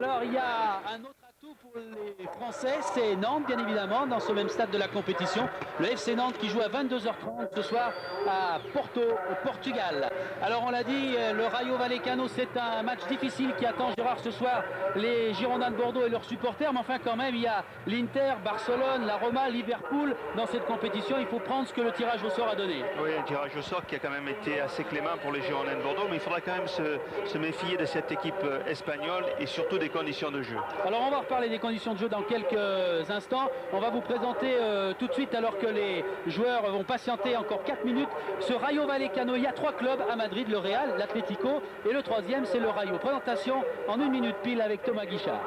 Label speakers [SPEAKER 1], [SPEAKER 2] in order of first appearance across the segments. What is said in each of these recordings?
[SPEAKER 1] Alors il y a un autre atout pour les Français, c'est Nantes bien évidemment, dans ce même stade de la compétition. Le FC Nantes qui joue à 22h30 ce soir à Porto, au Portugal. Alors on l'a dit, le Rayo Vallecano, c'est un match difficile qui attend Gérard ce soir, les Girondins de Bordeaux et leurs supporters. Mais enfin quand même, il y a l'Inter, Barcelone, la Roma, Liverpool dans cette compétition. Il faut prendre ce que le tirage au sort a donné.
[SPEAKER 2] Oui, un tirage au sort qui a quand même été assez clément pour les Girondins de Bordeaux, mais il faudra quand même se méfier de cette équipe espagnole et surtout des conditions de jeu.
[SPEAKER 1] Alors on va reparler des conditions de jeu dans quelques instants. On va vous présenter tout de suite, alors que les joueurs vont patienter encore 4 minutes, ce Rayo Vallecano. Il y a 3 clubs à Madrid, le Real, l'Atlético et le 3e c'est le Rayo. Présentation en 1 minute pile avec Thomas Guichard.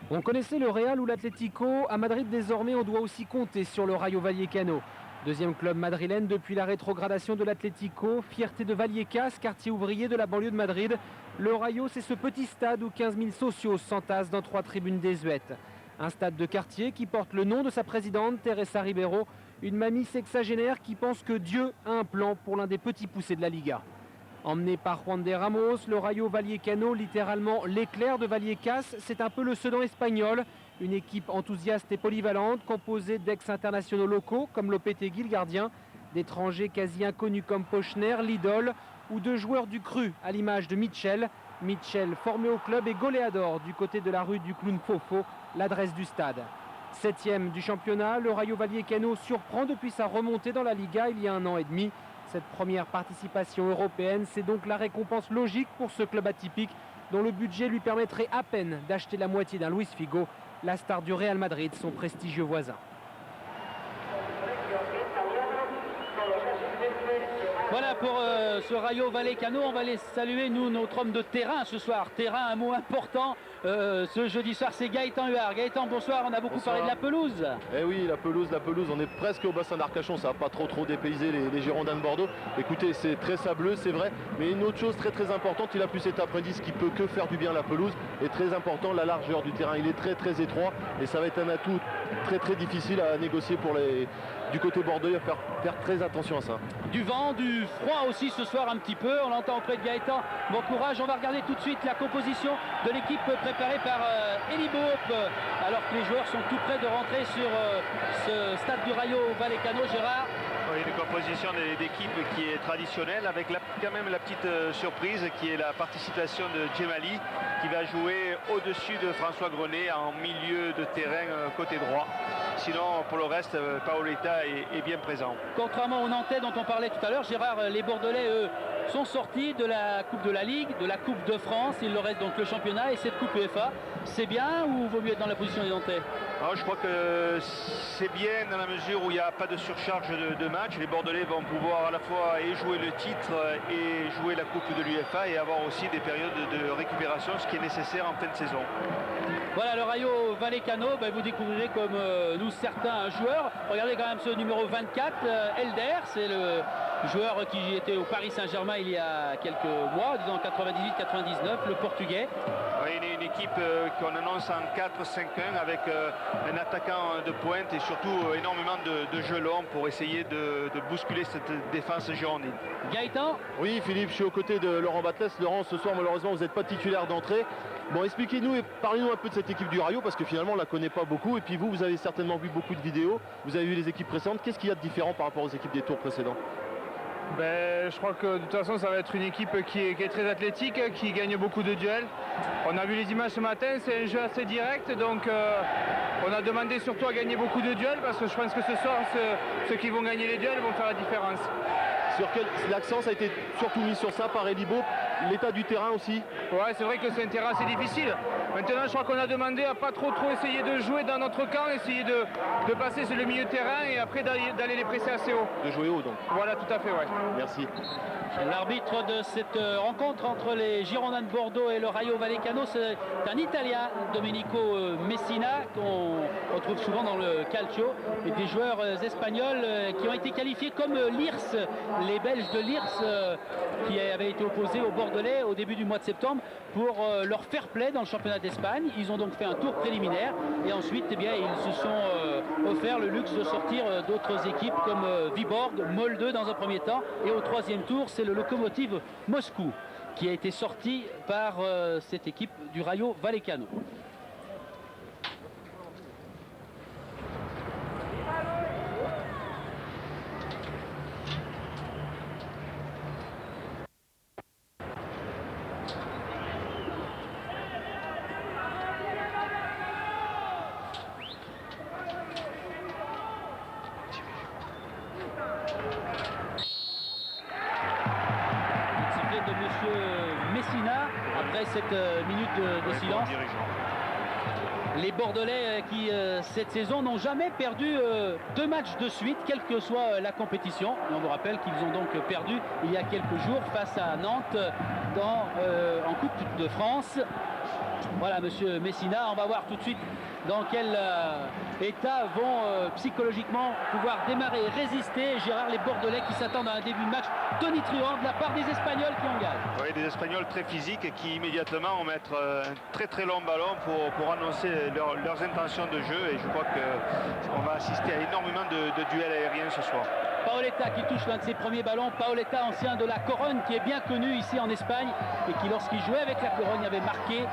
[SPEAKER 3] On connaissait le Real ou l'Atlético. À Madrid désormais, on doit aussi compter sur le Rayo Vallecano. Deuxième club madrilène depuis la rétrogradation de l'Atlético, fierté de Vallecas, quartier ouvrier de la banlieue de Madrid. Le Rayo, c'est ce petit stade où 15 000 socios s'entassent dans 3 tribunes désuètes. Un stade de quartier qui porte le nom de sa présidente, Teresa Ribeiro, une mamie sexagénaire qui pense que Dieu a un plan pour l'un des petits poussés de la Liga. Emmené par Juan de Ramos, le Rayo Vallecano, littéralement l'éclair de Vallecas, c'est un peu le Sedan espagnol. Une équipe enthousiaste et polyvalente, composée d'ex-internationaux locaux comme Lopetegui, le gardien, d'étrangers quasi inconnus comme Pochner, l'idole, ou de joueurs du cru, à l'image de Mitchell. Mitchell, formé au club et goléador du côté de la rue du Clown Fofo, l'adresse du stade. 7e du championnat, le Rayo Vallecano surprend depuis sa remontée dans la Liga il y a 1 an et demi. Cette première participation européenne, c'est donc la récompense logique pour ce club atypique dont le budget lui permettrait à peine d'acheter la moitié d'un Luis Figo, la star du Real Madrid, son prestigieux voisin.
[SPEAKER 1] Voilà pour ce Rayo Vallecano. On va les saluer, nous, notre homme de terrain ce soir. Terrain, un mot important ce jeudi soir, c'est Gaëtan Huard. Gaëtan, bonsoir. On a beaucoup parlé de la pelouse.
[SPEAKER 4] Eh oui, la pelouse. On est presque au bassin d'Arcachon. Ça va pas trop dépayser les Girondins de Bordeaux. Écoutez, c'est très sableux, c'est vrai. Mais une autre chose très importante, il a plus cet après-midi, ce qui peut que faire du bien à la pelouse. Et très important, la largeur du terrain. Il est très étroit. Et ça va être un atout très difficile à négocier pour du côté bordeaux. Il va faire très attention à ça.
[SPEAKER 1] Du vent, du froid aussi ce soir un petit peu. On l'entend auprès de Gaëtan. Bon courage. On va regarder tout de suite la composition de l'équipe préparée par Eli Boop, alors que les joueurs sont tout près de rentrer sur ce stade du Rayo Vallecano. Gérard.
[SPEAKER 2] Oui, une composition d'équipe qui est traditionnelle, avec quand même la petite surprise qui est la participation de Djemali, qui va jouer au-dessus de François Grenet en milieu de terrain côté droit. Sinon, pour le reste, Paoletta est bien présent.
[SPEAKER 1] Contrairement aux Nantais dont on parlait tout à l'heure, Gérard, les Bordelais, eux, sont sortis de la Coupe de la Ligue, de la Coupe de France. Il leur reste donc le championnat et cette Coupe UEFA. C'est bien ou vaut mieux être dans la position des Nantais?
[SPEAKER 2] Alors, je crois que c'est bien dans la mesure où il n'y a pas de surcharge de match. Les Bordelais vont pouvoir à la fois jouer le titre et jouer la Coupe de l'UEFA et avoir aussi des périodes de récupération, ce qui est nécessaire en fin de saison.
[SPEAKER 1] Voilà le Rayo Vallecano, vous découvrirez comme nous certains joueurs. Regardez quand même ce numéro 24, Elder, c'est le joueur qui était au Paris Saint-Germain il y a quelques mois, disons 98-99, le Portugais.
[SPEAKER 2] Oui, il est une équipe qu'on annonce en 4-5-1 avec un attaquant de pointe et surtout énormément de jeux longs pour essayer de bousculer cette défense girondine.
[SPEAKER 1] Gaëtan?
[SPEAKER 4] Oui, Philippe, je suis aux côtés de Laurent Batles. Laurent, ce soir, malheureusement, vous n'êtes pas titulaire d'entrée. Bon, expliquez-nous et parlez-nous un peu de cette équipe du Rayo, parce que finalement, on ne la connaît pas beaucoup. Et puis vous avez certainement vu beaucoup de vidéos. Vous avez vu les équipes précédentes. Qu'est-ce qu'il y a de différent par rapport aux équipes des tours précédents?
[SPEAKER 5] Je crois que de toute façon ça va être une équipe qui est très athlétique, qui gagne beaucoup de duels. On a vu les images ce matin, c'est un jeu assez direct, donc on a demandé surtout à gagner beaucoup de duels, parce que je pense que ce soir ceux qui vont gagner les duels vont faire la différence.
[SPEAKER 4] Sur quel l'accent ça a été surtout mis sur ça par Eli Boop, l'état du terrain aussi?
[SPEAKER 5] Ouais, c'est vrai que c'est un terrain assez difficile. Maintenant, je crois qu'on a demandé à pas trop essayer de jouer dans notre camp, essayer de passer sur le milieu de terrain et après d'aller les presser assez haut.
[SPEAKER 4] De jouer haut donc.
[SPEAKER 5] Voilà, tout à fait, ouais.
[SPEAKER 4] Merci.
[SPEAKER 1] L'arbitre de cette rencontre entre les Girondins de Bordeaux et le Rayo Vallecano, c'est un Italien, Domenico Messina, qu'on retrouve souvent dans le calcio, et des joueurs espagnols qui ont été qualifiés comme l'IRS, les Belges de l'IRS, qui avaient été opposés aux Bordelais au début du mois de septembre pour leur fair play dans le championnat d'Espagne. Ils ont donc fait un tour préliminaire et ensuite ils se sont offert le luxe de sortir d'autres équipes comme Viborg, Molde dans un premier temps, et au 3e tour c'est le Lokomotiv Moscou. qui a été sorti par cette équipe du Rayo Vallecano. De monsieur Messina après cette minute de silence. Les Bordelais qui cette saison n'ont jamais perdu 2 matchs de suite, quelle que soit la compétition. Et on vous rappelle qu'ils ont donc perdu il y a quelques jours face à Nantes en Coupe de France. Voilà monsieur Messina, on va voir tout de suite dans quel état vont psychologiquement pouvoir démarrer et résister. Gérard, les Bordelais qui s'attendent à un début de match tonitruant de la part des Espagnols qui en gagnent.
[SPEAKER 2] Oui, des Espagnols très physiques qui immédiatement vont mettre un très très long ballon pour annoncer leurs intentions de jeu, et je crois qu'on va assister à énormément de duels aériens ce soir.
[SPEAKER 1] Paoletta qui touche l'un de ses premiers ballons. Paoletta, ancien de la Corogne, qui est bien connu ici en Espagne et qui, lorsqu'il jouait avec la Corogne, avait marqué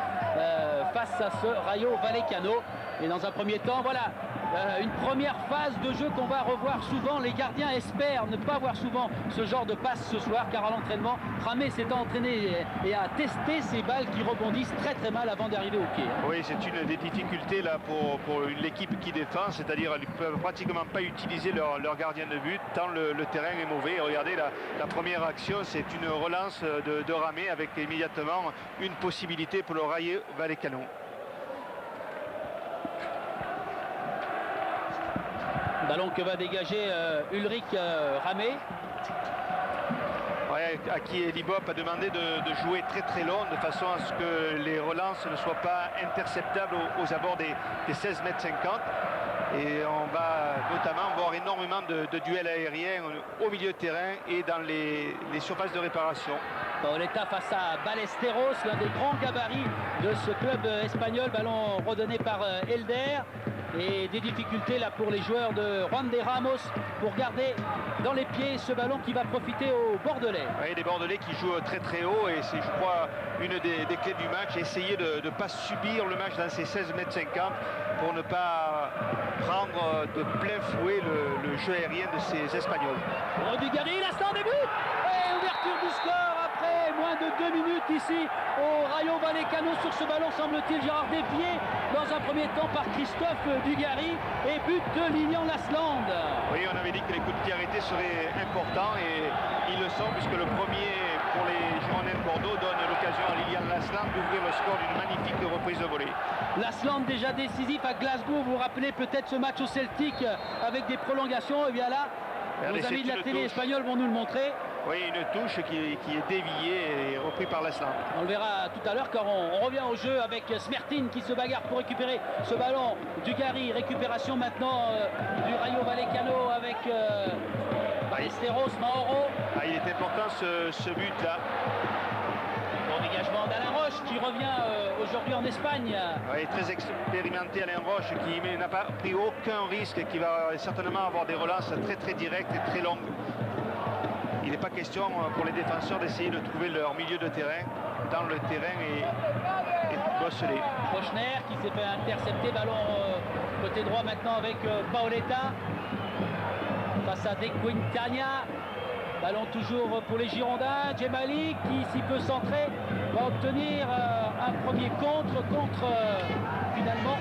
[SPEAKER 1] face à ce Rayo Vallecano. Et dans un premier temps, voilà, une première phase de jeu qu'on va revoir souvent. Les gardiens espèrent ne pas voir souvent ce genre de passe ce soir, car à l'entraînement, Ramé s'est entraîné et a testé ces balles qui rebondissent très très mal avant d'arriver au pied.
[SPEAKER 2] Oui, c'est une des difficultés là pour l'équipe qui défend, c'est-à-dire qu'ils ne peuvent pratiquement pas utiliser leur gardien de but tant le terrain est mauvais. Et regardez, la première action, c'est une relance de Ramé avec immédiatement une possibilité pour le Rayo Vallecano.
[SPEAKER 1] Ballon que va dégager Ulrich Ramé.
[SPEAKER 2] Ouais, à qui Elibop a demandé de jouer très très long, de façon à ce que les relances ne soient pas interceptables aux abords des 16,50 m. Et on va notamment voir énormément de duels aériens au milieu de terrain et dans les surfaces de réparation.
[SPEAKER 1] Paoletta face à Ballesteros, l'un des grands gabarits de ce club espagnol. Ballon redonné par Elder. Et des difficultés là pour les joueurs de Juan de Ramos pour garder dans les pieds ce ballon qui va profiter aux Bordelais.
[SPEAKER 2] Oui, les Bordelais qui jouent très très haut, et c'est, je crois, une des clés du match, essayer de ne pas subir le match dans ces 16,50 m pour ne pas prendre de plein fouet le jeu aérien de ces Espagnols.
[SPEAKER 1] Dugarry, l'instant début et ouverture du score après moins de 2 minutes ici au Rayo Vallecano sur ce ballon, semble-t-il, Gérard, dévié dans un premier temps par Christophe Dugarry, et but de Lilian Lasland.
[SPEAKER 2] Oui, on avait dit que les coups de pied arrêtés seraient importants, et ils le sont, puisque le premier pour les Girondins de Bordeaux donne l'occasion à Lilian Lasland d'ouvrir le score d'une magnifique reprise de volée.
[SPEAKER 1] Lasland déjà décisif à Glasgow, vous vous rappelez peut-être ce match au Celtic avec des prolongations. Et bien là, nos amis de la télé espagnole vont nous le montrer.
[SPEAKER 2] Oui, une touche qui est déviée et reprise par Lasland.
[SPEAKER 1] On le verra tout à l'heure car on revient au jeu avec Smertin qui se bagarre pour récupérer ce ballon. Dugarry, récupération maintenant du Rayo Vallecano avec Ballesteros, Mauro.
[SPEAKER 2] Ah, il est important ce but-là.
[SPEAKER 1] Bon dégagement d'Alain Roche qui revient aujourd'hui en Espagne.
[SPEAKER 2] Oui, très expérimenté Alain Roche qui n'a pas pris aucun risque, qui va certainement avoir des relances très très directes et très longues. Il n'est pas question pour les défenseurs d'essayer de trouver leur milieu de terrain dans le terrain et bosselé.
[SPEAKER 1] Bochner qui s'est fait intercepter, ballon côté droit maintenant avec Paoletta face à De Quintana. Ballon toujours pour les Girondins. Djemali qui, s'il peut centrer, va obtenir un premier contre finalement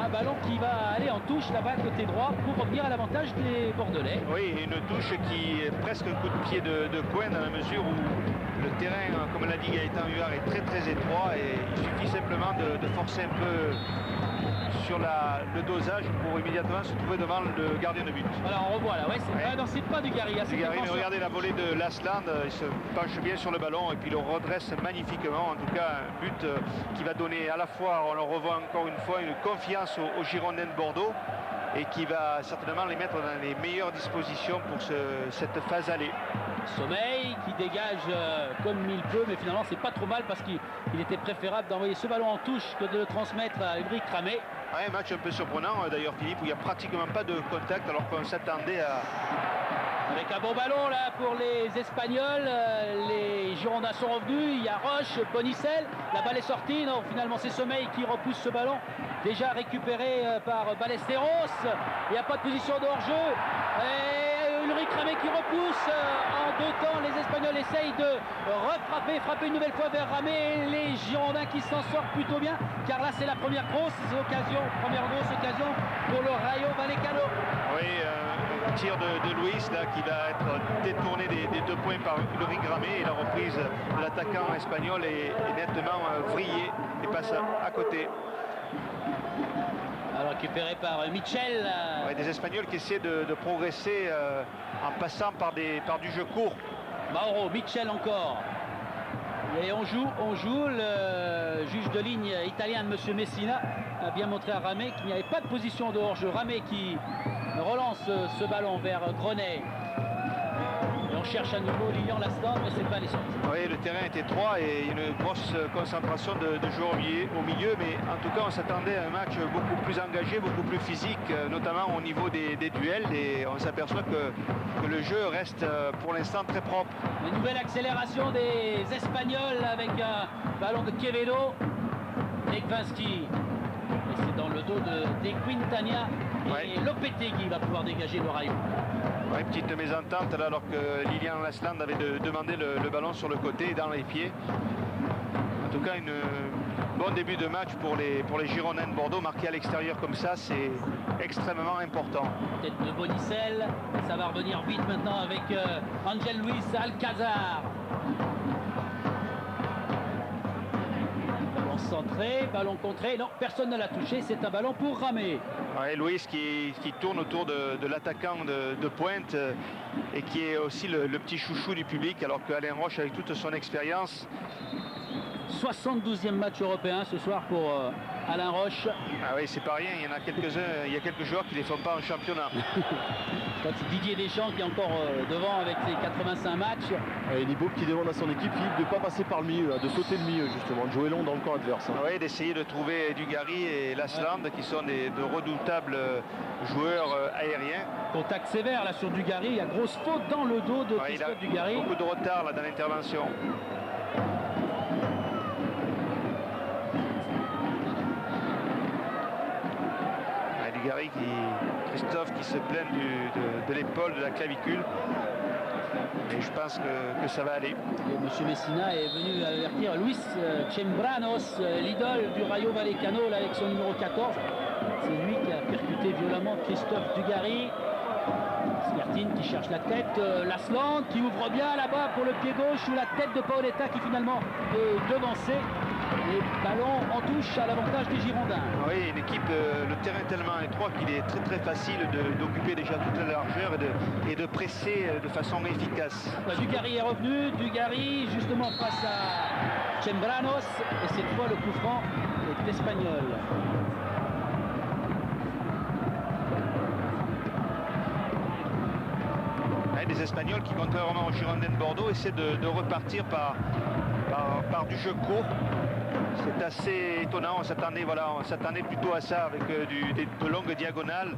[SPEAKER 1] un ballon qui va aller en touche là-bas côté droit pour revenir à l'avantage des Bordelais.
[SPEAKER 2] Oui, une touche qui est presque un coup de pied de coin, dans la mesure où le terrain, comme l'a dit Gaëtan Huard, est très très étroit, et il suffit simplement de forcer un peu sur le dosage pour immédiatement se trouver devant le gardien de but.
[SPEAKER 1] Voilà, on revoit là, ouais, c'est pas Dugarry.
[SPEAKER 2] Dugarry, mais regardez la volée de Lasland, il se penche bien sur le ballon et puis le redresse magnifiquement. En tout cas, un but qui va donner à la fois, on le revoit encore une fois, une confiance aux Girondins de Bordeaux, et qui va certainement les mettre dans les meilleures dispositions pour cette phase allée.
[SPEAKER 1] Sommeil qui dégage comme il peut, mais finalement c'est pas trop mal parce qu'il était préférable d'envoyer ce ballon en touche que de le transmettre à Ulrich Ramé.
[SPEAKER 2] Ouais, un match un peu surprenant d'ailleurs, Philippe, où il n'y a pratiquement pas de contact alors qu'on s'attendait
[SPEAKER 1] Avec un bon ballon là pour les Espagnols, les Girondins sont revenus, il y a Roche, Bonicel, la balle est sortie, non finalement c'est Sommeil qui repousse ce ballon, déjà récupéré par Ballesteros, il n'y a pas de position de hors-jeu, et Ulrich Ramé qui repousse, en deux temps les Espagnols essayent de frapper une nouvelle fois vers Ramé, et les Girondins qui s'en sortent plutôt bien, car là c'est la première grosse occasion pour le Rayo Vallecano.
[SPEAKER 2] Oui, tir de Luis là, qui va être détourné des 2 points par Ulrich Ramé, et la reprise de l'attaquant espagnol est nettement vrillée et passe à côté.
[SPEAKER 1] Alors récupéré par Michel.
[SPEAKER 2] Ouais, des Espagnols qui essaient de progresser en passant par du jeu court.
[SPEAKER 1] Mauro, Michel encore. Et on joue, le juge de ligne italien de M. Messina a bien montré à Ramé qu'il n'y avait pas de position de hors-jeu. Ramé qui relance ce ballon vers Grenet. Et on cherche à nouveau Lilian Lasland, mais c'est pas les sorties.
[SPEAKER 2] Oui, le terrain est étroit et une grosse concentration de joueurs au milieu, mais en tout cas on s'attendait à un match beaucoup plus engagé, beaucoup plus physique, notamment au niveau des duels, et on s'aperçoit que le jeu reste pour l'instant très propre.
[SPEAKER 1] Une nouvelle accélération des Espagnols avec un ballon de Quevedo. Nekvinski. Et c'est dans le dos de Quintana. Et Lopetegui va pouvoir dégager le Rayo.
[SPEAKER 2] Ouais, petite mésentente là, alors que Lilian Lasland avait demandé le ballon sur le côté et dans les pieds. En tout cas, un bon début de match pour les Girondins de Bordeaux. Marqué à l'extérieur comme ça, c'est extrêmement important.
[SPEAKER 1] Tête de Bonicel, ça va revenir vite maintenant avec Angel Luis Alcazar. Ballon centré, ballon contré, non, personne ne l'a touché, c'est un ballon pour Ramé.
[SPEAKER 2] Ouais, Luis qui tourne autour de l'attaquant de pointe et qui est aussi le petit chouchou du public, alors qu'Alain Roche, avec toute son expérience...
[SPEAKER 1] 72e match européen ce soir pour Alain Roche.
[SPEAKER 2] Ah oui, c'est pas rien, il y en a quelques-uns, il y a quelques joueurs qui ne les font pas en championnat.
[SPEAKER 1] Je crois que c'est Didier Deschamps qui est encore devant avec ses 85 matchs.
[SPEAKER 4] Et Nibo qui demande à son équipe, Philippe, de ne pas passer par le milieu, de sauter le milieu justement, de jouer long dans le camp adverse.
[SPEAKER 2] Ah oui, d'essayer de trouver Dugarry et Lasland qui sont de redoutables joueurs aériens.
[SPEAKER 1] Contact sévère là sur Dugarry, il y a grosse faute dans le dos de Christophe Dugarry.
[SPEAKER 2] Beaucoup de retard là dans l'intervention. Christophe qui se plaint de l'épaule, de la clavicule. Et je pense que ça va aller.
[SPEAKER 1] Monsieur Messina est venu avertir Luis Chembranos, l'idole du Rayo Vallecano, là, avec son numéro 14. C'est lui qui a percuté violemment Christophe Dugarry. Smertin qui cherche la tête, Lasland qui ouvre bien là-bas pour le pied gauche, sous la tête de Paoletta qui finalement est devancé. Les ballons en touche à l'avantage des Girondins.
[SPEAKER 2] Oui, une équipe, le terrain est tellement étroit qu'il est très très facile d'occuper déjà toute la largeur et de presser de façon efficace.
[SPEAKER 1] Dugarry est revenu, Dugarry justement face à Chembranos, et cette fois le coup franc est espagnol.
[SPEAKER 2] Des Espagnols qui, contrairement aux Girondins de Bordeaux, essaient de repartir par du jeu court. C'est assez étonnant, on s'attendait plutôt à ça avec de longues diagonales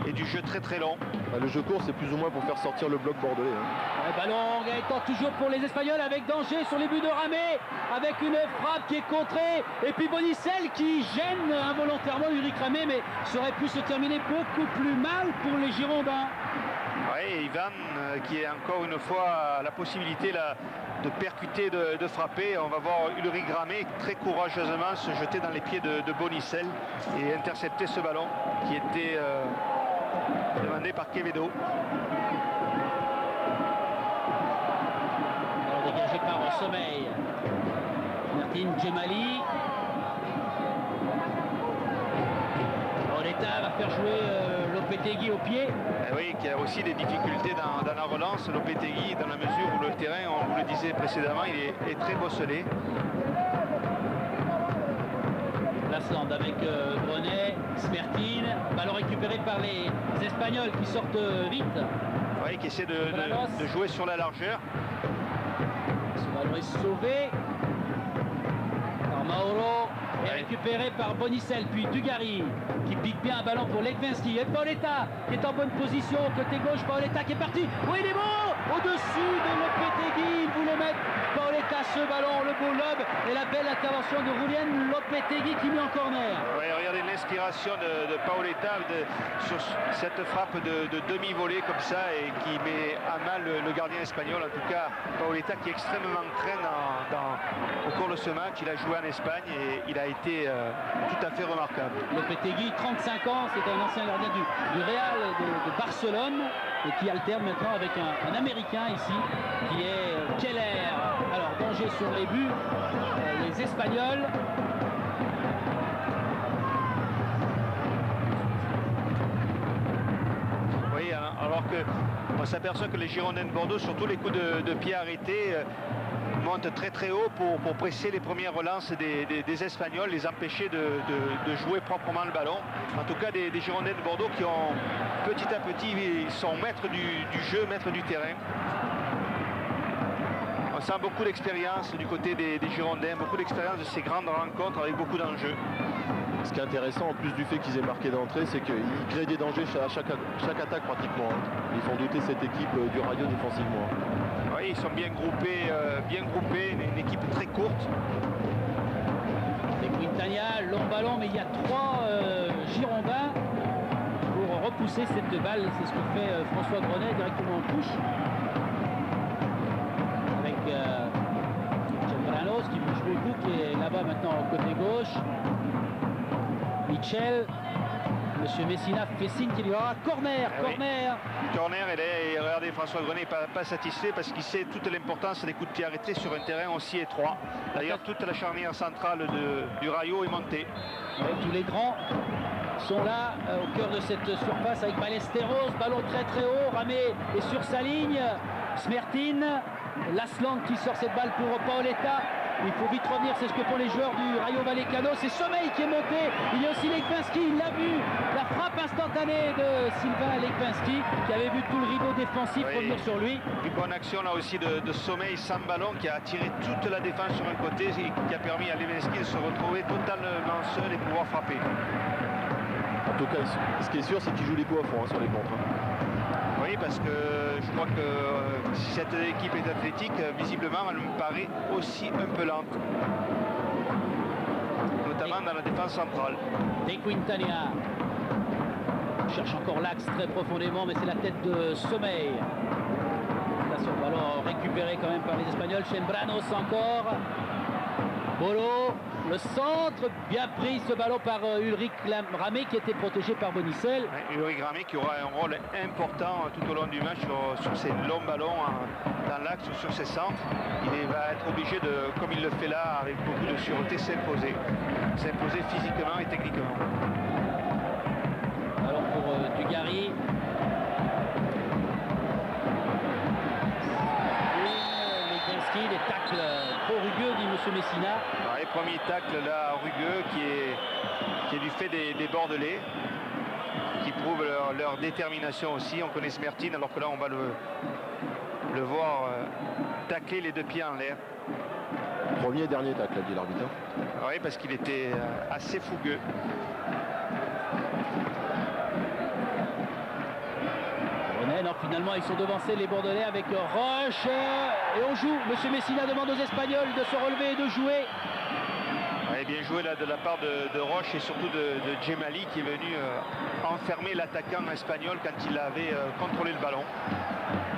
[SPEAKER 2] et du jeu très très long.
[SPEAKER 4] Le jeu court, c'est plus ou moins pour faire sortir le bloc bordelais.
[SPEAKER 1] Le ballon étant toujours pour les Espagnols avec danger sur les buts de Ramé, avec une frappe qui est contrée, et puis Bonicel qui gêne involontairement Ulrich Ramé, mais ça aurait pu se terminer beaucoup plus mal pour les Girondins.
[SPEAKER 2] Oui, Ivan qui est encore une fois la possibilité là, de percuter, de frapper. On va voir Ulrich Ramé très courageusement se jeter dans les pieds de Bonicel et intercepter ce ballon qui était demandé par Quevedo.
[SPEAKER 1] Alors dégagé par Sommeil. Martin Djemali. Paoletta va faire jouer Lopetegui au pied.
[SPEAKER 2] Oui, qui a aussi des difficultés dans la relance. Lopetegui, dans la mesure où le terrain, on vous le disait précédemment, il est très bosselé.
[SPEAKER 1] Lasland avec Grenet, Smertin, ballon récupéré par les Espagnols qui sortent vite.
[SPEAKER 2] Oui, qui essaie de jouer sur la largeur.
[SPEAKER 1] Ce ballon est sauvé par Mauro. Eric récupéré par Bonicel, puis Dugarry qui pique bien un ballon pour Legwinski. Et Paoletta qui est en bonne position, côté gauche, Paoletta qui est parti. Oui, il est beau au-dessus de Lopetegui, il voulait mettre Paoletta ce ballon, le beau lob et la belle intervention de Julien Lopetegui qui met en corner.
[SPEAKER 2] Oui, regardez l'inspiration de Paoletta sur cette frappe de demi-volée comme ça et qui met à mal le gardien espagnol. En tout cas, Paoletta qui est extrêmement craint au cours de ce match. Il a joué en Espagne et il a été tout à fait remarquable.
[SPEAKER 1] Lopetegui, 35 ans, c'est un ancien gardien du Real de Barcelone et qui alterne maintenant avec un Américain ici qui est Keller. Alors danger sur les buts, les Espagnols.
[SPEAKER 2] Oui, alors qu'on s'aperçoit que les Girondins de Bordeaux, sur tous les coups de pied arrêtés, montent très très haut pour presser les premières relances des Espagnols, les empêcher de jouer proprement le ballon. En tout cas des Girondins de Bordeaux qui ont petit à petit sont maîtres du jeu, maîtres du terrain. On sent beaucoup d'expérience du côté des Girondins, beaucoup d'expérience de ces grandes rencontres avec beaucoup d'enjeux.
[SPEAKER 4] Ce qui est intéressant, en plus du fait qu'ils aient marqué d'entrée, c'est qu'ils créent des dangers à chaque attaque pratiquement. Ils font douter cette équipe du Rayo défensivement.
[SPEAKER 2] Oui, ils sont bien groupés, une équipe très courte.
[SPEAKER 1] C'est Quintana, long ballon, mais il y a 3 Girondins pour repousser cette balle. C'est ce que fait François Grenet directement en touche. Avec Chambranos qui bouge beaucoup, qui est là-bas maintenant côté gauche. Michel, Monsieur Messina fait signe qu'il y aura corner.
[SPEAKER 2] Corner, et regardez, François Grenet n'est pas satisfait parce qu'il sait toute l'importance des coups de pied arrêtés sur un terrain aussi étroit. D'ailleurs, toute la charnière centrale du Rayo est montée.
[SPEAKER 1] Ouais, tous les grands sont là au cœur de cette surface avec Ballesteros, ballon très très haut, Ramé est sur sa ligne, Smertin, Lasland qui sort cette balle pour Paoletta. Il faut vite revenir, c'est ce que font les joueurs du Rayo Vallecano. C'est Sommeil qui est monté. Il y a aussi Legwinski, il l'a vu. La frappe instantanée de Sylvain Legwinski qui avait vu tout le rideau défensif revenir sur lui.
[SPEAKER 2] Une bonne action là aussi de Sommeil sans ballon qui a attiré toute la défense sur un côté et qui a permis à Legwinski de se retrouver totalement seul et pouvoir frapper.
[SPEAKER 4] En tout cas, ce qui est sûr, c'est qu'il joue les coups à fond sur les contres.
[SPEAKER 2] Oui, parce que je crois que si cette équipe est athlétique, visiblement, elle me paraît aussi un peu lente. Notamment dans la défense centrale.
[SPEAKER 1] Et Quintana cherche encore l'axe très profondément, mais c'est la tête de Sommeil. Attention, ballon récupéré quand même par les Espagnols. Chambranos encore. Bolo, le centre, bien pris ce ballon par Ulrich Ramé qui était protégé par Bonicel.
[SPEAKER 2] Ulrich Ramé qui aura un rôle important tout au long du match sur ces longs ballons dans l'axe ou sur ses centres. Il va être obligé de, comme il le fait là, avec beaucoup de sûreté, s'imposer physiquement et techniquement.
[SPEAKER 1] Alors pour Dugarry. Les tacles trop rugueux, dit M. Messina.
[SPEAKER 2] Ouais, premier tacle là rugueux qui est du fait des Bordelais, qui prouvent leur détermination aussi. On connaît Smertin, alors que là on va le voir tacler les deux pieds en l'air.
[SPEAKER 4] Premier et dernier tacle, a dit l'arbitre.
[SPEAKER 2] Oui, parce qu'il était assez fougueux.
[SPEAKER 1] Non, finalement ils sont devancés les Bordelais avec Roche et on joue. Monsieur Messina demande aux Espagnols de se relever et de jouer.
[SPEAKER 2] Ouais, bien joué là de la part de Roche et surtout de Djemali qui est venu enfermer l'attaquant espagnol quand il avait contrôlé le ballon.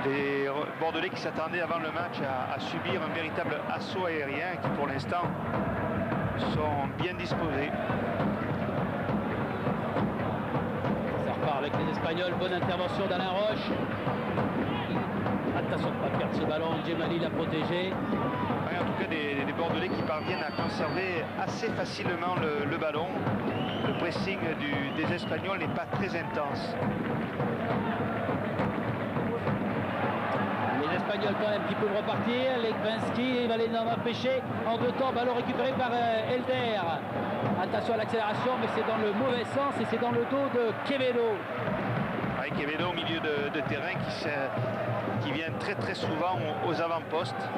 [SPEAKER 2] Les Bordelais qui s'attendaient avant le match à subir un véritable assaut aérien qui pour l'instant sont bien disposés.
[SPEAKER 1] Avec les Espagnols, bonne intervention d'Alain Roche. Attention de ne pas perdre ce ballon, Djemali l'a protégé.
[SPEAKER 2] Ouais, en tout cas des Bordelais qui parviennent à conserver assez facilement le ballon. Le pressing des Espagnols n'est pas très intense.
[SPEAKER 1] Les Espagnols quand même qui peuvent repartir. Legwinski va les en empêcher en deux temps. Ballon récupéré par Elder. Attention à l'accélération, mais c'est dans le mauvais sens et c'est dans le dos de Quevedo.
[SPEAKER 2] Ouais, Quevedo au milieu de terrain qui vient très très souvent aux avant-postes.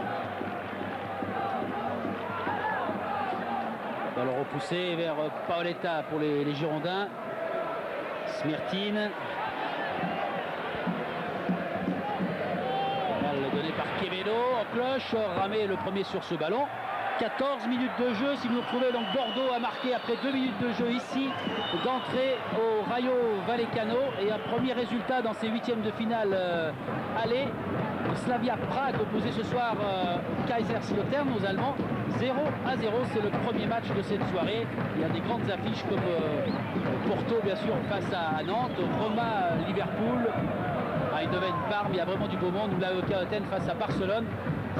[SPEAKER 1] Ballon repoussé vers Paoletta pour les Girondins. Smirtin. Balle donnée par Quevedo en cloche. Ramé le premier sur ce ballon. 14 minutes de jeu. Si vous nous retrouvez, donc Bordeaux a marqué après 2 minutes de jeu ici d'entrée au Rayo Vallecano. Et un premier résultat dans ces huitièmes de finale aller. Slavia Prague opposé ce soir Kaiserslautern aux Allemands. 0-0, c'est le premier match de cette soirée. Il y a des grandes affiches comme Porto bien sûr face à Nantes, Roma, Liverpool, Eindhoven, Parme. Il y a vraiment du beau monde. L'AEK Athènes face à Barcelone.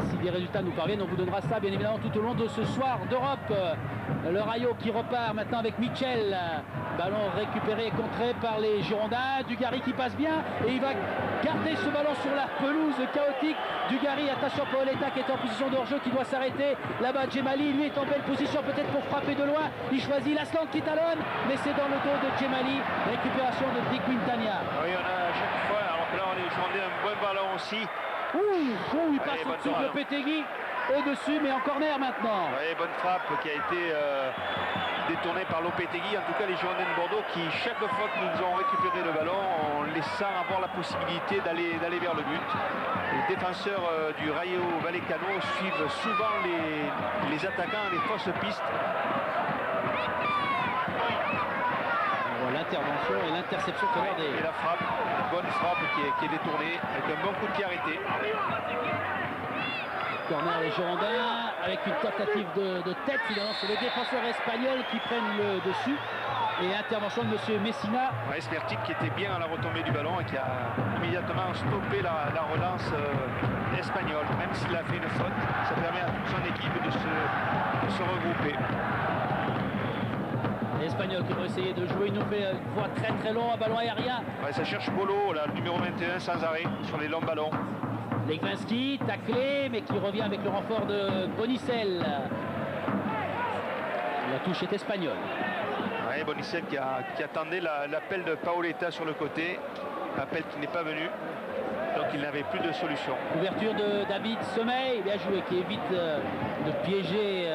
[SPEAKER 1] Si les résultats nous parviennent, on vous donnera ça bien évidemment tout au long de ce soir d'Europe. Le Rayo qui repart maintenant avec Mitchell. Ballon récupéré et contré par les Girondins. Dugarry qui passe bien et il va garder ce ballon sur la pelouse chaotique. Dugarry, attention Paoletta qui est en position de hors-jeu, qui doit s'arrêter. Là-bas Djemali, lui est en belle position peut-être pour frapper de loin. Il choisit l'Aslan qui talonne, mais c'est dans le dos de Djemali. Récupération de Di Quintana.
[SPEAKER 2] Oui, on a à chaque fois, alors que là on est Girondins, un bon ballon aussi.
[SPEAKER 1] Il passe au-dessus de Lopetegui, au-dessus, mais en corner maintenant.
[SPEAKER 2] Oui, bonne frappe qui a été détournée par Lopetegui. En tout cas, les Girondins de Bordeaux qui, chaque fois que nous ont récupéré le ballon, en laissant avoir la possibilité d'aller vers le but. Les défenseurs du Rayo Vallecano suivent souvent les attaquants à les fausses pistes.
[SPEAKER 1] L'intervention et l'interception tout à l'heure des...
[SPEAKER 2] Et la frappe, une bonne frappe qui est détournée avec un bon coup de pied arrêté.
[SPEAKER 1] Corner les Girondins avec une tentative de tête. Finalement, c'est les défenseurs espagnols qui prennent le dessus. Et intervention de M. Messina.
[SPEAKER 2] Ouais, Smirtin qui était bien à la retombée du ballon et qui a immédiatement stoppé la relance espagnole. Même s'il a fait une faute, ça permet à toute son équipe de se regrouper.
[SPEAKER 1] Les Espagnols qui vont essayer de jouer, il nous fait une voie très très long, un ballon aérien.
[SPEAKER 2] Ouais, ça cherche Bolo, là, le numéro 21 sans arrêt sur les longs ballons.
[SPEAKER 1] Legwinski, taclé, mais qui revient avec le renfort de Bonicel. La touche est espagnole.
[SPEAKER 2] Ouais, Bonicel qui attendait l'appel de Paoletta sur le côté. Appel qui n'est pas venu. Donc il n'avait plus de solution.
[SPEAKER 1] Ouverture de David Sommeil, bien joué, qui évite de piéger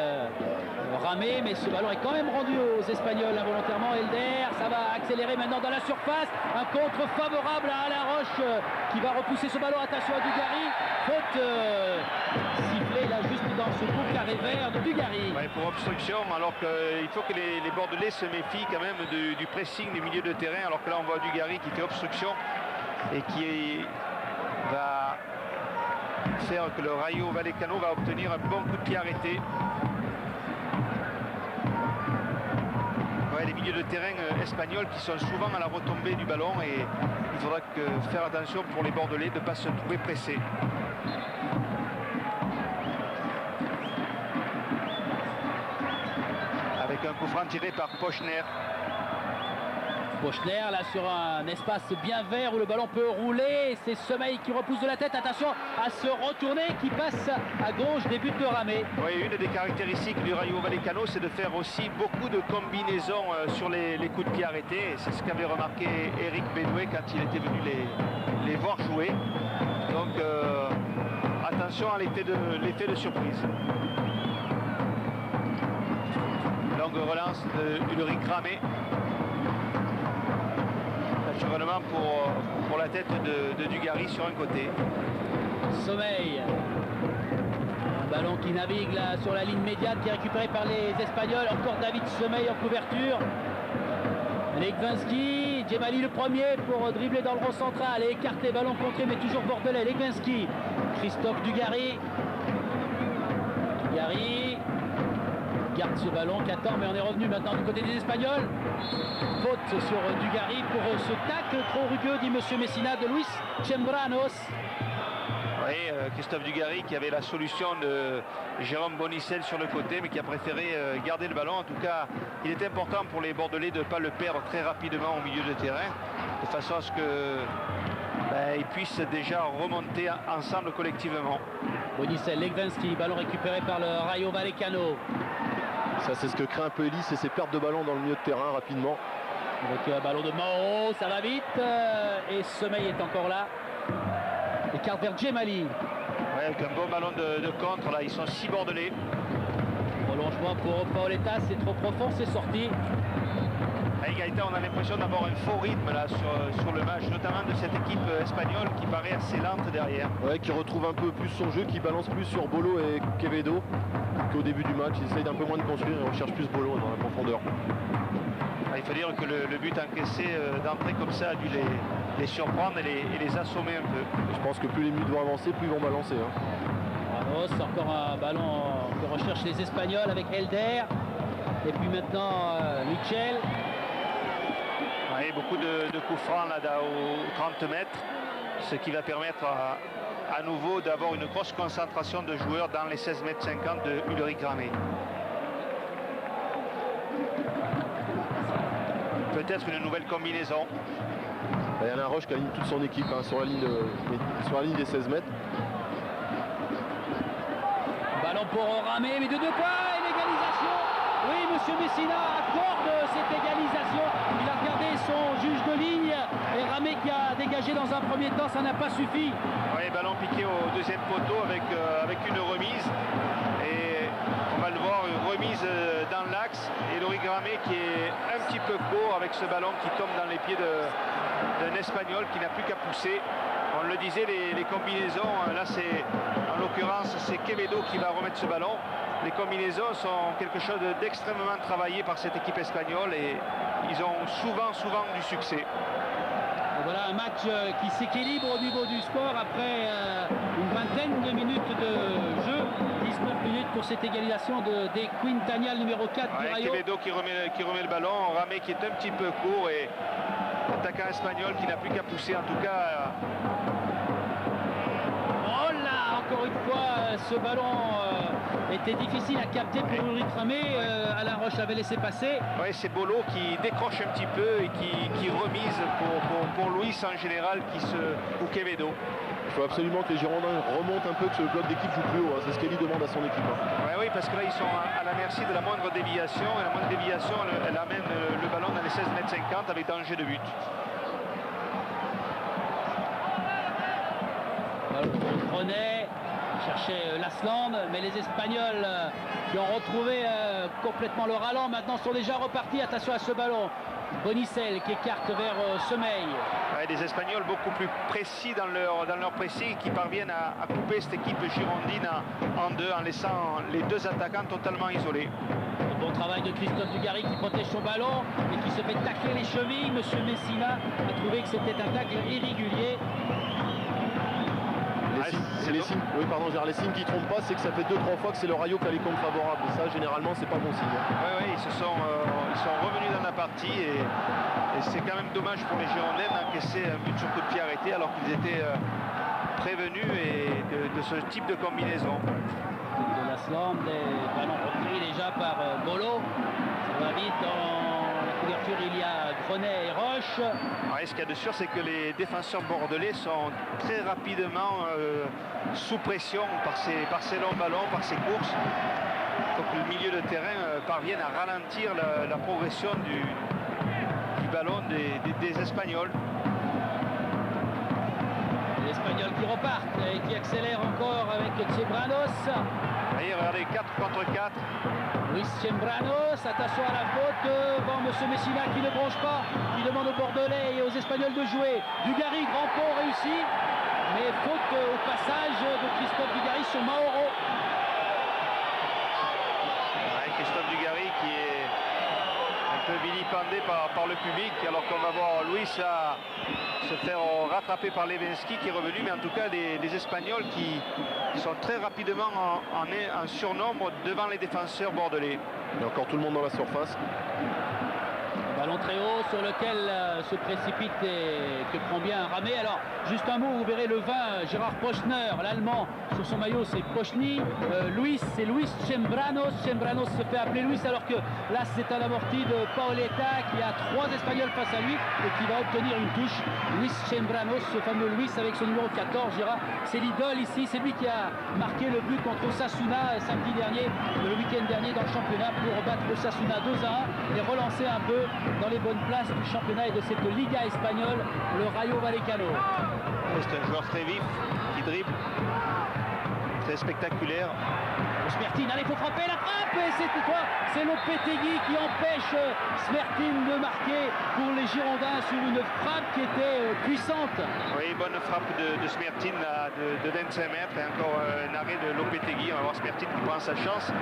[SPEAKER 1] Ramé, mais ce ballon est quand même rendu aux Espagnols involontairement. Elder, ça va accélérer maintenant dans la surface. Un contre favorable à Alain Roche qui va repousser ce ballon. Attention à Dugarry. Faute sifflée là juste dans ce coup carré vert de Dugarry.
[SPEAKER 2] Ouais, pour obstruction, alors qu'il faut que les Bordelais se méfient quand même du pressing du milieu de terrain. Alors que là on voit Dugarry qui fait obstruction et qui va faire que le Rayo Vallecano va obtenir un bon coup de pied arrêté. Ouais, les milieux de terrain espagnols qui sont souvent à la retombée du ballon et il faudra faire attention pour les Bordelais de ne pas se trouver pressés. Avec un coup franc tiré par Pochner.
[SPEAKER 1] Pochner là sur un espace bien vert où le ballon peut rouler. C'est Sommeil qui repousse de la tête. Attention à se retourner, qui passe à gauche des buts de Ramé.
[SPEAKER 2] Oui, une des caractéristiques du Rayo Vallecano, c'est de faire aussi beaucoup de combinaisons sur les coups de pied arrêtés. C'est ce qu'avait remarqué Eric Bédoué quand il était venu les voir jouer. Donc attention à l'effet de surprise. Longue relance d'Ulrich Ramé. Naturellement pour la tête de Dugarry sur un côté.
[SPEAKER 1] Sommeil. Un ballon qui navigue là sur la ligne médiane, qui est récupéré par les Espagnols. Encore David Sommeil en couverture. Legwinski, Djemali le premier pour dribbler dans le rond central et écarter, ballon contré mais toujours bordelais. Legwinski, Christophe Dugarry. Dugarry garde ce ballon, qu'attend, mais on est revenu maintenant du côté des Espagnols. Faute sur Dugarry pour ce tacle trop rugueux, dit M. Messina, de Luis Chembranos.
[SPEAKER 2] Oui, Christophe Dugarry qui avait la solution de Jérôme Bonicel sur le côté, mais qui a préféré garder le ballon. En tout cas, il est important pour les Bordelais de ne pas le perdre très rapidement au milieu de terrain, de façon à ce qu'ils puissent déjà remonter ensemble collectivement.
[SPEAKER 1] Bonicel, Legwinski, ballon récupéré par le Rayo Vallecano.
[SPEAKER 4] Ça, c'est ce que craint un peu Elie, c'est ses pertes de ballon dans le milieu de terrain rapidement.
[SPEAKER 1] Avec un ballon de Mauro, ça va vite. Et Sommeil est encore là. Écart vers Djemali.
[SPEAKER 2] Ouais, avec un bon ballon de contre, là, ils sont 6 Bordelais.
[SPEAKER 1] Trop Franchement, pour Paoletta, c'est trop profond, c'est sorti.
[SPEAKER 2] Avec Gaëtan, on a l'impression d'avoir un faux rythme là sur le match, notamment de cette équipe espagnole qui paraît assez lente derrière.
[SPEAKER 4] Ouais, qui retrouve un peu plus son jeu, qui balance plus sur Bolo et Quevedo qu'au début du match. Ils essayent d'un peu moins de construire et on cherche plus Bolo dans la profondeur.
[SPEAKER 2] Il faut dire que le but encaissé d'entrée comme ça a dû les surprendre et les assommer un peu.
[SPEAKER 4] Je pense que plus les minutes vont avancer, plus ils vont balancer.
[SPEAKER 1] Bravo, c'est encore un ballon que recherchent les Espagnols avec Helder. Et puis maintenant, Michel.
[SPEAKER 2] Ouais, beaucoup de coups francs là aux 30 mètres, ce qui va permettre à nouveau d'avoir une grosse concentration de joueurs dans les 16 mètres 50 de Ulrich Ramé. Peut-être une nouvelle combinaison.
[SPEAKER 4] Il y a Alain Roche qui aligne toute son équipe sur la ligne des 16 mètres.
[SPEAKER 1] Ballon pour Ramé, mais de 2 points et l'égalisation. Oui, monsieur Messina accorde cette égalisation. Il a regardé son juge de ligne et Ramé qui a dégagé dans un premier temps, ça n'a pas suffi.
[SPEAKER 2] Oui, ballon piqué au deuxième poteau avec une remise. Et on va le voir, une remise dans l'axe. Et Ulrich Ramé qui est un petit peu court avec ce ballon qui tombe dans les pieds d'un Espagnol qui n'a plus qu'à pousser. On le disait, les combinaisons, là c'est en l'occurrence c'est Quevedo qui va remettre ce ballon. Les combinaisons sont quelque chose d'extrêmement travaillé par cette équipe espagnole et ils ont souvent du succès.
[SPEAKER 1] Et voilà un match qui s'équilibre au niveau du score après une vingtaine de minutes de jeu. 19 minutes pour cette égalisation de Quintana, le numéro 4 du Rayo.
[SPEAKER 2] Quevedo qui remet le ballon, Ramé qui est un petit peu court et l'attaquant espagnol qui n'a plus qu'à pousser en tout cas.
[SPEAKER 1] Oh là, encore une fois, ce ballon était difficile à capter pour Ulrich Ramé. Alain Roche avait laissé passer.
[SPEAKER 2] Oui, c'est Bolo qui décroche un petit peu et qui remise pour Luis en général ou Quevedo.
[SPEAKER 4] Il faut absolument que les Girondins remontent un peu, que le bloc d'équipe joue plus haut. C'est ce qu'Eli demande à son équipe.
[SPEAKER 2] Oui, parce que là, ils sont à la merci de la moindre déviation. Et la moindre déviation, elle amène le ballon dans les 16 mètres 50 avec danger de but.
[SPEAKER 1] René cherchait Lasland, mais les Espagnols qui ont retrouvé complètement leur allant maintenant sont déjà repartis. Attention à ce ballon. Bonicel qui écarte vers Semeil.
[SPEAKER 2] Ouais, des Espagnols beaucoup plus précis dans leur pressing qui parviennent à couper cette équipe girondine en deux en laissant les deux attaquants totalement isolés.
[SPEAKER 1] Bon travail de Christophe Dugarry qui protège son ballon et qui se fait tacler les chevilles. Monsieur Messina a trouvé que c'était un tacle irrégulier.
[SPEAKER 4] Les signes qui ne trompent pas, c'est que ça fait 2-3 fois que c'est le Rayo qui a les comptes favorables. Et ça, généralement, c'est pas bon signe.
[SPEAKER 2] Oui, ils sont revenus dans la partie et c'est quand même dommage pour les Girondins d'encaisser un but sur coup de pied arrêté alors qu'ils étaient prévenus de ce type de combinaison.
[SPEAKER 1] De Lasland, les ballons repris déjà par Bolo. Ça va vite dans la couverture, il y a Grenet et Roche.
[SPEAKER 2] Ce qu'il y a de sûr, c'est que les défenseurs bordelais sont très rapidement sous pression par ces longs ballons, par ces courses. Donc le milieu de terrain parvient à ralentir la progression du ballon des Espagnols.
[SPEAKER 1] Les Espagnols qui repartent et qui accélèrent encore avec Chembranos.
[SPEAKER 2] Allez, regardez, 4 contre 4.
[SPEAKER 1] Luis Chembranos, attention à la faute devant monsieur Messina qui ne bronche pas, qui demande aux Bordelais et aux Espagnols de jouer. Dugarry, grand pont réussi, mais faute au passage de Christophe Dugarry sur Mauro.
[SPEAKER 2] Christophe Dugarry qui est un peu vilipendé par le public, alors qu'on va voir Luis se faire rattraper par Levenski qui est revenu, mais en tout cas les Espagnols qui sont très rapidement en surnombre devant les défenseurs bordelais.
[SPEAKER 4] Il y a encore tout le monde dans la surface.
[SPEAKER 1] Ballon très haut sur lequel se précipite et que prend bien Ramé. Alors, juste un mot, vous verrez le 20, Gérard Pochner, l'Allemand, sur son maillot, c'est Pochny. Luis, c'est Luis Chembranos. Chembranos se fait appeler Luis, alors que là, c'est un amorti de Paoletta qui a 3 Espagnols face à lui et qui va obtenir une touche. Luis Chembranos, ce fameux Luis avec son numéro 14, Gérard, c'est l'idole ici. C'est lui qui a marqué le but contre Osasuna samedi dernier, le week-end dernier dans le championnat pour battre Osasuna 2-1 et relancer un peu dans les bonnes places du championnat et de cette Liga espagnole, le Rayo Vallecano.
[SPEAKER 2] C'est un joueur très vif, qui dribble, très spectaculaire.
[SPEAKER 1] Smertin, allez, il faut frapper, la frappe, et c'était quoi? C'est Lopetegui qui empêche Smertin de marquer pour les Girondins sur une frappe qui était puissante.
[SPEAKER 2] Oui, bonne frappe de Smertin de 25 mètres, et encore un arrêt de Lopetegui. On va voir Smertin qui prend sa chance.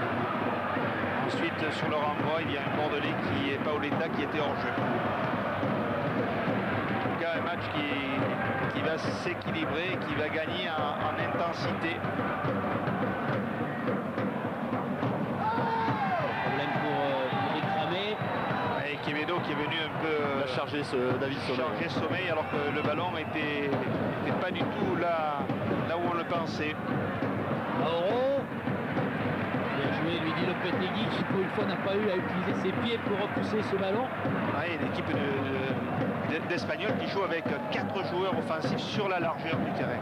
[SPEAKER 2] Ensuite, sur le renvoi, il y a un Bordelais qui est Paoletta qui était hors jeu. En tout cas, un match qui va s'équilibrer, qui va gagner en intensité. Quevedo qui est venu un peu
[SPEAKER 4] charger David
[SPEAKER 2] Sommeil alors que le ballon était pas du tout là où on le pensait.
[SPEAKER 1] Mauro, bien joué, lui dit Lopetegui qui pour une fois n'a pas eu à utiliser ses pieds pour repousser ce ballon.
[SPEAKER 2] Ouais, une équipe d'Espagnols qui joue avec 4 joueurs offensifs sur la largeur du terrain.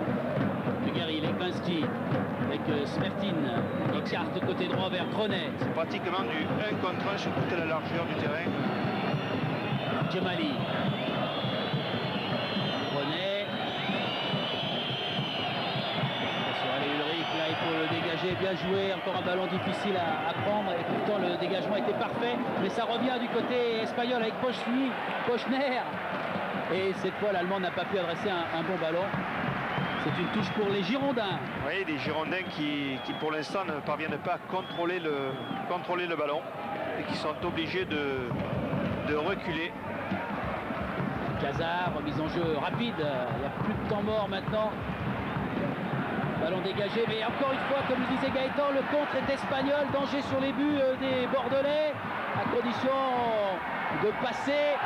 [SPEAKER 1] Dugarry, Legbanski avec Smertin, écarte côté droit vers Dronet.
[SPEAKER 2] C'est pratiquement du 1 contre 1 sur toute la largeur du terrain.
[SPEAKER 1] Djemali. Dronet. Allez, Ulrich, là il faut le dégager, bien joué, encore un ballon difficile à prendre et pourtant le dégagement était parfait, mais ça revient du côté espagnol avec Pochner. Et cette fois l'Allemand n'a pas pu adresser un bon ballon. C'est une touche pour les Girondins.
[SPEAKER 2] Oui, les Girondins qui pour l'instant ne parviennent pas à contrôler le ballon et qui sont obligés de reculer.
[SPEAKER 1] Cazard, remise en jeu rapide, il n'y a plus de temps mort maintenant. Ballon dégagé, mais encore une fois, comme le disait Gaëtan, le contre est espagnol, danger sur les buts des Bordelais, à condition de passer.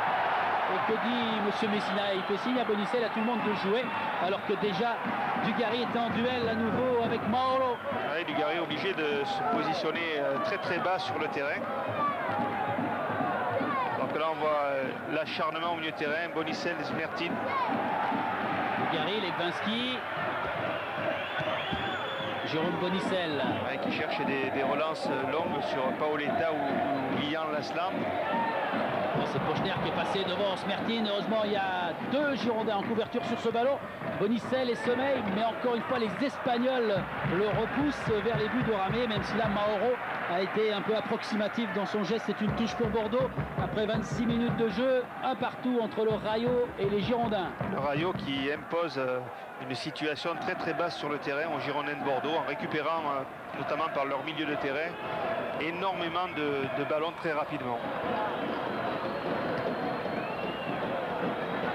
[SPEAKER 1] Et que dit M. Messina? Il fait signe à Bonicel, à tout le monde de jouer, alors que déjà Dugarry était en duel à nouveau avec Mauro.
[SPEAKER 2] Oui, Dugarry est obligé de se positionner très très bas sur le terrain. Donc là on voit l'acharnement au milieu de terrain, Bonicel et Smertin.
[SPEAKER 1] Dugarry, Legbanski. Jérôme Bonicel.
[SPEAKER 2] Ouais, qui cherche des relances longues sur Paoletta ou Lilian Lasland.
[SPEAKER 1] C'est Pochner qui est passé devant Smertin. Heureusement, il y a 2 Girondins en couverture sur ce ballon. Bonicel et Sommeil, mais encore une fois, les Espagnols le repoussent vers les buts de Ramé, même si là, Mauro a été un peu approximatif dans son geste. C'est une touche pour Bordeaux. Après 26 minutes de jeu, un partout entre le Rayo et les Girondins.
[SPEAKER 2] Le Rayo qui impose une situation très très basse sur le terrain aux Girondins de Bordeaux, en récupérant, notamment par leur milieu de terrain, énormément de ballons très rapidement.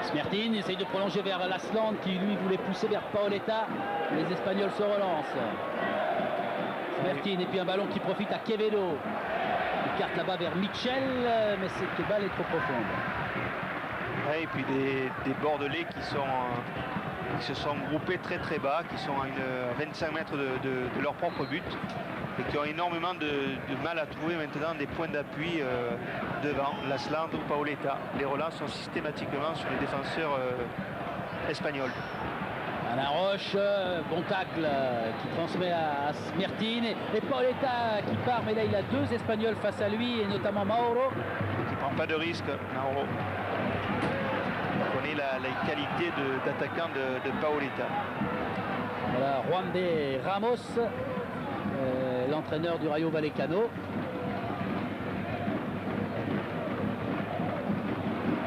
[SPEAKER 1] Smertin essaye de prolonger vers Lasland qui lui voulait pousser vers Paoletta. Les Espagnols se relancent. Smertin et puis un ballon qui profite à Quevedo. Il carte là-bas vers Mitchell, mais cette balle est trop profonde.
[SPEAKER 2] Ouais, et puis des Bordelais qui se sont groupés très très bas, qui sont à 25 mètres de leur propre but et qui ont énormément de mal à trouver maintenant des points d'appui devant Lasland ou Paoletta. Les relances sont systématiquement sur les défenseurs espagnols.
[SPEAKER 1] Alain Roche, bon tacle qui transmet à Smertin et Paoletta qui part, mais là il a 2 Espagnols face à lui et notamment Mauro.
[SPEAKER 2] Qui ne prend pas de risque, Mauro. On connaît la qualité d'attaquant de Paoletta.
[SPEAKER 1] Voilà, Juan de Ramos, l'entraîneur du Rayo Vallecano.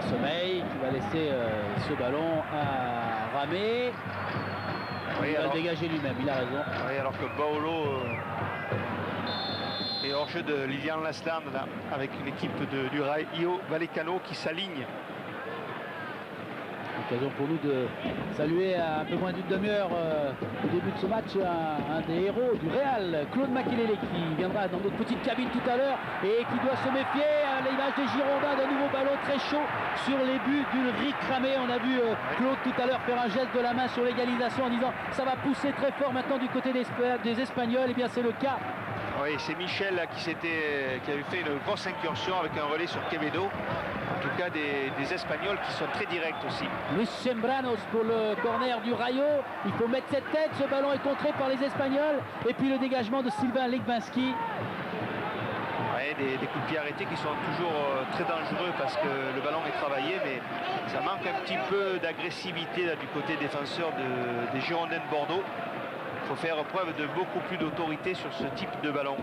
[SPEAKER 1] Sommeil qui va laisser ce ballon à Ramé.
[SPEAKER 2] Oui,
[SPEAKER 1] il va le dégager lui-même, il a raison.
[SPEAKER 2] Oui, alors que Baolo est hors jeu de Lilian Lasland là, avec une équipe du Rayo Vallecano qui s'aligne.
[SPEAKER 1] Occasion pour nous de saluer à un peu moins d'une demi-heure au début de ce match un des héros du Real, Claude Makelele, qui viendra dans notre petite cabine tout à l'heure et qui doit se méfier à l'image des Girondins d'un nouveau ballon très chaud sur les buts d'Ulrich Ramé. On a vu Claude tout à l'heure faire un geste de la main sur l'égalisation en disant ça va pousser très fort maintenant du côté des Espagnols. Et bien c'est le cas.
[SPEAKER 2] Oui, c'est Michel là, qui avait fait une grosse incursion avec un relais sur Quevedo. En tout cas des Espagnols qui sont très directs aussi.
[SPEAKER 1] Luis Sembranos pour le corner du Rayo. Il faut mettre cette tête, ce ballon est contré par les Espagnols. Et puis le dégagement de Sylvain Legbanski.
[SPEAKER 2] Ouais, des coups de pied arrêtés qui sont toujours très dangereux parce que le ballon est travaillé, mais ça manque un petit peu d'agressivité du côté défenseur des Girondins de Bordeaux. Il faut faire preuve de beaucoup plus d'autorité sur ce type de ballon.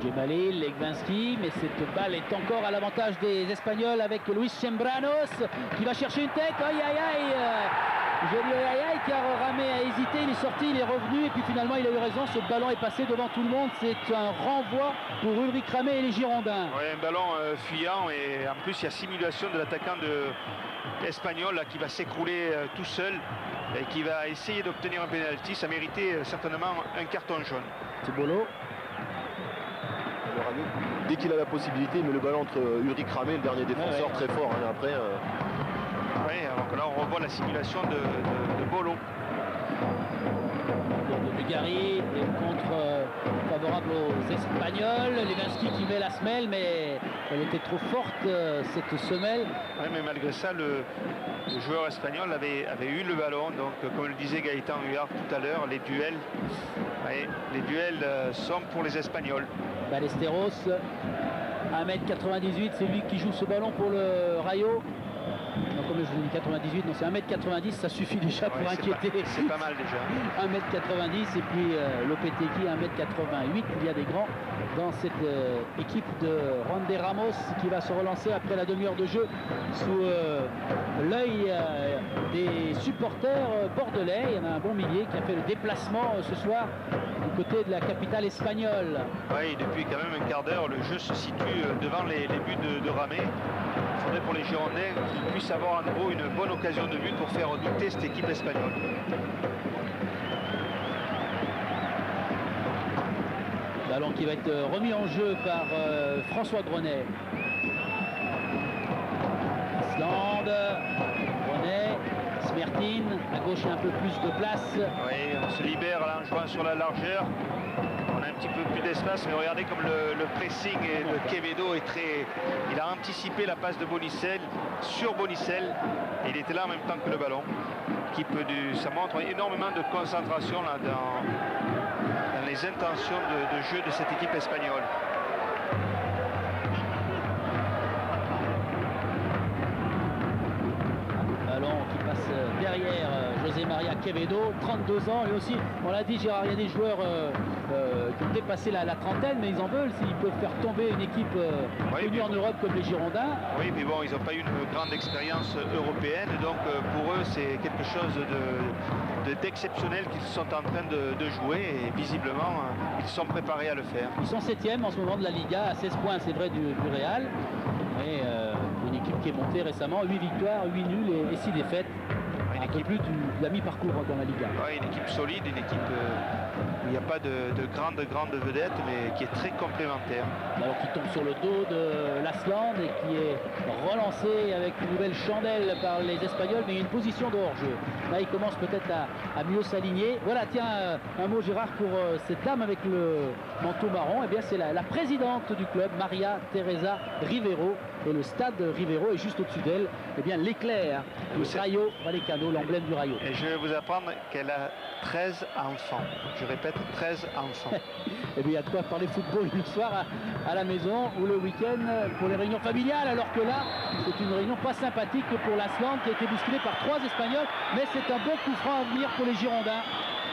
[SPEAKER 1] Gemalli, Legwinski, mais cette balle est encore à l'avantage des Espagnols avec Luis Sembranos qui va chercher une tête. Aïe aïe aïe, joli aïe aïe, car Ramé a hésité, il est sorti, il est revenu et puis finalement il a eu raison, ce ballon est passé devant tout le monde. C'est un renvoi pour Ulrich Ramé et les Girondins.
[SPEAKER 2] Oui, un ballon fuyant et en plus il y a simulation de l'attaquant espagnol là, qui va s'écrouler tout seul et qui va essayer d'obtenir un pénalty. Ça méritait certainement un carton jaune.
[SPEAKER 1] Thibolo.
[SPEAKER 4] Dès qu'il a la possibilité, il met le ballon entre Ulrich Ramé, le dernier défenseur, très fort. Hein, après,
[SPEAKER 2] oui, alors que là on revoit la simulation de Bolo.
[SPEAKER 1] De Dugarry et contre favorable aux Espagnols. Lewinsky qui met la semelle, mais elle était trop forte cette semelle.
[SPEAKER 2] Oui, mais malgré ça, le joueur espagnol avait eu le ballon. Donc, comme le disait Gaëtan Huard tout à l'heure, les duels sont pour les Espagnols.
[SPEAKER 1] Ballesteros, 1m98, c'est lui qui joue ce ballon pour le Rayo. Non, comme je vous dis 98, non c'est 1m90, ça suffit déjà pour inquiéter.
[SPEAKER 2] C'est pas mal déjà.
[SPEAKER 1] 1m90 et puis Lopetegui 1m88. Il y a des grands dans cette équipe de Juan de Ramos qui va se relancer après la demi-heure de jeu sous l'œil des supporters bordelais. Il y en a un bon millier qui a fait le déplacement ce soir du côté de la capitale espagnole.
[SPEAKER 2] Oui, depuis quand même un quart d'heure, le jeu se situe devant les buts de Ramé. Il faudrait pour les Girondins qu'ils puissent avoir à nouveau une bonne occasion de but pour faire douter cette équipe espagnole.
[SPEAKER 1] Ballon qui va être remis en jeu par François Grenet. Island, Grenet, Smertin, à gauche il y a un peu plus de place.
[SPEAKER 2] Oui, on se libère là en jouant sur la largeur. On a un petit peu plus d'espace, mais regardez comme le pressing de Quevedo est très... Il a anticipé la passe de Bonicel sur Bonicel. Et il était là en même temps que le ballon. Ça montre énormément de concentration là, dans les intentions de jeu de cette équipe espagnole.
[SPEAKER 1] Ballon qui passe derrière José Maria Quevedo, 32 ans, et aussi, on l'a dit Gérard, il y a des joueurs qui ont dépassé la trentaine, mais ils en veulent s'ils peuvent faire tomber une équipe connue en Europe comme les Girondins.
[SPEAKER 2] Oui, mais bon, ils n'ont pas eu une grande expérience européenne, donc pour eux c'est quelque chose d'exceptionnel qu'ils sont en train de jouer, et visiblement ils sont préparés à le faire.
[SPEAKER 1] Ils sont 7e en ce moment de la Liga, à 16 points c'est vrai du Real, mais une équipe qui est montée récemment, 8 victoires, 8 nuls et 6 défaites. Un peu plus de la mi-parcours dans la Liga.
[SPEAKER 2] Ouais, une équipe solide, une équipe où il n'y a pas de grandes vedettes, mais qui est très complémentaire.
[SPEAKER 1] Alors qui tombe sur le dos de Lasland et qui est relancé avec une nouvelle chandelle par les Espagnols, mais il y a une position de hors-jeu. Là, il commence peut-être à mieux s'aligner. Voilà, tiens, un mot Gérard pour cette dame avec le manteau marron. Eh bien, c'est la présidente du club, Maria Teresa Rivero. Et le stade Rivero est juste au-dessus d'elle. Eh bien, l'éclair du Rayo Vallecano, l'emblème du Rayo.
[SPEAKER 2] Et je vais vous apprendre qu'elle a 13 enfants. Je répète, 13 enfants.
[SPEAKER 1] Eh bien, il y a de quoi parler football le soir à la maison ou le week-end pour les réunions familiales. Alors que là, c'est une réunion pas sympathique pour l'Asland qui a été bousculée par 3 Espagnols. Mais c'est un bon coup franc à venir pour les Girondins.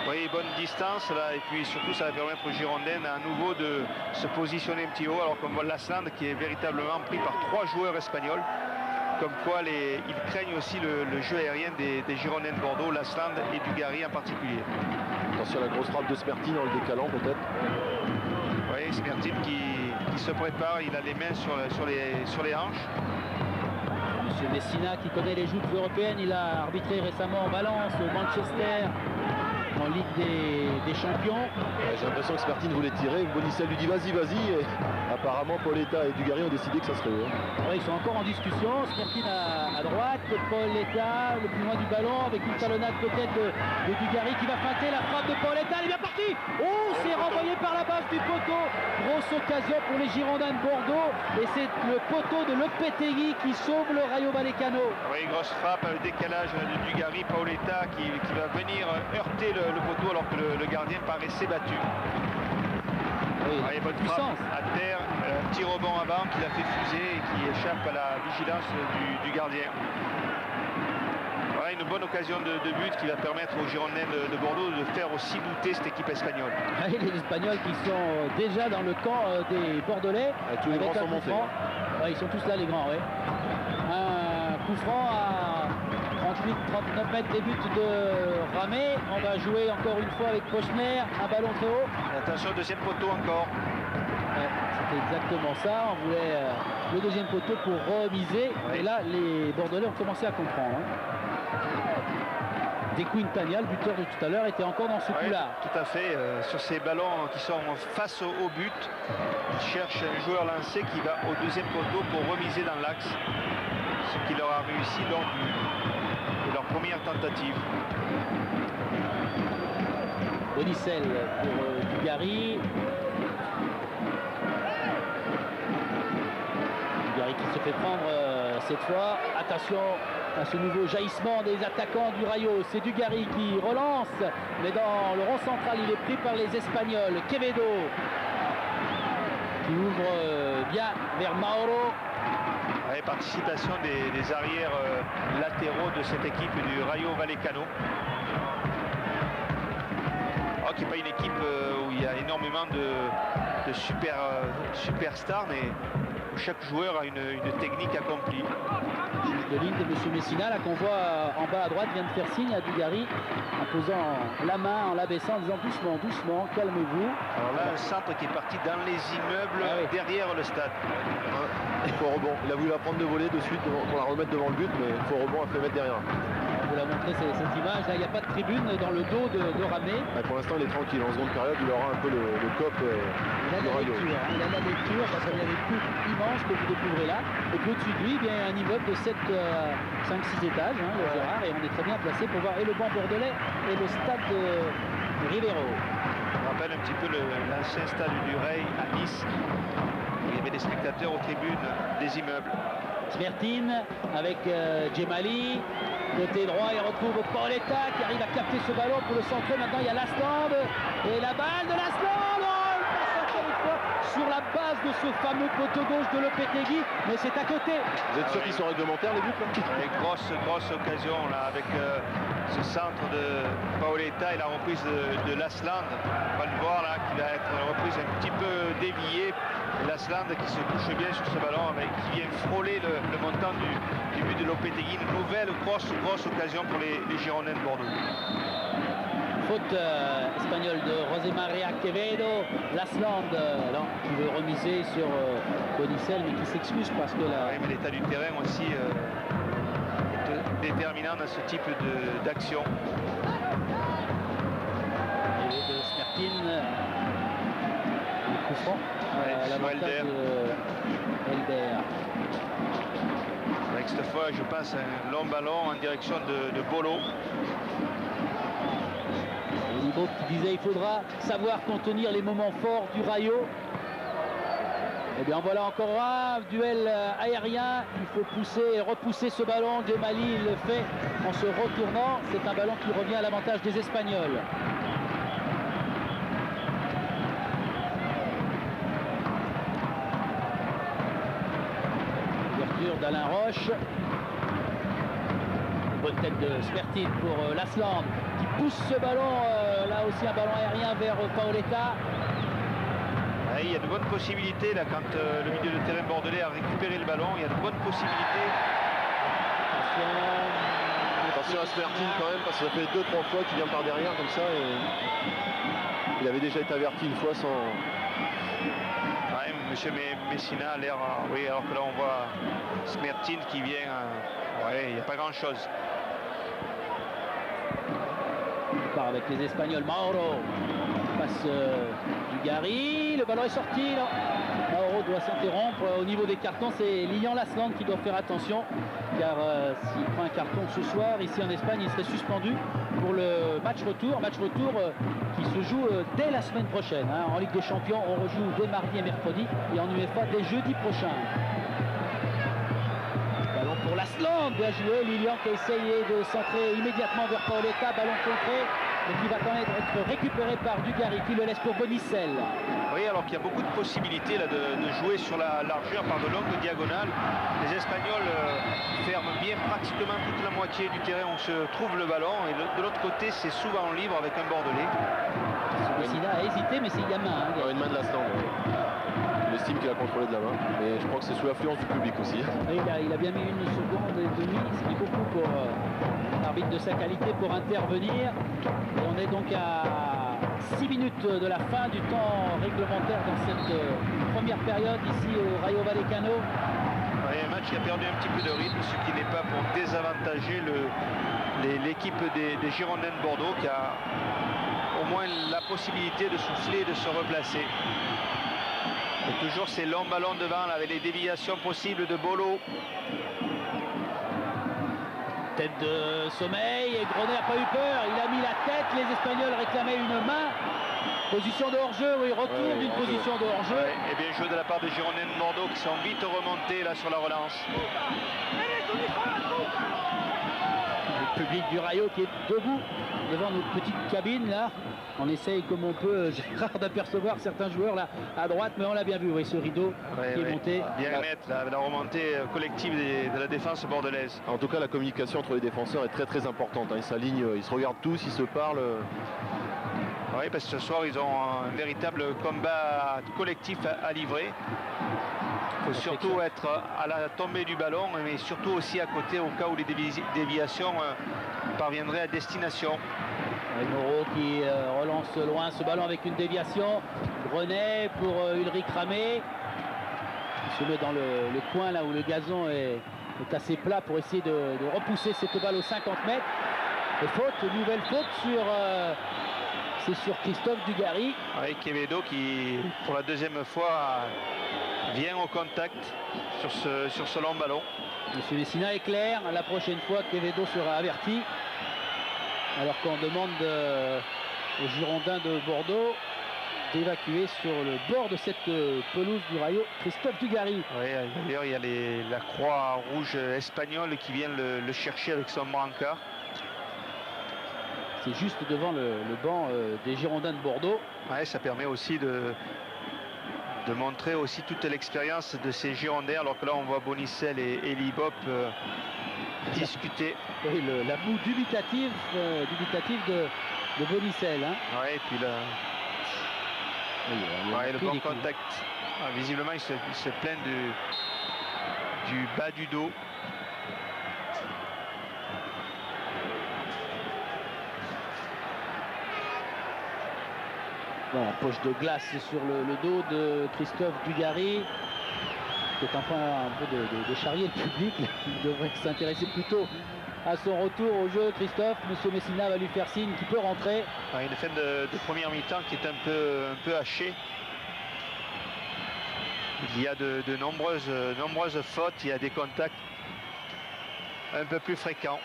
[SPEAKER 2] Oui, bonne distance là, et puis surtout ça va permettre aux Girondins à nouveau de se positionner un petit haut, alors qu'on voit l'Asland qui est véritablement pris par 3 joueurs espagnols, comme quoi ils craignent aussi le jeu aérien des Girondins de Bordeaux, l'Asland et Dugarry en particulier.
[SPEAKER 4] Attention à la grosse frappe de Smertin en le décalant peut-être.
[SPEAKER 2] Oui, Smertin qui se prépare, il a les mains sur les hanches.
[SPEAKER 1] Monsieur Messina qui connaît les joutes européennes, il a arbitré récemment en Valence, au Manchester, en Ligue des Champions.
[SPEAKER 4] J'ai l'impression que Smertin voulait tirer, Bonicel lui dit vas-y, et apparemment Pauletta et Dugarry ont décidé que ça serait eux.
[SPEAKER 1] Ouais, ils sont encore en discussion, Smertin à droite, Pauletta le plus loin du ballon avec une talonnade peut-être de Dugarry qui va feinter la frappe de Pauletta, elle est bien partie. Oh, c'est renvoyé par la base du poteau, grosse occasion pour les Girondins de Bordeaux et c'est le poteau de Lopetegui qui sauve le Rayo Vallecano.
[SPEAKER 2] Oui, grosse frappe, le décalage de Dugarry, Pauletta qui va venir heurter le poteau alors que le gardien paraissait battu.
[SPEAKER 1] Oui,
[SPEAKER 2] bonne frappe à terre, un petit rebond avant qui l'a fait fuser et qui échappe à la vigilance du gardien. voilà une bonne occasion de but qui va permettre aux Girondins de Bordeaux de faire aussi douter cette équipe espagnole.
[SPEAKER 1] Et les Espagnols qui sont déjà dans le camp des Bordelais.
[SPEAKER 4] Tous les
[SPEAKER 1] avec
[SPEAKER 4] grands
[SPEAKER 1] un
[SPEAKER 4] sont
[SPEAKER 1] coup
[SPEAKER 4] montés.
[SPEAKER 1] franc. Ouais, ils sont tous là, les grands, oui. Un coup franc à 38-39 mètres des buts de Ramé. On va jouer encore une fois avec Pochner, un ballon très haut.
[SPEAKER 2] Et attention, deuxième poteau encore.
[SPEAKER 1] Ouais, c'était exactement ça. On voulait le deuxième poteau pour remiser.
[SPEAKER 2] Ouais.
[SPEAKER 1] Et là, les Bordelais ont commencé à comprendre. Des Quintana, le buteur de tout à l'heure, était encore dans ce
[SPEAKER 2] Ouais,
[SPEAKER 1] coup-là.
[SPEAKER 2] tout à fait. Sur ces ballons qui sont face au but, ils cherchent un joueur lancé qui va au deuxième poteau pour remiser dans l'axe. Ce qui leur a réussi lors de leur première tentative.
[SPEAKER 1] Bonicel pour Dugarry. Dugarry qui se fait prendre cette fois. Attention à ce nouveau jaillissement des attaquants du Rayo. C'est Dugarry qui relance, mais dans le rond central, il est pris par les Espagnols. Quevedo qui ouvre bien vers Mauro.
[SPEAKER 2] Ouais, participation des arrières latéraux de cette équipe du Rayo Vallecano. Oh, qui n'est pas une équipe où il y a énormément de superstars, mais où chaque joueur a une technique accomplie.
[SPEAKER 1] De ligne de M. Messina, là qu'on voit en bas à droite, vient de faire signe à Dugarry en posant la main, en l'abaissant, en disant doucement, doucement, calmez-vous.
[SPEAKER 2] Alors là, un centre qui est parti dans les immeubles derrière le stade.
[SPEAKER 4] Faux rebond. Il a voulu la prendre de volée de suite pour la remettre devant le but, mais faux rebond a fait mettre derrière.
[SPEAKER 1] On vous l'a montré cette image, là il n'y a pas de tribune dans le dos de Ramé.
[SPEAKER 4] Pour l'instant, il est tranquille. En seconde période, il aura un peu le cop
[SPEAKER 1] Il a
[SPEAKER 4] du
[SPEAKER 1] la
[SPEAKER 4] Rayo.
[SPEAKER 1] lecture, il a la lecture parce qu'il y a des coups immenses que vous découvrez là. Et puis au-dessus de lui, il y a un immeuble de 5-6 étages, le Gérard, et on est très bien placé pour voir et le banc bordelais et le stade de Rivero.
[SPEAKER 2] On rappelle un petit peu l'ancien stade du Rey à Nice. Il y avait des spectateurs aux tribunes des immeubles.
[SPEAKER 1] Smertin avec Djemali. Côté droit, il retrouve Paoletta qui arrive à capter ce ballon pour le centrer. Maintenant, il y a Lasland. Et la balle de Lasland. Oh, il passe encore une fois sur la base de ce fameux poteau gauche de Lopetegui. Mais c'est à côté.
[SPEAKER 4] Vous êtes sûr qu'ils sont réglementaires, les buts là?
[SPEAKER 2] Et grosse occasion là avec ce centre de Paoletta et la reprise de Lasland. On va le voir là, qui va être une reprise un petit peu déviée. Lasland qui se couche bien sur ce ballon, qui vient frôler le montant du but de Lopetegui. Une nouvelle grosse occasion pour les Girondins de Bordeaux.
[SPEAKER 1] Faute espagnole de José María Quevedo. Lasland qui veut remiser sur Bonicel, mais qui s'excuse parce que là.
[SPEAKER 2] Oui, mais l'état du terrain aussi est déterminant dans ce type d'action.
[SPEAKER 1] Et de Smertin. Le coup franc.
[SPEAKER 2] Elder.
[SPEAKER 1] Elder.
[SPEAKER 2] Avec cette fois, je passe un long ballon en direction de Bolo.
[SPEAKER 1] Libo qui disait il faudra savoir contenir les moments forts du Rayo. Et bien voilà encore un duel aérien. Il faut repousser ce ballon. Djemali il le fait en se retournant. C'est un ballon qui revient à l'avantage des Espagnols. d'Alain Roche. Bonne tête de Smertin pour Lasland qui pousse ce ballon, là aussi un ballon aérien vers Paoletta.
[SPEAKER 2] Ouais, il y a de bonnes possibilités là quand le milieu de terrain bordelais a récupéré le ballon. Il y a de bonnes possibilités.
[SPEAKER 4] Attention à Smertin quand même, parce que ça fait 2-3 fois qu'il vient par derrière comme ça. Et il avait déjà été averti une fois sans...
[SPEAKER 2] Ouais, monsieur Messina a l'air... oui, alors que là on voit Smertin qui vient... ouais, il n'y a pas grand chose.
[SPEAKER 1] Il part avec les Espagnols. Mauro passe Dugarry. Le ballon est sorti. Là. Mauro doit s'interrompre. Au niveau des cartons, c'est Lilian Lasland qui doit faire attention. Car s'il prend un carton ce soir, ici en Espagne, il serait suspendu pour le match retour. Match retour qui se joue dès la semaine prochaine. Hein. En Ligue des Champions, on rejoue dès mardi et mercredi. Et en UEFA, dès jeudi prochain. Ballon pour Lasland. Bien joué. Lilian qui a essayé de centrer immédiatement vers Paoletta. Ballon contré. mais qui va quand même être récupéré par Dugarry qui le laisse pour Bonicel.
[SPEAKER 2] Oui, alors qu'il y a beaucoup de possibilités là, de jouer sur la largeur par de longues diagonales. Les Espagnols ferment bien pratiquement toute la moitié du terrain où se trouve le ballon, et de l'autre côté c'est souvent libre avec un Bordelais.
[SPEAKER 1] Messina a hésité, mais c'est il y a main. Hein,
[SPEAKER 4] une main de l'Astan. Il estime qu'il a contrôlé de la main, mais je crois que c'est sous l'influence du public aussi.
[SPEAKER 1] Il a bien mis 1 seconde et demie, c'est beaucoup pour l'arbitre de sa qualité pour intervenir. Et on est donc à 6 minutes de la fin du temps réglementaire dans cette première période ici au Rayo Vallecano.
[SPEAKER 2] Oui, un match qui a perdu un petit peu de rythme, ce qui n'est pas pour désavantager l'équipe des Girondins de Bordeaux, qui a au moins la possibilité de souffler et de se replacer. Et toujours ces longs ballons devant là, avec les déviations possibles de Bolo.
[SPEAKER 1] Tête de sommeil, et Grenet n'a pas eu peur, il a mis la tête, les Espagnols réclamaient une main. Position de hors-jeu, oui, retour d'une position de hors-jeu.
[SPEAKER 2] Ouais, et bien joué de la part des Girondins de Bordeaux qui sont vite remontés là sur la relance.
[SPEAKER 1] Le public du Rayo qui est debout devant notre petite cabine là. On essaye comme on peut, Gérard, d'apercevoir certains joueurs là à droite, mais on l'a bien vu, oui, ce rideau qui est monté.
[SPEAKER 2] Bien net, la remontée collective de la défense bordelaise.
[SPEAKER 4] En tout cas, la communication entre les défenseurs est très importante. Ils s'alignent, ils se regardent tous, ils se parlent.
[SPEAKER 2] Oui, parce que ce soir, ils ont un véritable combat collectif à livrer. Il faut surtout être à la tombée du ballon, mais surtout aussi à côté au cas où les déviations parviendraient à destination.
[SPEAKER 1] Moreau qui relance loin ce ballon avec une déviation. Grenet pour Ulrich Ramé. Il se met dans le coin là où le gazon est assez plat pour essayer de repousser cette balle aux 50 mètres. Et faute, nouvelle faute c'est sur Christophe Dugarry.
[SPEAKER 2] Avec Quevedo qui, pour la deuxième fois, vient au contact sur ce long ballon.
[SPEAKER 1] Monsieur Messina est clair, la prochaine fois Quevedo sera averti. Alors qu'on demande aux Girondins de Bordeaux d'évacuer sur le bord de cette pelouse du Rayo Christophe Dugarry.
[SPEAKER 2] Oui, d'ailleurs il y a la croix rouge espagnole qui vient le chercher avec son brancard.
[SPEAKER 1] C'est juste devant le banc des Girondins de Bordeaux.
[SPEAKER 2] Ouais, ça permet aussi de montrer aussi toute l'expérience de ces Girondins, alors que là on voit Bonicel et Libop discuter.
[SPEAKER 1] Oui, la moue dubitative de Bonicel. Hein.
[SPEAKER 2] Ouais, et puis là, le bon contact. Ah, visiblement, il se plaint du bas du dos.
[SPEAKER 1] Bon, poche de glace sur le dos de Christophe Dugarry. C'est enfin un peu de charrier le public. Il devrait s'intéresser plutôt à son retour au jeu. Christophe, monsieur Messina va lui faire signe qu'il peut rentrer.
[SPEAKER 2] Une fin de première mi-temps qui est un peu hachée. Il y a de nombreuses fautes, il y a des contacts un peu plus fréquents.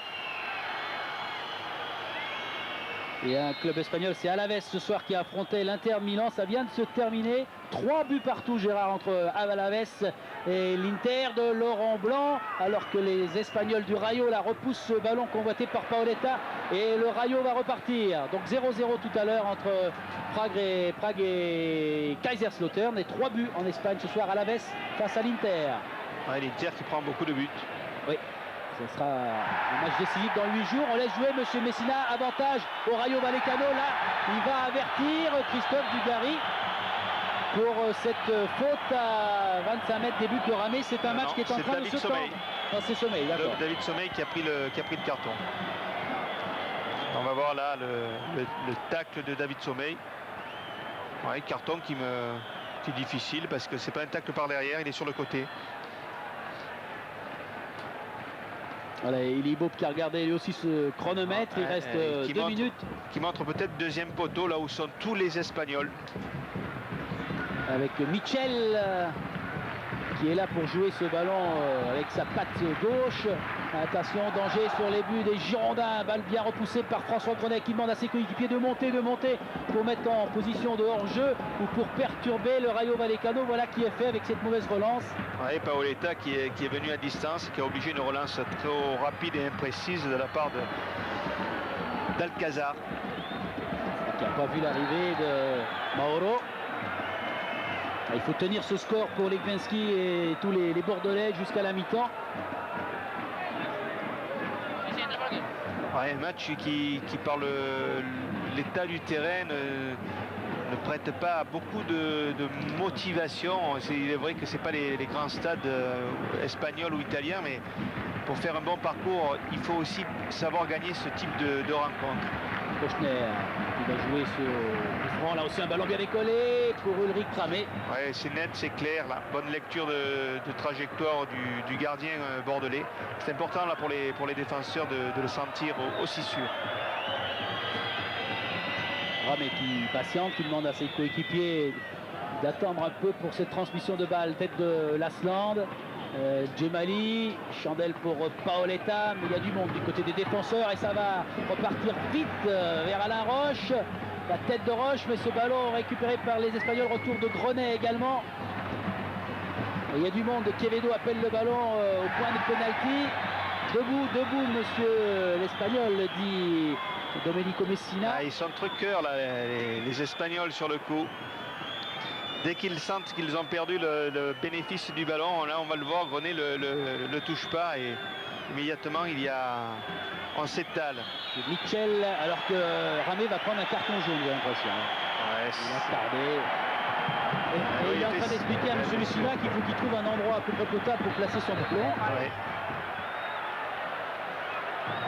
[SPEAKER 1] Et un club espagnol, c'est Alaves ce soir qui a affronté l'Inter Milan. Ça vient de se terminer. 3 buts partout, Gérard, entre Alaves et l'Inter de Laurent Blanc. Alors que les Espagnols du Rayo la repoussent ce ballon convoité par Paoletta. Et le Rayo va repartir. Donc 0-0 tout à l'heure entre Prague et Kaiserslautern. Et 3 buts en Espagne ce soir, Alaves face à l'Inter.
[SPEAKER 2] Ouais, l'Inter qui prend beaucoup de buts.
[SPEAKER 1] Oui. Ce sera un match décisif dans 8 jours. On laisse jouer monsieur Messina. Avantage au Rayo Vallecano. Là, il va avertir Christophe Dugarry pour cette faute à 25 mètres des buts de Ramé. C'est un match qui est en train de se tendre. Non, c'est Sommeil, d'accord.
[SPEAKER 2] David Sommeil qui a pris le carton. On va voir là le tacle de David Sommeil. Ouais, carton qui est difficile parce que c'est pas un tacle par derrière, il est sur le côté.
[SPEAKER 1] Voilà, Libop qui a regardé lui aussi ce chronomètre, il reste 2 minutes.
[SPEAKER 2] Qui montre peut-être deuxième poteau, là où sont tous les Espagnols.
[SPEAKER 1] Avec Michel qui est là pour jouer ce ballon avec sa patte gauche. Attention, danger sur les buts des Girondins. Balle bien repoussée par François Grenet qui demande à ses coéquipiers de monter pour mettre en position de hors-jeu ou pour perturber le Rayo Vallecano. Voilà qui est fait avec cette mauvaise relance.
[SPEAKER 2] Oui, Paoletta qui est venu à distance, qui a obligé une relance trop rapide et imprécise de la part d'Alcazar.
[SPEAKER 1] qui n'a pas vu l'arrivée de Mauro. Il faut tenir ce score pour Legwinski et tous les Bordelais jusqu'à la mi-temps.
[SPEAKER 2] Ouais, un match qui par l'état du terrain ne prête pas à beaucoup de motivation. Il est vrai que ce n'est pas les grands stades espagnols ou italiens, mais pour faire un bon parcours, il faut aussi savoir gagner ce type de rencontre.
[SPEAKER 1] Kochner qui va jouer ce coup franc. Là aussi un ballon bien décollé pour Ulrich Ramé.
[SPEAKER 2] Ouais, c'est net, c'est clair. Là. Bonne lecture de trajectoire du gardien bordelais. C'est important là, pour les défenseurs de le sentir aussi sûr.
[SPEAKER 1] Ramé qui patiente, qui demande à ses coéquipiers d'attendre un peu pour cette transmission de balle. Tête de Lasland. Djemali, chandelle pour Paoletta, mais il y a du monde du côté des défenseurs et ça va repartir vite vers Alain Roche. La tête de Roche, mais ce ballon récupéré par les Espagnols. Retour de Grenet également. Et il y a du monde. Quevedo appelle le ballon au point de pénalty. Debout, monsieur l'Espagnol, dit Domenico Messina.
[SPEAKER 2] Ah, ils sont truqueurs là, les Espagnols sur le coup. Dès qu'ils sentent qu'ils ont perdu le bénéfice du ballon, là on va le voir, Grenet le touche pas et immédiatement on s'étale.
[SPEAKER 1] Mitchell, alors que Ramé va prendre un carton jaune, j'ai l'impression.
[SPEAKER 2] Ouais,
[SPEAKER 1] il a tardé. Et il est en train d'expliquer à M. Messina qu'il faut qu'il trouve un endroit à peu près potable pour placer son ballon.
[SPEAKER 2] Ouais.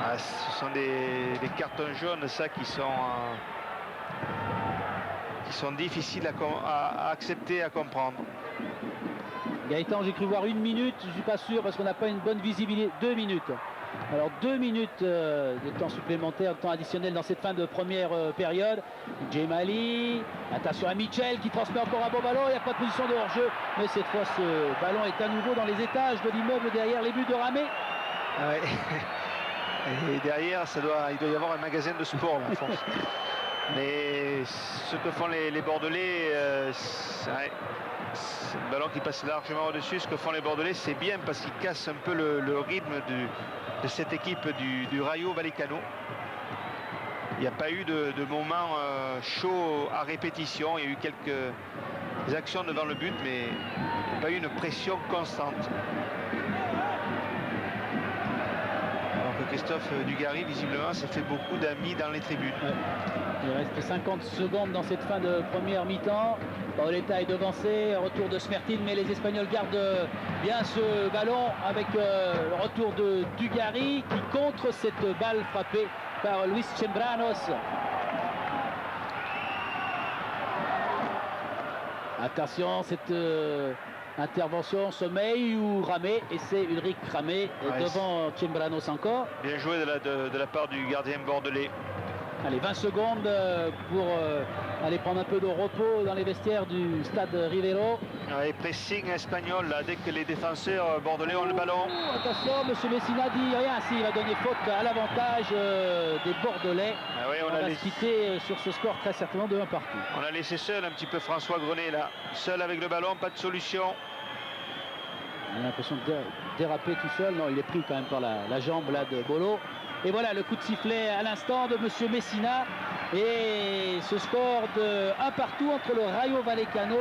[SPEAKER 2] Ah, ce sont des cartons jaunes, ça, qui sont difficiles à accepter, à comprendre.
[SPEAKER 1] Gaëtan, j'ai cru voir 1 minute, je ne suis pas sûr parce qu'on n'a pas une bonne visibilité. 2 minutes. Alors 2 minutes de temps supplémentaire, de temps additionnel dans cette fin de première période. Djemali, attention à Mitchell qui transmet encore un beau ballon, il n'y a pas de position de hors-jeu, mais cette fois ce ballon est à nouveau dans les étages de l'immeuble derrière les buts de Ramé.
[SPEAKER 2] Ouais. Et derrière, il doit y avoir un magasin de sport là, France. Mais ce que font les Bordelais, c'est le ballon qui passe largement au-dessus. Ce que font les Bordelais, c'est bien parce qu'ils cassent un peu le rythme de cette équipe du Rayo Vallecano. Il n'y a pas eu de moment chaud à répétition. Il y a eu quelques actions devant le but, mais il n'y a pas eu une pression constante. Christophe Dugarry, visiblement, s'est fait beaucoup d'amis dans les tribunes.
[SPEAKER 1] Ouais. Il reste 50 secondes dans cette fin de première mi-temps. Paoletta est devancé, retour de Smertil, mais les Espagnols gardent bien ce ballon avec le retour de Dugarry qui contre cette balle frappée par Luis Chembranos. Attention, cette intervention sommeil ou Ramé, et c'est Ulrich Ramé devant Chembranos encore.
[SPEAKER 2] Bien joué de la part du gardien bordelais.
[SPEAKER 1] Allez, 20 secondes pour aller prendre un peu de repos dans les vestiaires du stade Rivero.
[SPEAKER 2] Ouais, pressing espagnol là, dès que les défenseurs bordelais ont le ballon.
[SPEAKER 1] Attention, M. Messina dit rien, s'il va donner faute à l'avantage des Bordelais.
[SPEAKER 2] Ah ouais,
[SPEAKER 1] on va se quitter sur ce score très certainement de 1 partout.
[SPEAKER 2] On a laissé seul un petit peu François Grenet là, seul avec le ballon, pas de solution.
[SPEAKER 1] Il a l'impression de déraper tout seul. Non, il est pris quand même par la jambe là de Bolo. Et voilà le coup de sifflet à l'instant de M. Messina. Et ce score de 1 partout entre le Rayo Vallecano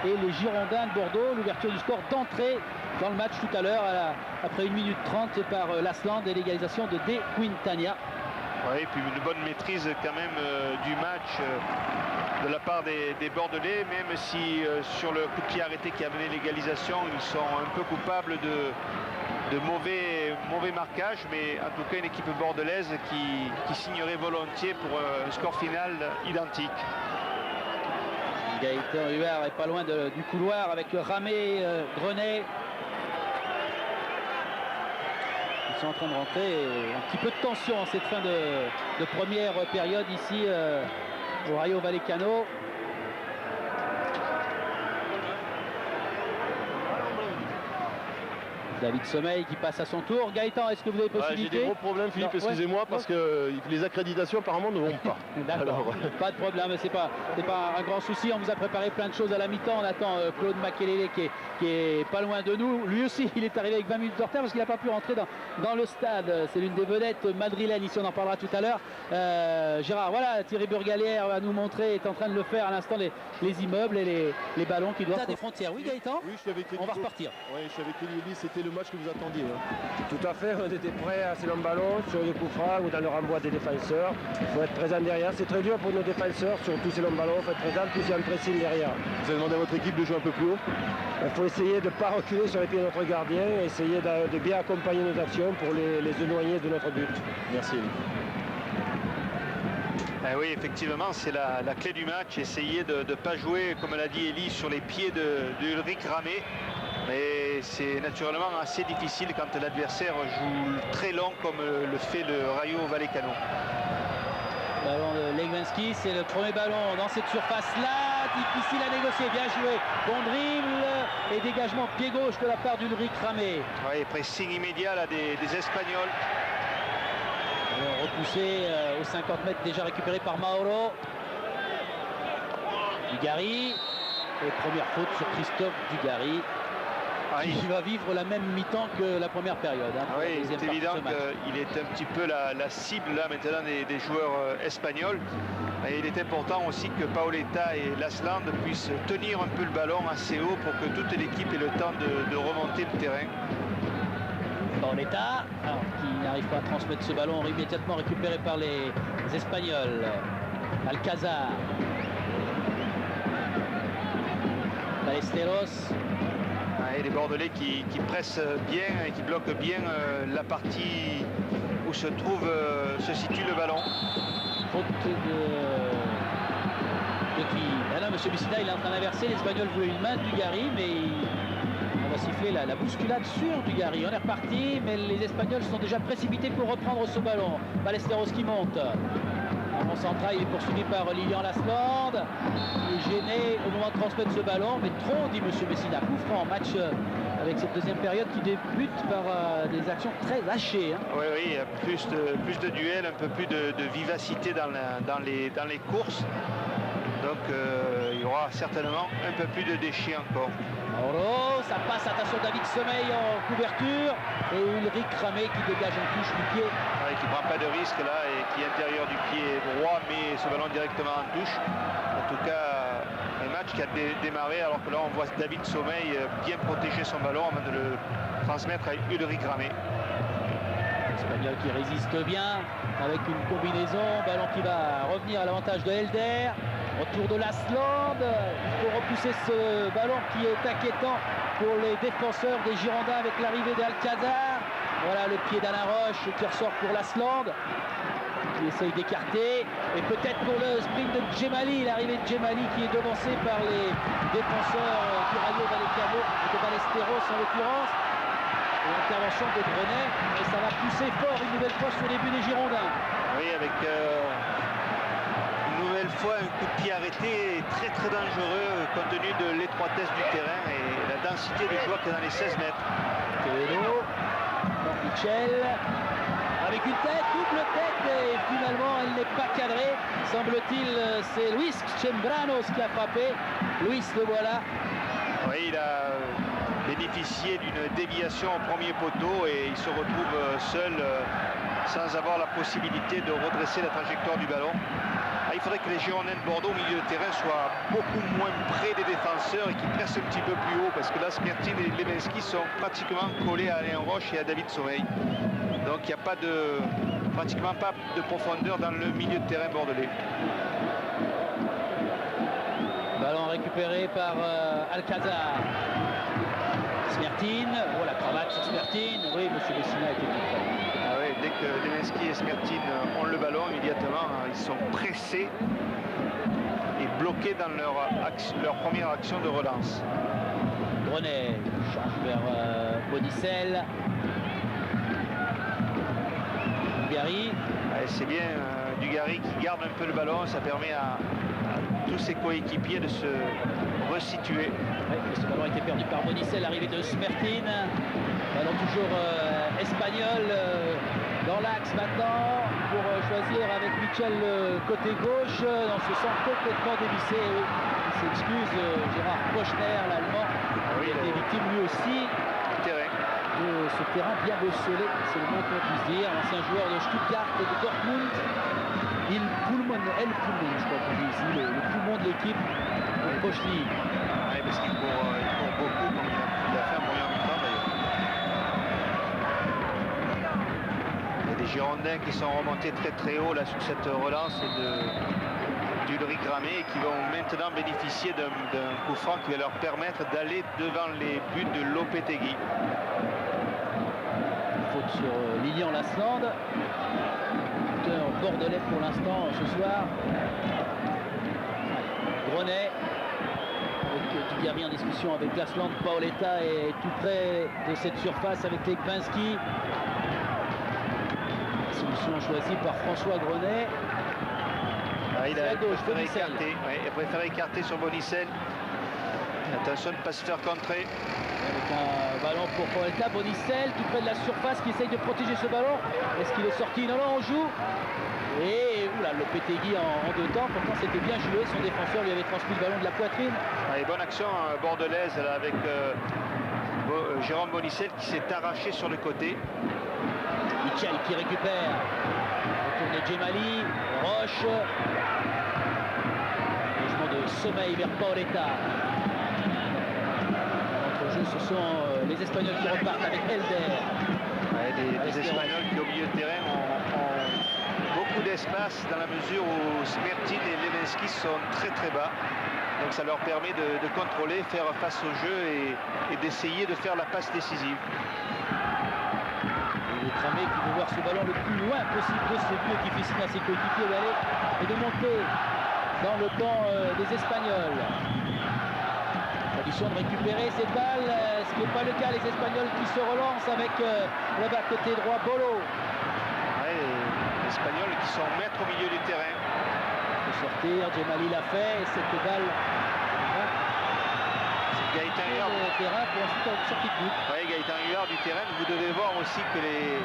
[SPEAKER 1] et les Girondins de Bordeaux. L'ouverture du score d'entrée dans le match tout à l'heure, après 1 minute 30 par Lasland et l'égalisation de De Quintana.
[SPEAKER 2] Oui, et puis une bonne maîtrise quand même du match de la part des Bordelais, même si sur le coup de pied arrêté qui a mené l'égalisation, ils sont un peu coupables de mauvais marquage, mais en tout cas une équipe bordelaise qui signerait volontiers pour un score final identique.
[SPEAKER 1] Gaëtan Huard est pas loin du couloir avec Ramé, Grenet. Ils sont en train de rentrer. Un petit peu de tension en cette fin de première période ici au Rayo Vallecano. David Sommeil qui passe à son tour. Gaëtan, est-ce que vous avez
[SPEAKER 4] J'ai
[SPEAKER 1] possibilité?
[SPEAKER 4] des gros problèmes, Philippe,
[SPEAKER 1] Non, ouais.
[SPEAKER 4] excusez-moi, parce que les accréditations apparemment ne vont pas.
[SPEAKER 1] D'accord,
[SPEAKER 4] Alors,
[SPEAKER 1] pas de problème, c'est pas un grand souci. On vous a préparé plein de choses à la mi-temps. On attend Claude Makelele qui est pas loin de nous. Lui aussi, il est arrivé avec 20 minutes de retard parce qu'il n'a pas pu rentrer dans le stade. C'est l'une des vedettes madrilènes, ici on en parlera tout à l'heure. Gérard, voilà, Thierry Burgalière va nous montrer, est en train de le faire à l'instant, les immeubles et les ballons qui doivent... des frontières, oui Gaëtan?
[SPEAKER 4] oui, je suis avec
[SPEAKER 1] On va repartir.
[SPEAKER 4] Oui, je suis avec Elie. C'était le match que vous attendiez. Hein.
[SPEAKER 6] Tout à fait, on était prêts à ces longs ballons sur les coups francs ou dans le renvoi des défenseurs. Il faut être présent derrière. C'est très dur pour nos défenseurs sur tous ces longs ballons. Il faut être présent, plus il y a un pressing derrière.
[SPEAKER 4] Vous avez demandé à votre équipe de jouer un peu plus haut?
[SPEAKER 6] Il faut essayer de ne pas reculer sur les pieds de notre gardien et essayer de bien accompagner nos actions pour les éloigner de notre but.
[SPEAKER 4] Merci Elie.
[SPEAKER 2] Oui, effectivement, c'est la clé du match. Essayer de ne pas jouer, comme l'a dit Elie, sur les pieds de Ulrich Ramé. Mais c'est naturellement assez difficile quand l'adversaire joue très long comme le fait le Rayo Vallecano.
[SPEAKER 1] Ballon de Legwinski, c'est le premier ballon dans cette surface-là. Difficile à négocier, bien joué. Bon dribble et dégagement pied gauche de la part d'Ulrich Ramé.
[SPEAKER 2] Oui, pressing immédiat là, des Espagnols.
[SPEAKER 1] Alors, repoussé aux 50 mètres, déjà récupéré par Mauro. Dugarry. Et première faute sur Christophe Dugarry. Qui va vivre la même mi-temps que la première période. Hein,
[SPEAKER 2] oui, c'est évident qu'il est un petit peu la cible là maintenant des joueurs espagnols. Et il est important aussi que Paoletta et Lasland puissent tenir un peu le ballon assez haut pour que toute l'équipe ait le temps de remonter le terrain.
[SPEAKER 1] Paoletta, qui n'arrive pas à transmettre ce ballon, immédiatement récupéré par les Espagnols. Alcazar. Ballesteros.
[SPEAKER 2] Et les Bordelais qui pressent bien et qui bloquent bien la partie où se situe le ballon.
[SPEAKER 1] Faute de qui? Ah là, M. Bissina, il est en train d'inverser. L'Espagnol voulait une main de Dugarry, mais on va siffler la bousculade sur Dugarry. On est reparti, mais les Espagnols sont déjà précipités pour reprendre ce ballon. Ballesteros qui monte. En central, il est poursuivi par Lilian Lasland. Il est gêné au moment de transmettre ce ballon, mais trop, dit M. Messina. Coup franc, match avec cette deuxième période qui débute par des actions très hachées. Hein.
[SPEAKER 2] Oui, il y a plus de duels, un peu plus de vivacité dans les courses. Donc il y aura certainement un peu plus de déchets encore.
[SPEAKER 1] Mauro, ça passe, attention David Sommeil en couverture. Et Ulrich Ramé qui dégage en touche du pied.
[SPEAKER 2] Ouais, qui ne prend pas de risque là et qui intérieur du pied droit met ce ballon directement en touche. En tout cas, un match qui a démarré alors que là on voit David Sommeil bien protéger son ballon avant de le transmettre à Ulrich Ramé.
[SPEAKER 1] L'Espagnol qui résiste bien avec une combinaison, ballon qui va revenir à l'avantage de Helder. Retour de Lasland, il faut repousser ce ballon qui est inquiétant pour les défenseurs des Girondins avec l'arrivée d'Alcazar. Voilà le pied d'Alain Roche qui ressort pour Lasland, qui essaye d'écarter. Et peut-être pour le sprint de Djemali, l'arrivée de Djemali qui est devancée par les défenseurs du Rayo Vallecano, de Ballesteros en l'occurrence. Et l'intervention de Grenet, et ça va pousser fort une nouvelle fois sur les buts des Girondins.
[SPEAKER 2] Oui, avec une nouvelle fois un coup de pied arrêté très très dangereux compte tenu de l'étroitesse du terrain et la densité des joueurs qui est dans les 16 mètres.
[SPEAKER 1] Quevedo, Michel, avec une tête, double tête, et finalement elle n'est pas cadrée. Semble-t-il, c'est Luis Chembranos qui a frappé. Luis, le voilà.
[SPEAKER 2] Oui, il a bénéficié d'une déviation au premier poteau et il se retrouve seul sans avoir la possibilité de redresser la trajectoire du ballon. Il faudrait que les Girondins de Bordeaux au milieu de terrain soient beaucoup moins près des défenseurs et qu'ils pressent un petit peu plus haut parce que là, Smertin et Levenski sont pratiquement collés à Alain Roche et à David Sommeil. Donc il n'y a pratiquement pas de profondeur dans le milieu de terrain bordelais.
[SPEAKER 1] Ballon récupéré par Alcazar. Smertin, oh la cravate sur Smertin. Oui, M. Messina était tout près.
[SPEAKER 2] Ah oui, dès que Levenski et Smertin ont le ballon, immédiatement, ils sont pressés et bloqués dans leur première action de relance.
[SPEAKER 1] Grenet change vers Bonicel. Dugarry.
[SPEAKER 2] C'est bien Dugarry qui garde un peu le ballon, ça permet à tous ses coéquipiers de se resituer.
[SPEAKER 1] Oui, ce ballon a été perdu par Bonicel, l'arrivée de Smertin. Ballon toujours espagnol dans l'axe maintenant pour choisir avec Michel côté gauche dans ce centre complètement dévissé. Il s'excuse, Gérard Pochner, l'Allemand, qui a été victime lui aussi de ce terrain bien bosselé, c'est le moins qu'on puisse dire. L'ancien joueur de Stuttgart et de Dortmund, El Poulmon, je crois qu'on dit ici, le poumon de l'équipe de Pochny.
[SPEAKER 2] Oui, parce qu'il court beaucoup, comme il a fait en première mi-temps d'ailleurs. Il y a des Girondins qui sont remontés très très haut là sur cette relance d'Ulrich Ramé et qui vont maintenant bénéficier d'un coup franc qui va leur permettre d'aller devant les buts de Lopetegui.
[SPEAKER 1] Faute sur Lilian Lasland. Buteur bordelais pour l'instant ce soir. Grenet. Tu viens bien en discussion avec Lasland. Paoletta est tout près de cette surface avec Lekpinski. Solution choisie par François Grenet.
[SPEAKER 2] Il a préféré écarter sur Bonicel. Attention de ne pas se faire contrer.
[SPEAKER 1] Avec un ballon pour Paoletta. Bonicel tout près de la surface qui essaye de protéger ce ballon. Est-ce qu'il est sorti? Non, on joue. Et oula, Lopetegui en deux temps. Pourtant c'était bien joué. Son défenseur lui avait transmis le ballon de la poitrine.
[SPEAKER 2] Allez, bonne action bordelaise là, avec Jérôme Bonicel qui s'est arraché sur le côté.
[SPEAKER 1] Michel qui récupère. Retourné Djemali. Roche. Mouvement de sommeil vers Paoletta. Entre jeu, ce sont les Espagnols qui repartent avec Helder.
[SPEAKER 2] Ouais, des Espagnols qui au milieu de terrain ont beaucoup d'espace dans la mesure où Smertin et Levenski sont très très bas. Donc ça leur permet de contrôler, faire face au jeu et d'essayer de faire la passe décisive.
[SPEAKER 1] Cramé qui veut voir ce ballon le plus loin possible de ce but qui fait signe à ses coéquipiers d'aller et de monter dans le camp des Espagnols. Condition de récupérer cette balle, ce qui n'est pas le cas. Les Espagnols qui se relancent avec là-bas côté droit Bolo.
[SPEAKER 2] Ouais, les Espagnols qui sont maîtres au milieu du terrain.
[SPEAKER 1] Il faut sortir, Djemali l'a fait et cette balle
[SPEAKER 2] Gaëtan Huard
[SPEAKER 1] du terrain pour ensuite une sortie de but.
[SPEAKER 2] Oui, Gaëtan Huard du terrain. Vous devez voir aussi que les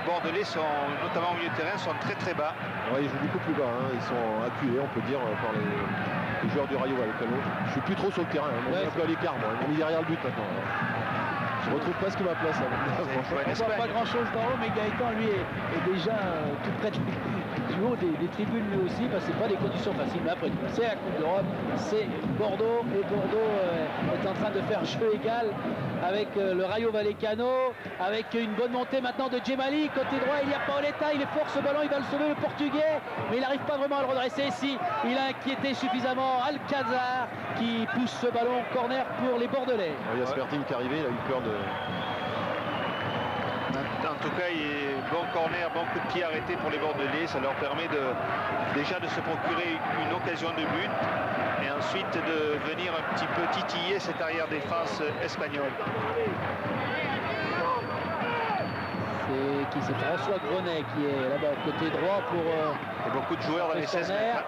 [SPEAKER 2] Bordelais sont, notamment au milieu de terrain, sont très très bas.
[SPEAKER 4] Ouais, ils jouent beaucoup plus bas, hein. Ils sont acculés, on peut dire, par les joueurs du Rayo Vallecano. Je suis plus trop sur le terrain, hein. On est un peu à l'écart, moi. On est derrière le but maintenant. Je retrouve presque ma place.
[SPEAKER 1] On ne voit pas grand chose d'en haut, mais Gaëtan lui est déjà tout près du haut des tribunes lui aussi, parce que c'est pas des conditions faciles. Mais après, c'est la Coupe d'Europe, c'est Bordeaux, et Bordeaux est en train de faire jeu égal avec le Rayo Vallecano, avec une bonne montée maintenant de Djemali. Côté droit, il y a Paoletta, il est fort ce ballon, il va le sauver le Portugais, mais il n'arrive pas vraiment à le redresser. Si il a inquiété suffisamment Alcazar qui pousse ce ballon corner pour les Bordelais.
[SPEAKER 4] Il y a Smertin qui est arrivé, il a eu peur de...
[SPEAKER 2] En tout cas, il est bon corner, bon coup de pied arrêté pour les Bordelais. Ça leur permet déjà de se procurer une occasion de but et ensuite de venir un petit peu titiller cette arrière-défense espagnole.
[SPEAKER 1] C'est François Grenet qui est là-bas côté droit pour...
[SPEAKER 2] Il y a beaucoup de joueurs dans les 16 mètres.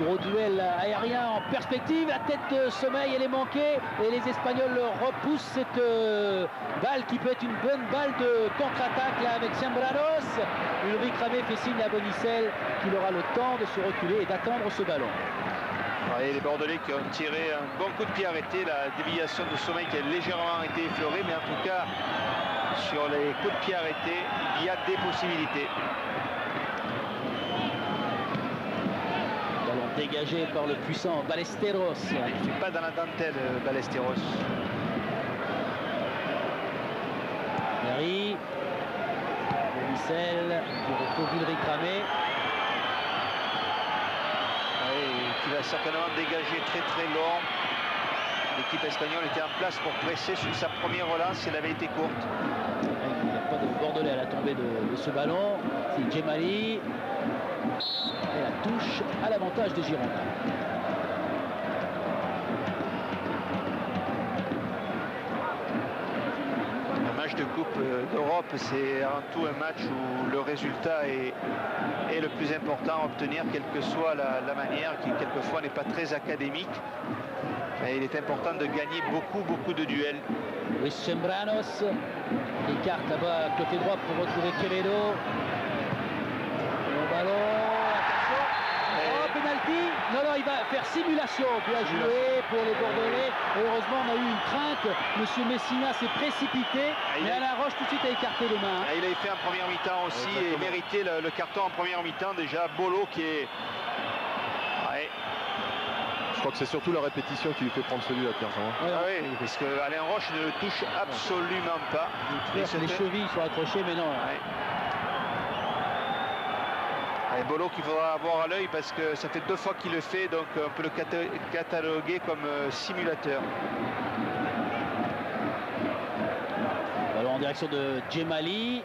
[SPEAKER 1] Gros duel aérien en perspective, la tête de sommeil elle est manquée et les Espagnols repoussent cette balle qui peut être une bonne balle de contre-attaque là avec Zambranos. Ulrich Ramé fait signe à Bonicel qu'il aura le temps de se reculer et d'attendre ce ballon.
[SPEAKER 2] Et les Bordelais qui ont tiré un bon coup de pied arrêté, la déviation de sommeil qui a légèrement été effleurée, mais en tout cas sur les coups de pied arrêtés il y a des possibilités.
[SPEAKER 1] Dégagé par le puissant Ballesteros.
[SPEAKER 2] Il ne fait pas dans la dentelle, Ballesteros.
[SPEAKER 1] Berry. Bonicel qui retrouve Ulrich Ramé.
[SPEAKER 2] Qui va certainement dégager très très long. L'équipe espagnole était en place pour presser sur sa première relance. Elle avait été courte.
[SPEAKER 1] Il n'y a pas de Bordelais à la tombée de ce ballon. C'est Djemali. Et la touche à l'avantage des Girondins.
[SPEAKER 2] Un match de Coupe d'Europe, c'est avant tout un match où le résultat est le plus important à obtenir, quelle que soit la manière, qui quelquefois n'est pas très académique. Mais il est important de gagner beaucoup de duels.
[SPEAKER 1] Luis Chambranos écarte là-bas côté droit pour retrouver Quevedo. Le ballon, attention. Oh, penalty. Non, il va faire simulation. Bien joué pour les Bordelais. Et heureusement, on a eu une crainte. Monsieur Messina s'est précipité. Mais Alain Roche tout de suite a écarté les mains.
[SPEAKER 2] Il avait fait en première mi-temps aussi et mérité le carton en première mi-temps. Déjà, Bolo qui est... Ouais.
[SPEAKER 4] Je crois que c'est surtout la répétition qui lui fait prendre celui-là, Pierre.
[SPEAKER 2] Oui, parce que Alain Roche ne le touche absolument pas.
[SPEAKER 1] Les chevilles sont accrochées, mais non.
[SPEAKER 2] Et Bolo qu'il faudra avoir à l'œil parce que ça fait 2 fois qu'il le fait, donc on peut le cataloguer comme simulateur.
[SPEAKER 1] Ballon en direction de Djemali.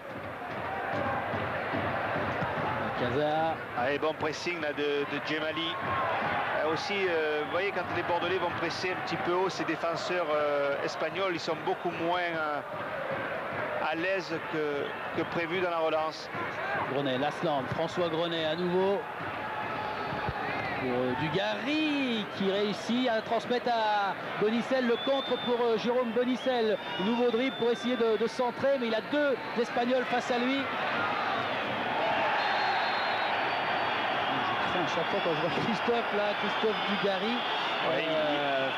[SPEAKER 1] Casa.
[SPEAKER 2] Allez, bon pressing là, de Djemali. Aussi, vous voyez, quand les Bordelais vont presser un petit peu haut, ces défenseurs espagnols, ils sont beaucoup moins à l'aise que prévu dans la relance.
[SPEAKER 1] Grenet, Lasland, François Grenet à nouveau. Pour Dugarry qui réussit à transmettre à Bonicel le contre pour Jérôme Bonicel. Nouveau dribble pour essayer de centrer, mais il a 2 Espagnols face à lui. À chaque fois quand je vois Christophe Dugarry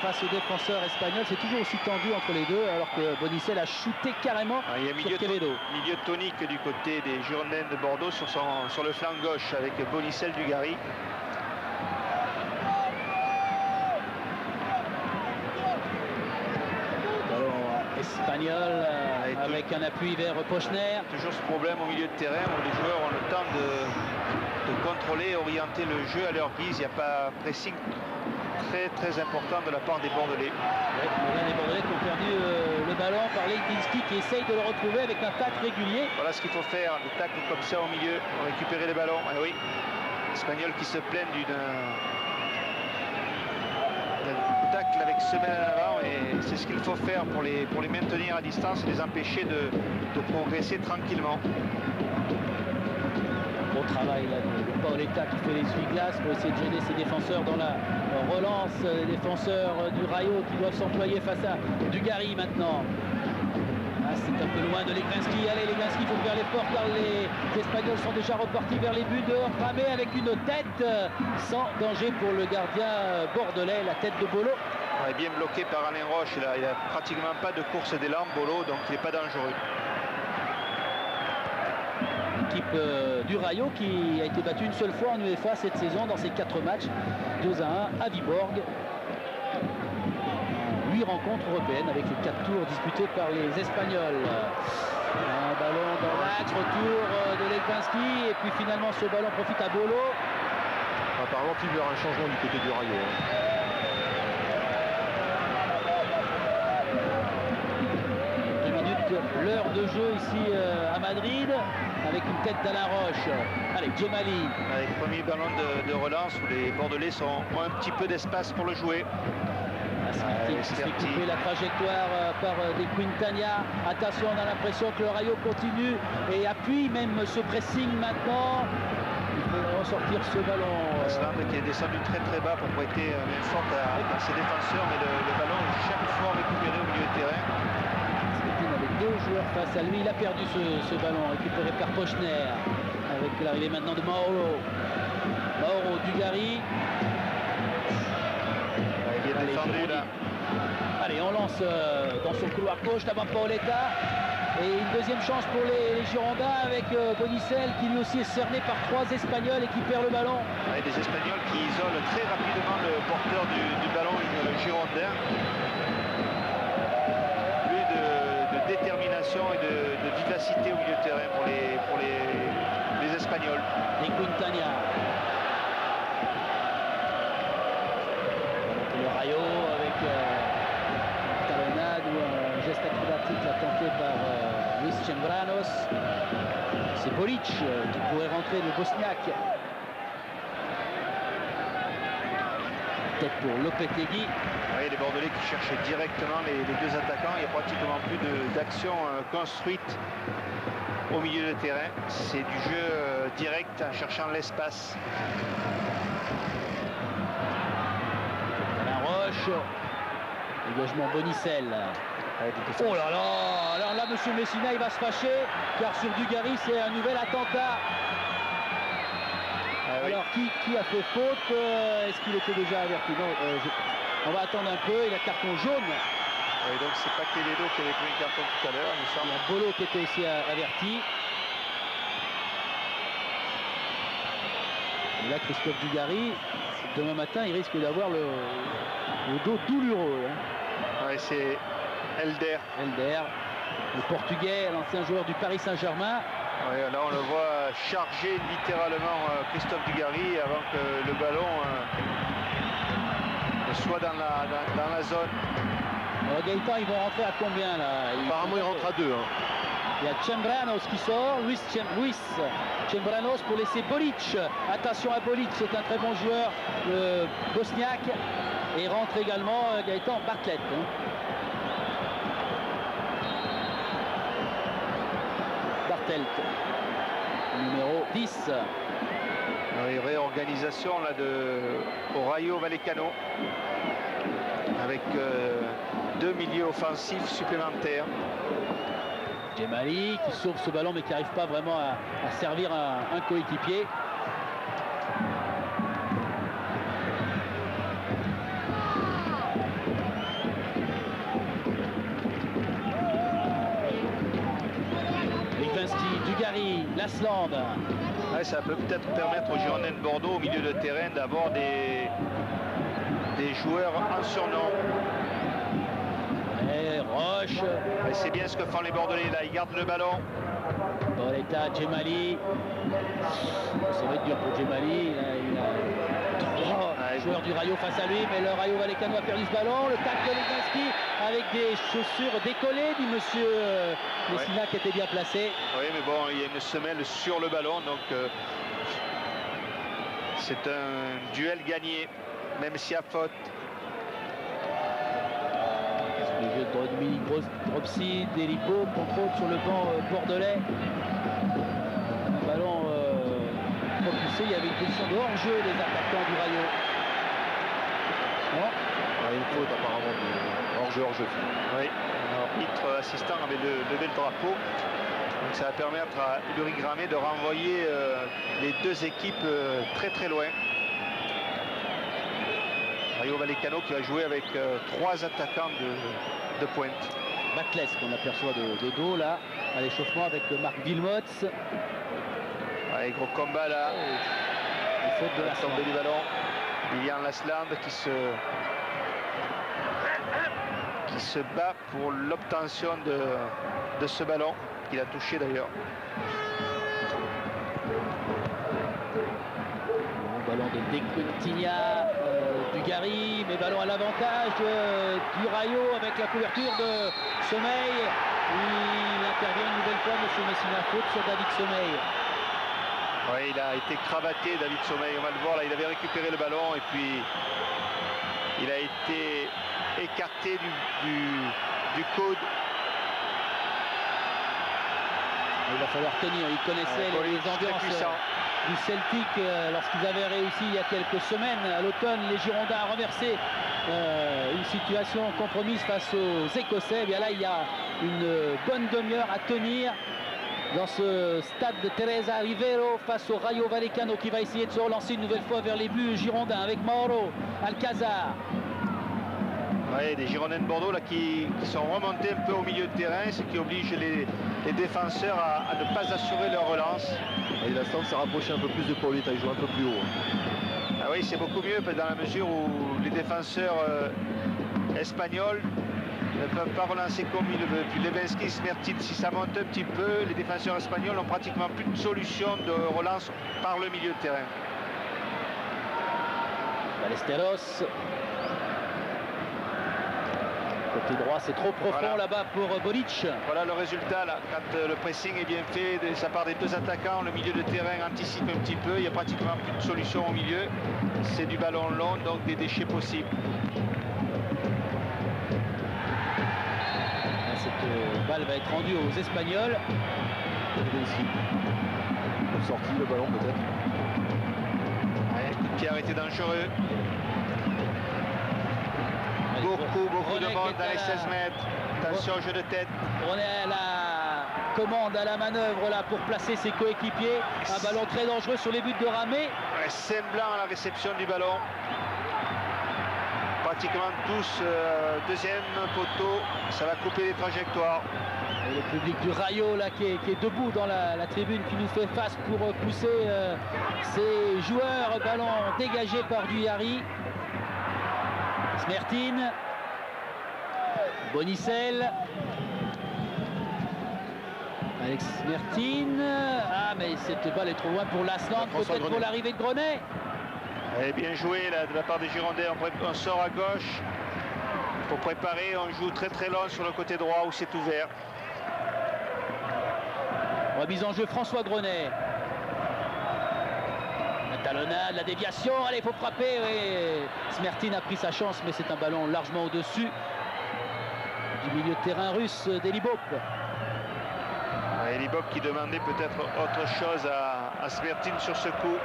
[SPEAKER 1] face aux défenseurs espagnols, c'est toujours aussi tendu entre les deux, alors que Bonicel a shooté carrément sur Quevedo.
[SPEAKER 2] Milieu tonique du côté des Girondins de Bordeaux sur le flanc gauche avec Bonicel, Dugarry.
[SPEAKER 1] Ballon espagnol avec un appui vers Pochner.
[SPEAKER 2] Toujours ce problème au milieu de terrain où les joueurs ont le temps de contrôler, orienter le jeu à leur guise. Il n'y a pas un pressing très important de la part des Bordelais.
[SPEAKER 1] Les Bordelais qui ont perdu le ballon par Leibinski qui essaye de le retrouver avec un tacle régulier.
[SPEAKER 2] Voilà ce qu'il faut faire, des tacles comme ça au milieu pour récupérer les ballons. Et oui, l'Espagnol qui se plaignent d'un tacle avec semelle à l'avant, et c'est ce qu'il faut faire pour les maintenir à distance et les empêcher de progresser tranquillement.
[SPEAKER 1] Bon travail là de Paoletta qui fait les essuie-glaces pour essayer de gêner ses défenseurs dans la relance. Les défenseurs du Rayo qui doivent s'employer face à Dugarry maintenant. C'est un peu loin de Legrinski. Allez, Legrinski, il faut faire l'effort car les Espagnols sont déjà repartis vers les buts dehors. Ramé avec une tête sans danger pour le gardien bordelais, la tête de Bolo.
[SPEAKER 2] Ouais, bien bloqué par Alain Roche. Il a pratiquement pas de course d'élan, Bolo, donc il n'est pas dangereux.
[SPEAKER 1] L'équipe du Rayo qui a été battue une seule fois en UEFA cette saison dans ses 4 matchs, 2-1 à Viborg. 8 rencontres européennes avec les 4 tours disputés par les Espagnols. Un ballon dans l'axe, retour de Legrinski, et puis finalement ce ballon profite à Bolo.
[SPEAKER 4] Apparemment qu'il y aura un changement du côté du Rayo.
[SPEAKER 1] 2 minutes, l'heure de jeu ici à Madrid, avec une tête d'Alain Roche. Allez, Djemali.
[SPEAKER 2] Avec le premier ballon de relance où les Bordelais ont un petit peu d'espace pour le jouer.
[SPEAKER 1] Qui se fait couper la trajectoire par des Quintana. Attention, on a l'impression que le Rayo continue et appuie même ce pressing maintenant. Il faut ressortir ce ballon.
[SPEAKER 2] Asland qui est descendu très bas pour prêter main forte à ses défenseurs, mais le ballon est chaque fois récupéré au milieu de terrain.
[SPEAKER 1] Stettin avec 2 joueurs face à lui. Il a perdu ce ballon récupéré par Pochner avec l'arrivée maintenant de Mauro. Dugarry. Allez, on lance dans son couloir gauche devant Paoletta. Et une deuxième chance pour les Girondins avec Bonicel qui lui aussi est cerné par 3 Espagnols et qui perd le ballon.
[SPEAKER 2] Ouais, des Espagnols qui isolent très rapidement le porteur du ballon, le Girondin. Plus de détermination et de vivacité au milieu de terrain pour les Espagnols.
[SPEAKER 1] Et Quintana. Le Rayo avec une talonnade ou un geste acrobatique tenté par Luis Chambranos. C'est Bolic qui pourrait rentrer, le Bosniaque. Peut-être pour Lopetegui.
[SPEAKER 2] Oui, les Bordelais qui cherchent directement les 2 attaquants. Il n'y a pratiquement plus d'action construite au milieu de terrain. C'est du jeu direct en cherchant l'espace.
[SPEAKER 1] Alain Roche. Dégagement Bonicel. Oh là là, alors là, monsieur Messina, il va se fâcher, car sur Dugarry, c'est un nouvel attentat. Alors, qui a fait faute? Est-ce qu'il était déjà averti? Non, on va attendre un peu, il a carton jaune.
[SPEAKER 2] Oui, donc c'est pas Quevedo qui avait pris le carton tout à l'heure, il me semble.
[SPEAKER 1] Il y a Bolo qui était aussi averti. Et là, Christophe Dugarry, demain matin, il risque d'avoir le dos douloureux. Hein.
[SPEAKER 2] Ouais, c'est Elder,
[SPEAKER 1] le Portugais, l'ancien joueur du Paris Saint-Germain.
[SPEAKER 2] Ouais, là on le voit charger littéralement Christophe Dugarry avant que le ballon soit dans la zone.
[SPEAKER 1] Alors Gaëtan, ils vont rentrer à combien là?
[SPEAKER 4] Apparemment il rentre à 2. Hein.
[SPEAKER 1] Il y a Chambranos qui sort, Luis Chambranos pour laisser Bolic. Attention à Bolic, c'est un très bon joueur, le bosniaque. Et rentre également Gaëtan Bartlett. Hein. Numéro 10.
[SPEAKER 2] Oui, réorganisation là au Rayo Vallecano avec 2 milieux offensifs supplémentaires.
[SPEAKER 1] Djemali qui sauve ce ballon mais qui n'arrive pas vraiment à servir un coéquipier. Dugarry, Lasland.
[SPEAKER 2] Ouais, ça peut peut-être permettre aux Girondins de Bordeaux au milieu de terrain d'avoir des joueurs en surnom.
[SPEAKER 1] Et Roche.
[SPEAKER 2] C'est bien ce que font les Bordelais là, ils gardent le ballon.
[SPEAKER 1] Boletta, Djemali. Ça va être dur pour Djemali. Il a 3 joueurs du Rayo face à lui, mais le Rayo Vallecano a perdu ce ballon. Le tacle de Lezinski avec des chaussures décollées, dit monsieur Messina qui était bien placé.
[SPEAKER 2] Oui, mais bon, il y a une semelle sur le ballon, donc c'est un duel gagné, même s'il y a faute.
[SPEAKER 1] Le jeu de Dominique Dropsy, Delipo, contrôle sur le banc bordelais. Un ballon propulsé, il y avait une position de hors-jeu des attaquants du Rayo. Non,
[SPEAKER 4] il y a une faute apparemment, hors-jeu.
[SPEAKER 2] Oui, l'arbitre assistant avait levé le drapeau. Donc ça va permettre à Ulrich Gramé de renvoyer les deux équipes très très loin. Rayo Vallecano qui va jouer avec 3 attaquants de pointe.
[SPEAKER 1] Baclès qu'on aperçoit de dos là, à l'échauffement avec Marc Wilmots.
[SPEAKER 2] Allez, gros combat là.
[SPEAKER 1] Une faute de la
[SPEAKER 2] tombée du ballon. Lilian Lasland qui se bat pour l'obtention de ce ballon qu'il a touché d'ailleurs.
[SPEAKER 1] Ballon de Decontigna, Dugarry, mais ballon à l'avantage du Rayo avec la couverture de Sommeil. Il intervient une nouvelle fois, monsieur Messina, faute sur David Sommeil.
[SPEAKER 2] Oui, il a été cravaté, David Sommeil, on va le voir là, il avait récupéré le ballon et puis il a été écarté du coude.
[SPEAKER 1] Il va falloir tenir, il connaissait les ambiances du Celtic lorsqu'ils avaient réussi il y a quelques semaines à l'automne, les Girondins à renverser une situation compromise face aux Écossais. Et bien là, il y a une bonne demi-heure à tenir dans ce stade de Teresa Rivero face au Rayo Vallecano qui va essayer de se relancer une nouvelle fois vers les buts girondins avec Mauro, Alcazar.
[SPEAKER 2] Oui, des Girondins de Bordeaux là, qui sont remontés un peu au milieu de terrain, ce qui oblige les défenseurs à ne pas assurer leur relance.
[SPEAKER 4] Et la Stand s'est rapproché un peu plus de Pauletta, il joue un peu plus haut.
[SPEAKER 2] Ah oui, c'est beaucoup mieux dans la mesure où les défenseurs espagnols ne peuvent pas relancer comme ils le veulent. Puis Levinski, Smertil, si ça monte un petit peu, les défenseurs espagnols n'ont pratiquement plus de solution de relance par le milieu de terrain.
[SPEAKER 1] Ballesteros. Côté droit, c'est trop profond voilà. Là-bas pour Bolic.
[SPEAKER 2] Voilà le résultat là, quand le pressing est bien fait de sa part des deux attaquants, le milieu de terrain anticipe un petit peu, il n'y a pratiquement plus de solution au milieu. C'est du ballon long, donc des déchets possibles.
[SPEAKER 1] Cette balle va être rendue aux Espagnols.
[SPEAKER 4] Sorti le ballon peut-être.
[SPEAKER 2] Ouais, le coup de pied arrêté dangereux. Beaucoup de monde dans les 16 mètres. Attention, jeu de tête.
[SPEAKER 1] On est à la commande, à la manœuvre là pour placer ses coéquipiers. Un ballon très dangereux sur les buts de Ramé.
[SPEAKER 2] Semblant à la réception du ballon. Pratiquement tous, deuxième poteau, ça va couper les trajectoires.
[SPEAKER 1] Et le public du Rayo là qui est debout dans la tribune, qui nous fait face pour pousser ses joueurs. Ballon dégagé par Duyari. Smertin. Bonicel. Alex Smertin. Ah mais cette balle est trop loin pour Lasland, peut-être pour l'arrivée de Grenet.
[SPEAKER 2] Et bien joué là, de la part des Girondins. On sort à gauche pour préparer. On joue très très long sur le côté droit où c'est ouvert.
[SPEAKER 1] Remise en jeu François Grenet. La talonnade, la déviation. Allez, il faut frapper. Et Smertin a pris sa chance, mais c'est un ballon largement au-dessus du milieu de terrain russe d'Elibop.
[SPEAKER 2] Elibop qui demandait peut-être autre chose à Smertin sur ce coup.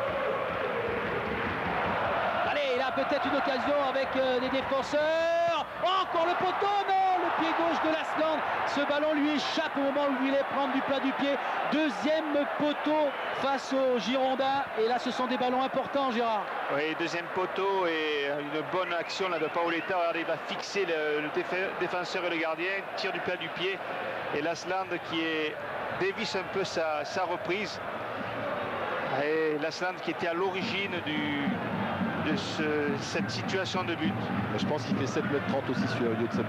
[SPEAKER 1] Allez, il a peut-être une occasion avec les défenseurs. Oh, encore le poteau, non, le pied gauche de Lasland. Ce ballon lui échappe au moment où il voulait prendre du plat du pied. Deuxième poteau face aux Girondins. Et là, ce sont des ballons importants, Gérard.
[SPEAKER 2] Oui, deuxième poteau et une bonne action là de Paoletta. Regardez, il va fixer le défenseur et le gardien, tire du plat du pied. Et Lasland qui dévisse un peu sa reprise. Et Lasland qui était à l'origine de cette situation de but.
[SPEAKER 4] Je pense qu'il fait 7,30 m aussi celui-là au lieu de 7,32 m.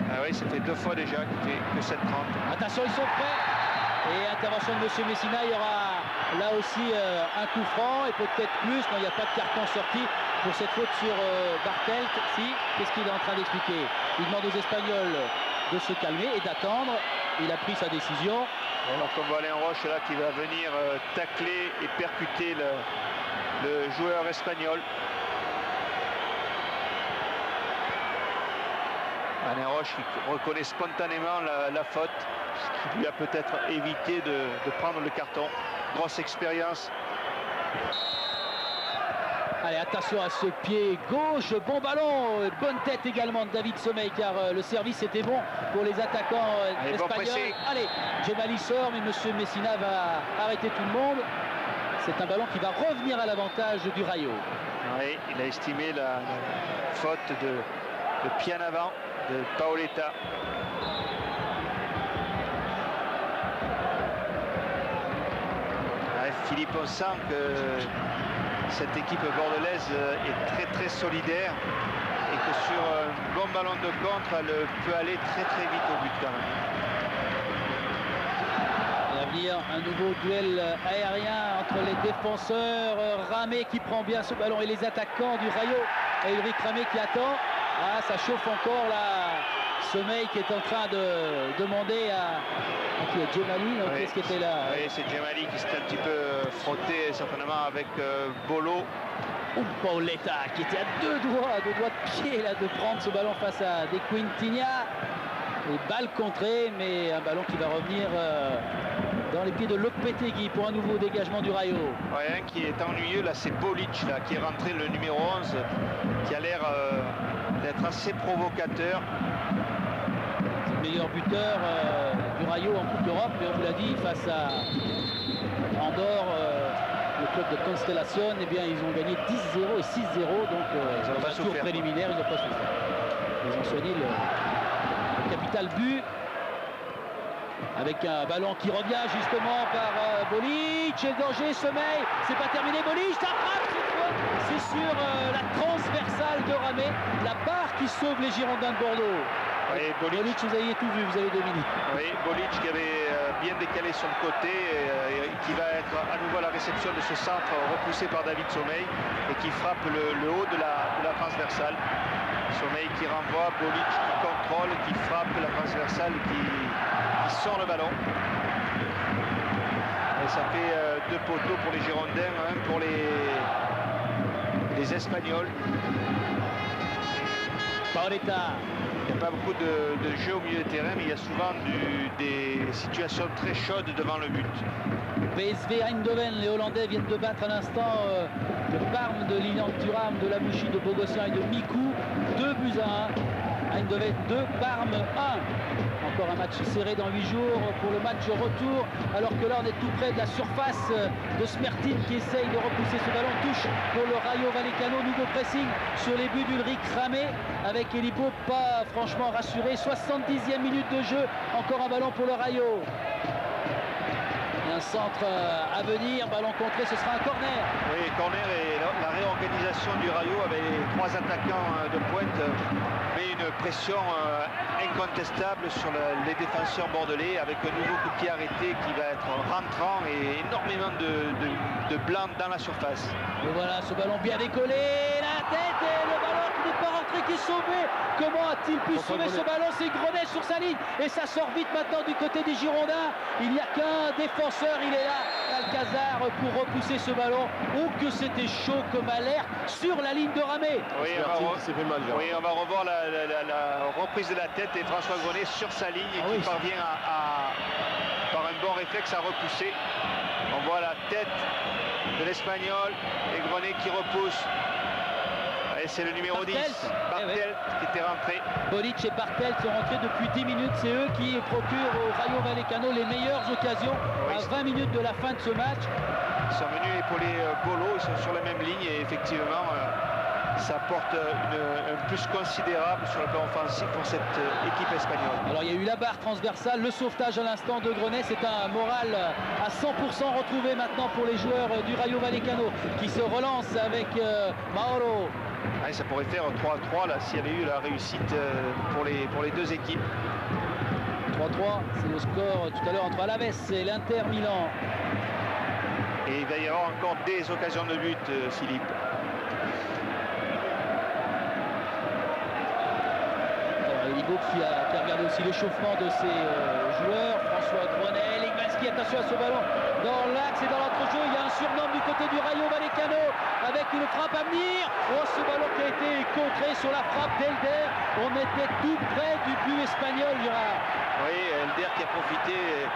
[SPEAKER 2] Ah oui, ça fait 2 fois déjà qu'il fait que 7,30.
[SPEAKER 1] Attention, ils sont prêts. Et intervention de M. Messina, il y aura là aussi un coup franc et peut-être plus. Non, il n'y a pas de carton sorti pour cette faute sur Bartelt. Si, qu'est-ce qu'il est en train d'expliquer? Il demande aux Espagnols de se calmer et d'attendre. Il a pris sa décision.
[SPEAKER 2] Alors qu'on voit Alain Roche là qui va venir tacler et percuter le joueur espagnol. Alain Roche qui reconnaît spontanément la faute, ce qui lui a peut-être évité de prendre le carton. Grosse expérience.
[SPEAKER 1] Allez, attention à ce pied gauche, bon ballon, bonne tête également de David Sommeil, car le service était bon pour les attaquants espagnols. Allez, Djemali sort, mais M. Messina va arrêter tout le monde. C'est un ballon qui va revenir à l'avantage du Rayo.
[SPEAKER 2] Oui, il a estimé la faute de pied en avant de Paoletta. Ouais, Philippe, on sent que cette équipe bordelaise est très très solidaire et que sur un bon ballon de contre, elle peut aller très très vite au but quand même.
[SPEAKER 1] Et à venir un nouveau duel aérien entre les défenseurs. Ramé qui prend bien ce ballon et les attaquants du Rayo. Et Ulrich Ramé qui attend. Ah, ça chauffe encore là. Sommeil qui est en train de demander à qui est Djemali,
[SPEAKER 2] oui,
[SPEAKER 1] qu'est-ce qui était là?
[SPEAKER 2] Oui, c'est Djemali qui s'était un petit peu frotté certainement avec Bolo.
[SPEAKER 1] Ou Paoletta qui était à deux doigts de pied là, de prendre ce ballon face à De Quintinha. Et balle contrée, mais un ballon qui va revenir dans les pieds de Lopetegui pour un nouveau dégagement du Rayo.
[SPEAKER 2] Ouais, un qui est ennuyeux là, c'est Bolic là, qui est rentré, le numéro 11, qui a l'air d'être assez provocateur.
[SPEAKER 1] C'est le meilleur buteur du Rayo en Coupe d'Europe, et on vous l'a dit, face à Andorre, le club de Constellation, eh bien ils ont gagné 10-0 et 6-0, donc
[SPEAKER 2] ils n'ont pas
[SPEAKER 1] tour
[SPEAKER 2] souffert,
[SPEAKER 1] préliminaire, ils n'ont pas souffert. Ils ont sonné le capital but avec un ballon qui revient justement par Bolic, et le danger, Sommeil, c'est pas terminé, Bolic, ça frappe cette fois, c'est sur la transversale de Ramé, la barre qui sauve les Girondins de Bordeaux.
[SPEAKER 2] Oui,
[SPEAKER 1] Bolic, vous avez tout vu, vous avez dominé.
[SPEAKER 2] Oui, Bolic qui avait bien décalé son côté et qui va être à nouveau à la réception de ce centre repoussé par David Sommeil et qui frappe le haut de la transversale. Sommeil qui renvoie, Bolic qui contrôle, qui frappe la transversale, qui sort le ballon. Et ça fait 2 poteaux pour les Girondins, un pour les Espagnols.
[SPEAKER 1] Paoletta.
[SPEAKER 2] Il n'y a pas beaucoup de jeu au milieu de terrain, mais il y a souvent des situations très chaudes devant le but.
[SPEAKER 1] PSV Eindhoven, les Hollandais viennent de battre à l'instant le Parme de Lilian Thuram, de Lamouchi, de Bogossian et de Mikou. 2-1. Eindhoven 2, Parme 1. Encore un match serré dans 8 jours pour le match retour, alors que là on est tout près de la surface de Smertin qui essaye de repousser ce ballon. Touche pour le Rayo Vallecano, nouveau pressing sur les buts d'Ulrich Ramé avec Elipo pas franchement rassuré. 70e minute de jeu, encore un ballon pour le Rayo. Un centre à venir, ballon contré, ce sera un corner.
[SPEAKER 2] Oui, corner et la réorganisation du Rayo avec les 3 attaquants de pointe met une pression incontestable sur les défenseurs bordelais avec un nouveau coup de pied arrêté qui va être rentrant et énormément de blanc dans la surface.
[SPEAKER 1] Et voilà ce ballon bien décollé, la tête et le ballon qui n'est pas rentré, qui est sauvé. Comment a-t-il pu sauver ce ballon? C'est Grenet sur sa ligne et ça sort vite maintenant du côté des Girondins. Il n'y a qu'un défenseur, il est là, Alcazar, pour repousser ce ballon. Oh que c'était chaud comme alerte sur la ligne de Ramé.
[SPEAKER 2] Oui, on va revoir la reprise de la tête et François Grenet sur sa ligne et qui parvient par un bon réflexe à repousser. On voit la tête de l'Espagnol et Grenet qui repousse. Et c'est le numéro 10, Bartelt, qui était rentré.
[SPEAKER 1] Bolic et Bartelt sont rentrés depuis 10 minutes. C'est eux qui procurent au Rayo Vallecano les meilleures occasions à 20 minutes de la fin de ce match.
[SPEAKER 2] Ils sont venus épauler Bolo, ils sont sur la même ligne et effectivement ça apporte un plus considérable sur le plan offensif pour cette équipe espagnole.
[SPEAKER 1] Alors il y a eu la barre transversale, le sauvetage à l'instant de Grenet, c'est un moral à 100% retrouvé maintenant pour les joueurs du Rayo Vallecano qui se relancent avec Mauro.
[SPEAKER 2] Ouais, ça pourrait faire 3-3 là s'il y avait eu la réussite pour les deux équipes.
[SPEAKER 1] 3-3, c'est le score tout à l'heure entre Alaves et l'Inter Milan.
[SPEAKER 2] Et il va y avoir encore des occasions de but, Philippe.
[SPEAKER 1] Elibo qui a regardé aussi l'échauffement de ses joueurs. François Grenet, Ligmanski, attention à ce ballon dans l'axe et dans l'entrejeu. Il y a un surnombre du côté du Rayo Vallecano avec une frappe à venir. Oh, ce ballon qui a été contré sur la frappe d'Elder. On était tout près du but espagnol, Gérard.
[SPEAKER 2] Oui, Elder qui a profité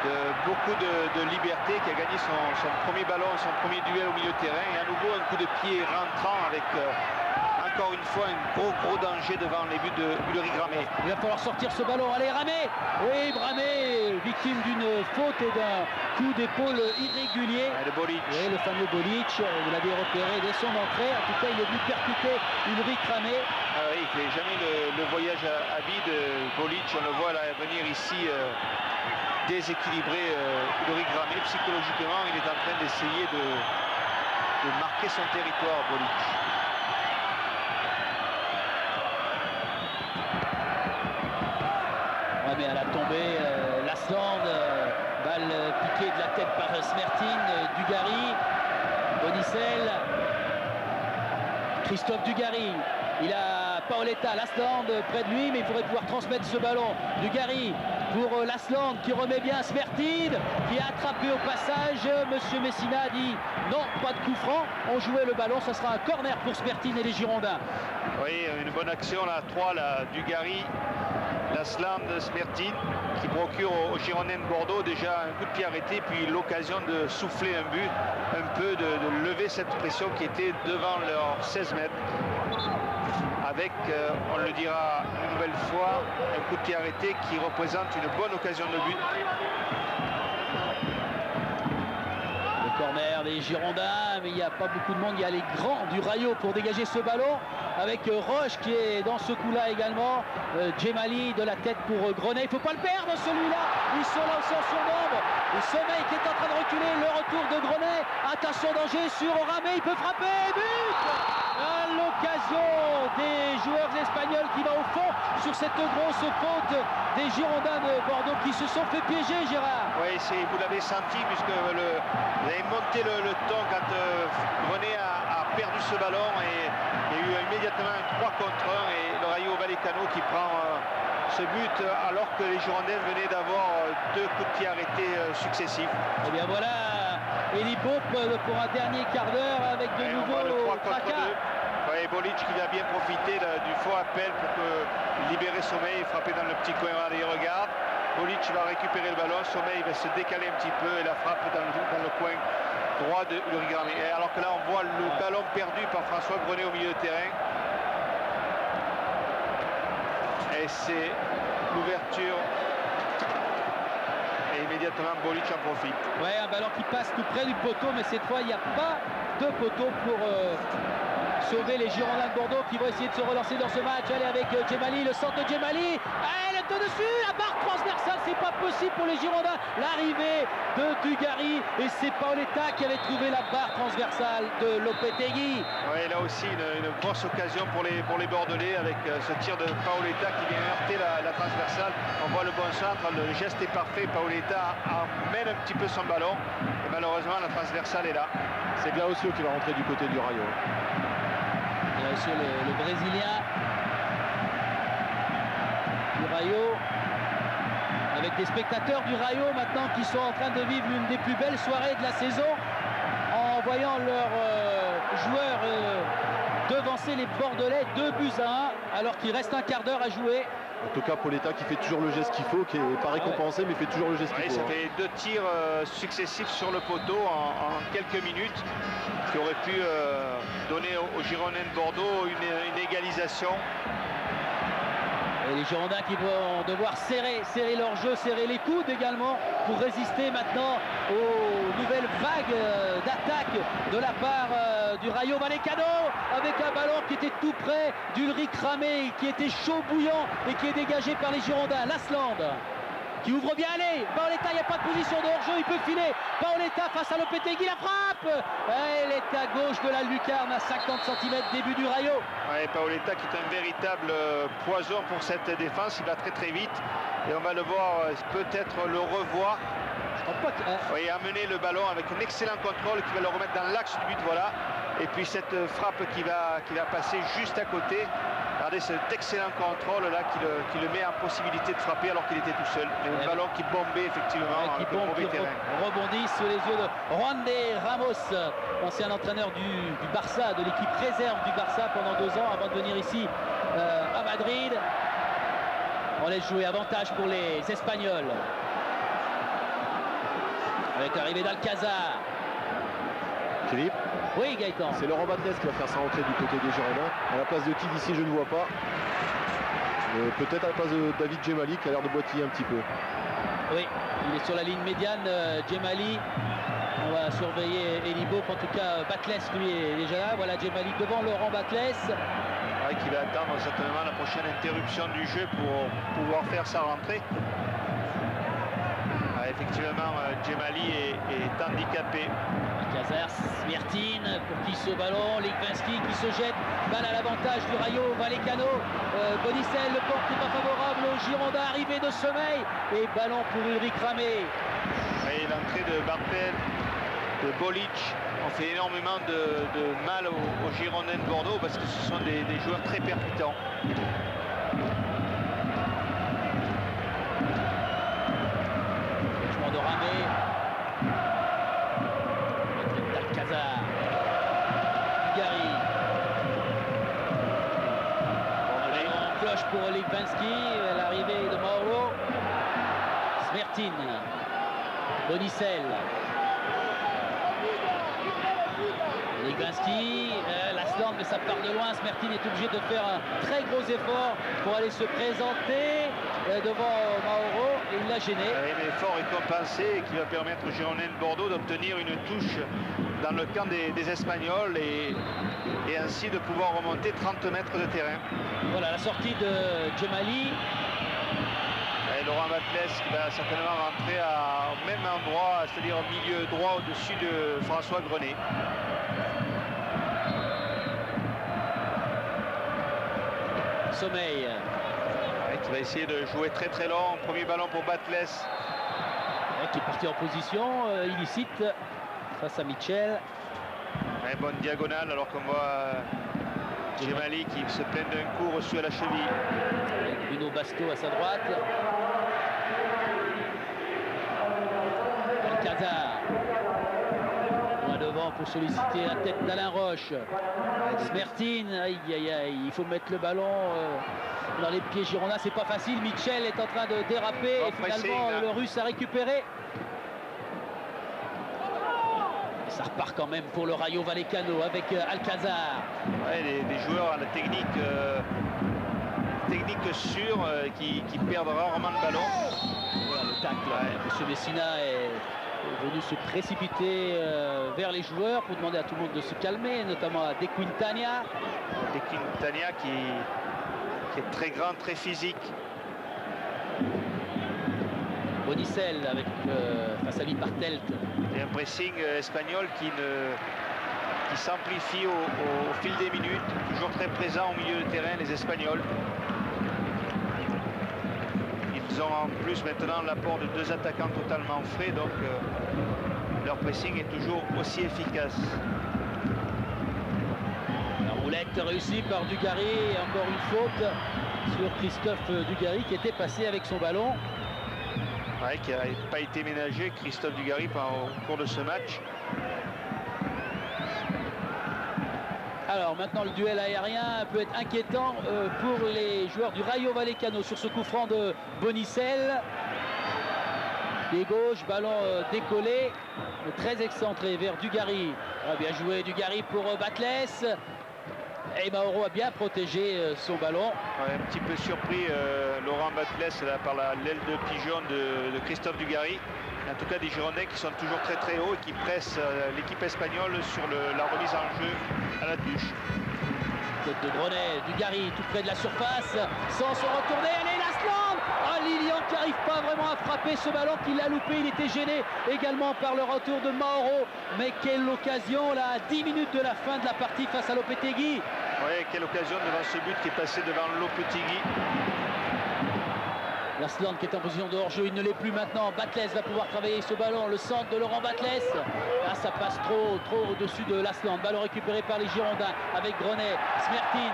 [SPEAKER 2] de beaucoup de liberté, qui a gagné son premier ballon, son premier duel au milieu de terrain. Et à nouveau un coup de pied rentrant avec encore une fois un gros danger devant les buts de Ulrich Ramé.
[SPEAKER 1] Il va falloir sortir ce ballon. Allez, Ramé. Oui, Ramé, victime d'une faute et d'un coup d'épaule irrégulier.
[SPEAKER 2] Le Bolic.
[SPEAKER 1] Oui, le fameux Bolic, vous l'avez repéré dès son entrée. En tout cas, il est venu percuter Ulrich Ramé.
[SPEAKER 2] Oui, il ne fait jamais le voyage à vide. Bolic, on le voit là, venir ici déséquilibrer Ulrich Ramé. Psychologiquement, il est en train d'essayer de marquer son territoire, Bolic.
[SPEAKER 1] Mais à la tombée, Lasland, balle piquée de la tête par Smertin, Dugarry, Bonicel, Christophe Dugarry. Il a Paoletta, Lasland près de lui, mais il faudrait pouvoir transmettre ce ballon. Dugarry pour Lasland qui remet bien Smertin, qui a attrapé au passage. Monsieur Messina a dit non, pas de coup franc. On jouait le ballon, ça sera un corner pour Smertin et les Girondins.
[SPEAKER 2] Oui, une bonne action là, 3 là, Dugarry. Lasland, Smertin qui procure aux Girondins de Bordeaux déjà un coup de pied arrêté puis l'occasion de souffler un but, un peu de lever cette pression qui était devant leurs 16 mètres avec, on le dira une nouvelle fois, un coup de pied arrêté qui représente une bonne occasion de but.
[SPEAKER 1] Le corner des Girondins, mais il n'y a pas beaucoup de monde, il y a les grands du Rayo pour dégager ce ballon avec Roche qui est dans ce coup-là également. Djemali de la tête pour Grenet, il ne faut pas le perdre celui-là, ils sont là aussi en surnombre. Le sommeil qui est en train de reculer, le retour de Grenet, attention danger sur Ramé, il peut frapper, but à l'occasion des joueurs espagnols qui va au fond sur cette grosse faute des Girondins de Bordeaux qui se sont fait piéger, Gérard.
[SPEAKER 2] Oui, vous l'avez senti puisque vous avez monté le ton quand Grenet a perdu ce ballon et il y a eu immédiatement un 3 contre 1 et le Rayo Vallecano qui prend ce but alors que les Girondins venaient d'avoir 2 coups de pied arrêtés successifs.
[SPEAKER 1] Et bien voilà, Elipo pour un dernier quart d'heure avec de nouveaux tracas.
[SPEAKER 2] Oui, Bolic qui va bien profiter du faux appel pour libérer Sommeil et frapper dans le petit coin. Allez, regarde, Bolic va récupérer le ballon, Sommeil va se décaler un petit peu et la frappe dans le coin droit de Ulrich Ramé. Alors que là on voit le ballon perdu par François Grenet au milieu de terrain. Et c'est l'ouverture. Et immédiatement, Bolic en profite.
[SPEAKER 1] Ouais, un ballon qui passe tout près du poteau, mais cette fois, il n'y a pas de poteau pour sauver les Girondins de Bordeaux qui vont essayer de se relancer dans ce match. Allez, avec Djemali, le centre de Djemali. Elle est au-dessus, la barre transversale, c'est pas possible pour les Girondins. L'arrivée de Dugarry, et c'est Paoletta qui avait trouvé la barre transversale de Lopetegui.
[SPEAKER 2] Oui, là aussi, une grosse occasion pour les Bordelais avec ce tir de Paoletta qui vient heurter la transversale. On voit le bon centre, le geste est parfait. Paoletta emmène un petit peu son ballon. Et malheureusement, la transversale est là.
[SPEAKER 4] C'est Glaucio qui va rentrer du côté du Rayo.
[SPEAKER 1] Sur le Brésilien du Rayo, avec des spectateurs du Rayo maintenant qui sont en train de vivre l'une des plus belles soirées de la saison en voyant leurs joueurs devancer les Bordelais 2-1 alors qu'il reste un quart d'heure à jouer.
[SPEAKER 4] En tout cas, Paoletta qui fait toujours le geste qu'il faut, qui n'est pas récompensé, mais fait toujours le geste qu'il faut.
[SPEAKER 2] Ça fait 2 tirs successifs sur le poteau en quelques minutes qui auraient pu donner aux Girondins de Bordeaux une égalisation.
[SPEAKER 1] Et les Girondins qui vont devoir serrer leur jeu, serrer les coudes également pour résister maintenant aux nouvelles vagues d'attaque de la part du Rayo Vallecano, avec un ballon qui était tout près d'Ulrich Ramé, qui était chaud bouillant et qui est dégagé par les Girondins. Lasland qui ouvre bien, allez, Paoletta, il n'y a pas de position de hors-jeu, il peut filer. Paoletta face à Lopetegui, la frappe. Elle est à gauche de la lucarne à 50 cm début du Rayo.
[SPEAKER 2] Ouais, Paoletta qui est un véritable poison pour cette défense, il va très très vite et on va le voir, peut-être le revoir. Oui, amener le ballon avec un excellent contrôle qui va le remettre dans l'axe du but, voilà. Et puis cette frappe qui va passer juste à côté. Regardez cet excellent contrôle là qui le met en possibilité de frapper alors qu'il était tout seul. Et le ballon qui bombait effectivement
[SPEAKER 1] qui
[SPEAKER 2] avec le mauvais terrain.
[SPEAKER 1] Rebondit sous les yeux de Juan de Ramos, ancien entraîneur du Barça, de l'équipe réserve du Barça pendant 2 ans avant de venir ici à Madrid. On laisse jouer, avantage pour les Espagnols. Avec l'arrivée d'Alcazar.
[SPEAKER 4] Philippe.
[SPEAKER 1] Oui, Gaëtan.
[SPEAKER 4] C'est Laurent Batles qui va faire sa rentrée du côté des Girondins. À la place de qui d'ici, je ne vois pas. Peut-être à la place de David Djemali qui a l'air de boitiller un petit peu.
[SPEAKER 1] Oui, il est sur la ligne médiane, Djemali. On va surveiller Elibo. En tout cas, Batles, lui, est déjà là. Voilà Djemali devant Laurent Batles.
[SPEAKER 2] Qui va attendre certainement la prochaine interruption du jeu pour pouvoir faire sa rentrée. Effectivement, Djemali est handicapé.
[SPEAKER 1] Alcazar, Smertin pour qui ce ballon, Ligvinski qui se jette, balle à l'avantage du Rayo Vallecano. Bonicel, le porte n'est pas favorable aux Girondins, arrivée de sommeil et ballon pour Ulrich Ramé.
[SPEAKER 2] Et l'entrée de Bartel, de Bolic ont fait énormément de mal aux Girondins de Bordeaux parce que ce sont des joueurs très percutants.
[SPEAKER 1] De Ramé, d'Alcazar, Dugarry. On cloche pour Ligvinski, l'arrivée de Mauro, Smertin, Bonicel, Ligvinski, Lasland, mais ça part de loin. Smertin est obligé de faire un très gros effort pour aller se présenter devant Mauro et il l'a gêné.
[SPEAKER 2] Un effort est compensé et qui va permettre aux Girondins de Bordeaux d'obtenir une touche dans le camp des Espagnols et ainsi de pouvoir remonter 30 mètres de terrain.
[SPEAKER 1] Voilà la sortie de Djemali.
[SPEAKER 2] Et Laurent Batles qui va certainement rentrer au même endroit, c'est-à-dire au milieu droit au-dessus de François Grenet.
[SPEAKER 1] Sommeil.
[SPEAKER 2] Qui va essayer de jouer très très long. Premier ballon pour Batles.
[SPEAKER 1] Qui est parti en position illicite face à Mitchell.
[SPEAKER 2] Bonne diagonale alors qu'on voit Djemali qui se plaint d'un coup reçu à la cheville.
[SPEAKER 1] Avec Bruno Basto à sa droite. Alcazar. Loin devant pour solliciter la tête d'Alain Roche. Smertin, aïe aïe aïe, il faut mettre le ballon dans les pieds girondins, c'est pas facile. Mitchell est en train de déraper et finalement le Russe a récupéré. Et ça repart quand même pour le Rayo Vallecano avec Alcazar.
[SPEAKER 2] Ouais, des joueurs à la technique technique sûre, qui perdent rarement le ballon.
[SPEAKER 1] Voilà le tacle. Monsieur Messina est venu se précipiter vers les joueurs pour demander à tout le monde de se calmer, notamment à De Quintana.
[SPEAKER 2] De Quintana qui est très grand, très physique.
[SPEAKER 1] Bonicel avec face à lui Bartelt.
[SPEAKER 2] Et un pressing espagnol qui s'amplifie au fil des minutes, toujours très présent au milieu de terrain, les Espagnols. Ils ont en plus maintenant l'apport de 2 attaquants totalement frais, donc leur pressing est toujours aussi efficace.
[SPEAKER 1] La roulette réussie par Dugarry et encore une faute sur Christophe Dugarry qui était passé avec son ballon.
[SPEAKER 2] Ouais, qui n'a pas été ménagé, Christophe Dugarry, au cours de ce match.
[SPEAKER 1] Alors maintenant le duel aérien peut être inquiétant pour les joueurs du Rayo Vallecano sur ce coup franc de Bonicel. Pied gauche, ballon décollé, très excentré vers Dugarry. Bien joué Dugarry pour Batles. Et Mauro a bien protégé son ballon.
[SPEAKER 2] Ouais, un petit peu surpris Laurent Batles là, par l'aile de pigeon de Christophe Dugarry. En tout cas des Girondins qui sont toujours très très hauts et qui pressent l'équipe espagnole sur la remise en jeu à la touche.
[SPEAKER 1] Tête de Grenet, Dugarry tout près de la surface, sans se retourner, allez Lasland. Lilian qui n'arrive pas vraiment à frapper ce ballon qu'il a loupé, il était gêné également par le retour de Mauro. Mais quelle occasion là, à 10 minutes de la fin de la partie face à Lopetegui.
[SPEAKER 2] Oui, quelle occasion devant ce but qui est passé devant Lopetegui.
[SPEAKER 1] Lasland qui est en position de hors-jeu, il ne l'est plus maintenant. Batles va pouvoir travailler ce ballon, le centre de Laurent Batles. Là, ça passe trop au-dessus de Lasland. Ballon récupéré par les Girondins avec Grenet, Smertin.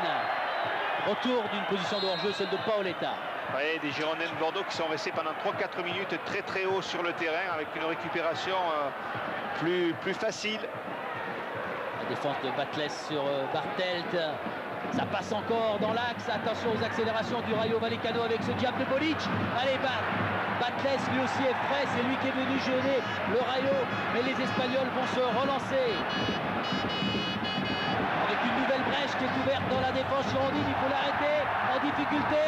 [SPEAKER 1] Retour d'une position de hors-jeu, celle de Paoletta.
[SPEAKER 2] Oui, des Girondins de Bordeaux qui sont restés pendant 3-4 minutes très très haut sur le terrain avec une récupération plus facile.
[SPEAKER 1] La défense de Batles sur Bartelt. Ça passe encore dans l'axe. Attention aux accélérations du Rayo Vallecano avec ce diable de Bolic. Allez, Batles lui aussi est frais. C'est lui qui est venu gêner le Rayo. Mais les Espagnols vont se relancer. Avec une nouvelle brèche qui est ouverte dans la défense girondine. Il faut l'arrêter. En difficulté.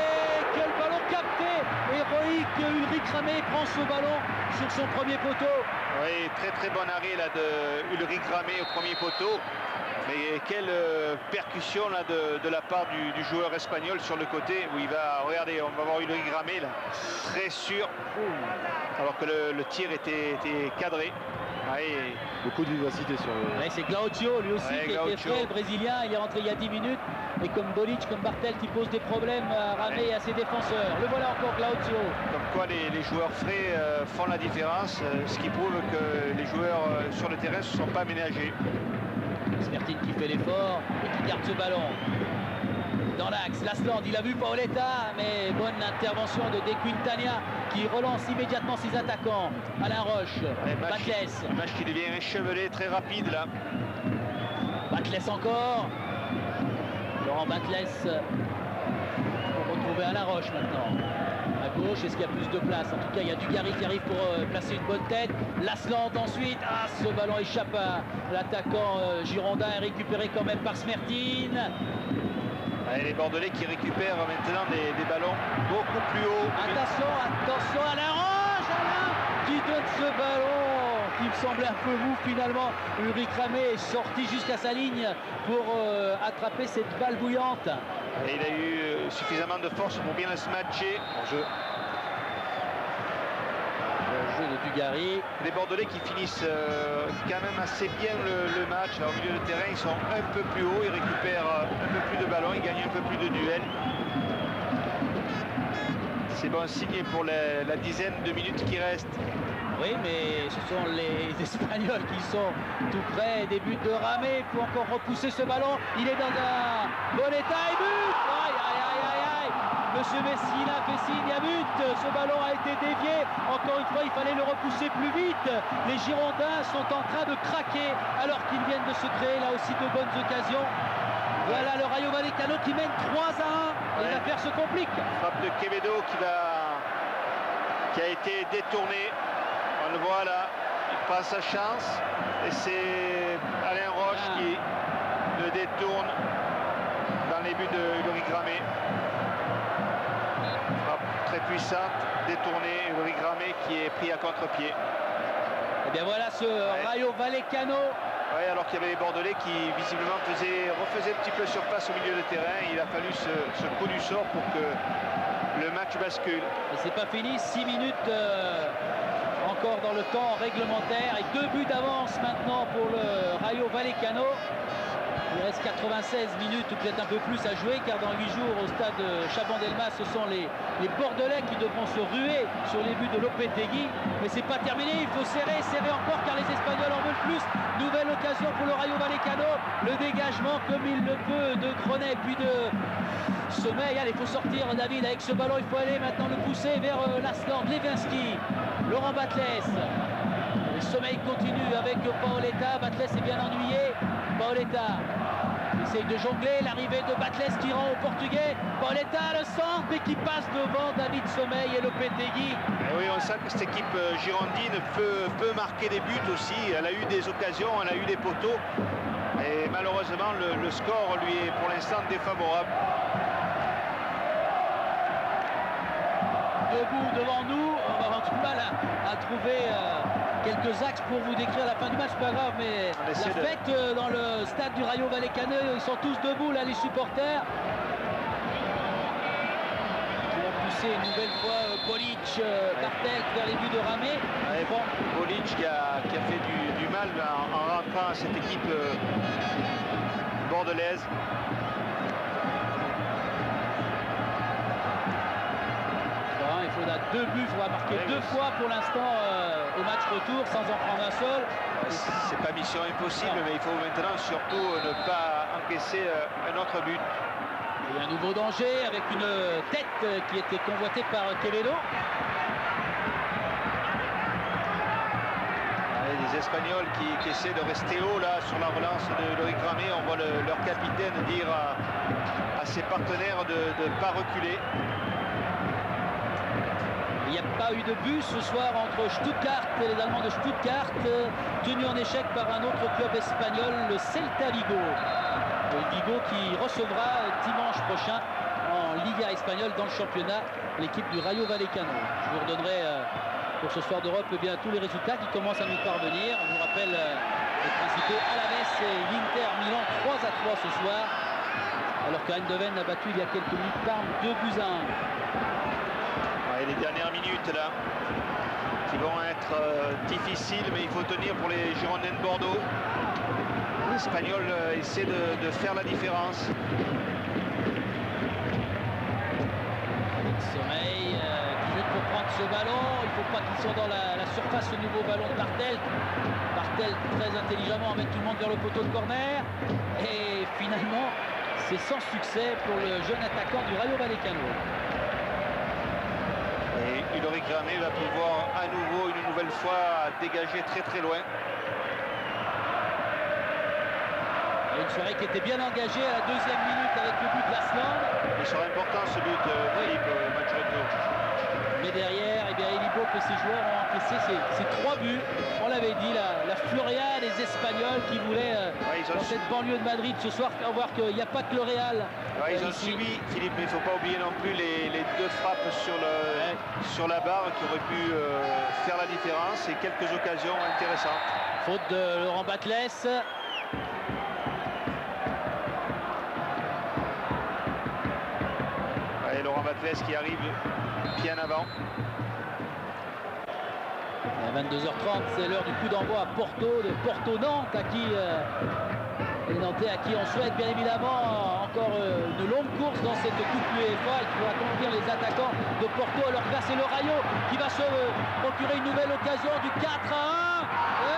[SPEAKER 1] Quel ballon capté. Héroïque. Ulrich Ramé prend ce ballon sur son premier poteau.
[SPEAKER 2] Oui, très très bon arrêt là de Ulrich Ramé au premier poteau. Mais quelle percussion là de la part du joueur espagnol sur le côté où il va, regardez, on va voir Ulrich Ramé là, très sûr, alors que le tir était cadré. Ouais.
[SPEAKER 4] Beaucoup de vivacité sur le...
[SPEAKER 1] Ouais, c'est Glaucio lui aussi qui
[SPEAKER 2] Glaucio.
[SPEAKER 1] est frais, le Brésilien, il est rentré il y a 10 minutes. Et comme Bolic, comme Bartelt, qui pose des problèmes à Ramé et à ses défenseurs. Le voilà encore Glaucio.
[SPEAKER 2] Comme quoi les joueurs frais font la différence, ce qui prouve que les joueurs sur le terrain ne se sont pas ménagés.
[SPEAKER 1] Smertin qui fait l'effort et qui garde ce ballon. Dans l'axe, Lasland, il a vu Paoletta, mais bonne intervention de De Quintana qui relance immédiatement ses attaquants. Alain Roche, Batles.
[SPEAKER 2] Un match qui devient échevelé, très rapide là.
[SPEAKER 1] Batles encore. Laurent Batles pour retrouver Alain Roche maintenant. À gauche, est-ce qu'il y a plus de place? En tout cas, il y a Dugarry qui arrive pour placer une bonne tête. Lasland ensuite. Ah, ce ballon échappe à l'attaquant girondin et récupéré quand même par Smertin.
[SPEAKER 2] Et les Bordelais qui récupèrent maintenant des ballons beaucoup plus hauts.
[SPEAKER 1] Attention, Alain Roche, Alain qui donne ce ballon qui me semblait un peu mou finalement. Ulrich Ramé est sorti jusqu'à sa ligne pour attraper cette balle bouillante.
[SPEAKER 2] Et il a eu suffisamment de force pour bien se matcher en jeu.
[SPEAKER 1] Le jeu de Dugarry.
[SPEAKER 2] Les Bordelais qui finissent quand même assez bien le match. Là, au milieu de terrain, ils sont un peu plus hauts, ils récupèrent un peu plus de ballons, ils gagnent un peu plus de duels. C'est bon signe pour la dizaine de minutes qui restent.
[SPEAKER 1] Oui, mais ce sont les Espagnols qui sont tout près des buts de Ramé. Il faut encore repousser ce ballon. Il est dans un bon état et but. Aïe, aïe, aïe, aïe, aïe. Monsieur Messina fait signe à but. Ce ballon a été dévié. Encore une fois, il fallait le repousser plus vite. Les Girondins sont en train de craquer alors qu'ils viennent de se créer là aussi de bonnes occasions. Voilà le Rayo Vallecano qui mène 3-1. Les affaires se compliquent.
[SPEAKER 2] Frappe de Quevedo qui a été détournée. On le voit là, il prend sa chance et c'est Alain Roche qui le détourne dans les buts de Ulrich Ramé. très puissante, détournée, Ulrich Ramé qui est pris à contre-pied.
[SPEAKER 1] Et bien voilà ce Rayo Vallecano.
[SPEAKER 2] Oui, alors qu'il y avait les Bordelais qui visiblement refaisaient un petit peu surface au milieu de terrain. Il a fallu ce coup du sort pour que le match bascule.
[SPEAKER 1] Et c'est pas fini, 6 minutes encore dans le temps réglementaire et 2 buts d'avance maintenant pour le Rayo Vallecano. Il reste 96 minutes ou peut-être un peu plus à jouer car dans 8 jours au stade Chabandelmas ce sont les Bordelais qui devront se ruer sur les buts de Lopetegui. Mais c'est pas terminé, il faut serrer encore car les Espagnols en veulent plus. Nouvelle occasion pour le Rayo Vallecano. Le dégagement comme il le peut de Grenet puis de Sommeil. Allez, il faut sortir David avec ce ballon. Il faut aller maintenant le pousser vers Lasland, Levinsky, Laurent Batles. Le Sommeil continue avec Paoletta. Batles est bien ennuyé. Paoletta essaye de jongler, l'arrivée de Batles qui rend au Portugais. Paoletta le centre mais qui passe devant David Sommeil et Lopetegui.
[SPEAKER 2] Et oui, on sent que cette équipe girondine peut marquer des buts aussi. Elle a eu des occasions, elle a eu des poteaux. Et malheureusement, le score lui est pour l'instant défavorable.
[SPEAKER 1] Debout devant nous, on va avoir du mal à trouver quelques axes pour vous décrire la fin du match, pas grave, mais la fête dans le stade du Rayo Vallecano, ils sont tous debout là, les supporters. Ils vont pousser une nouvelle fois Bolic, Bartel vers les buts de Ramé.
[SPEAKER 2] Bon, Bolic qui a fait du mal en rentrant à cette équipe bordelaise.
[SPEAKER 1] Il faudra 2 buts, il faudra marquer 2 fois pour l'instant au match retour sans en prendre un seul.
[SPEAKER 2] C'est pas mission impossible, mais il faut maintenant surtout ne pas encaisser un autre but.
[SPEAKER 1] Il y a un nouveau danger avec une tête qui était convoitée par Quevedo.
[SPEAKER 2] Les Espagnols qui essaient de rester haut là sur la relance de Ulrich Ramé. On voit leur capitaine dire à ses partenaires de ne pas reculer.
[SPEAKER 1] Il n'y a pas eu de but ce soir entre Stuttgart et les Allemands de Stuttgart, tenus en échec par un autre club espagnol, le Celta Vigo. Le Vigo qui recevra dimanche prochain en Liga espagnole dans le championnat l'équipe du Rayo Vallecano. Je vous redonnerai pour ce soir d'Europe tous les résultats qui commencent à nous parvenir. Je vous rappelle les principaux Alaves et l'Inter Milan 3-3 ce soir, alors qu'Eindhoven a battu il y a quelques minutes Parme 2-1.
[SPEAKER 2] Et les dernières minutes là qui vont être difficiles, mais il faut tenir pour les Girondins de Bordeaux. L'Espagnol essaie de faire la différence.
[SPEAKER 1] Sommeil qui lutte pour prendre ce ballon. Il ne faut pas qu'il soit dans la surface, ce nouveau ballon de Bartel. Bartel très intelligemment met tout le monde vers le poteau de corner. Et finalement, c'est sans succès pour le jeune attaquant du Rayo Vallecano.
[SPEAKER 2] Et Ulrich Ramé va pouvoir à nouveau, une nouvelle fois, dégager très très loin.
[SPEAKER 1] Et une soirée qui était bien engagée à la 2e minute avec le but de Lasland.
[SPEAKER 2] Il sera important ce but, Philippe, match retour.
[SPEAKER 1] Mais derrière, Elibo que ses joueurs ont encaissé ces 3 buts. On l'avait dit, la Floria des Espagnols qui voulaient, dans cette banlieue de Madrid ce soir, faire voir qu'il n'y a pas que le Real.
[SPEAKER 2] Ils ont subi, Philippe, mais il ne faut pas oublier non plus les 2 frappes sur la barre qui auraient pu faire la différence et quelques occasions intéressantes.
[SPEAKER 1] Faute de Laurent Batles.
[SPEAKER 2] Et Laurent Batles qui arrive bien avant.
[SPEAKER 1] À 22h30, c'est l'heure du coup d'envoi à Porto, de Porto-Nantes, les Nantais à qui on souhaite bien évidemment encore une longue course dans cette coupe UEFA et qui va conduire les attaquants de Porto. Alors là, c'est le Rayo qui va se procurer une nouvelle occasion du 4-1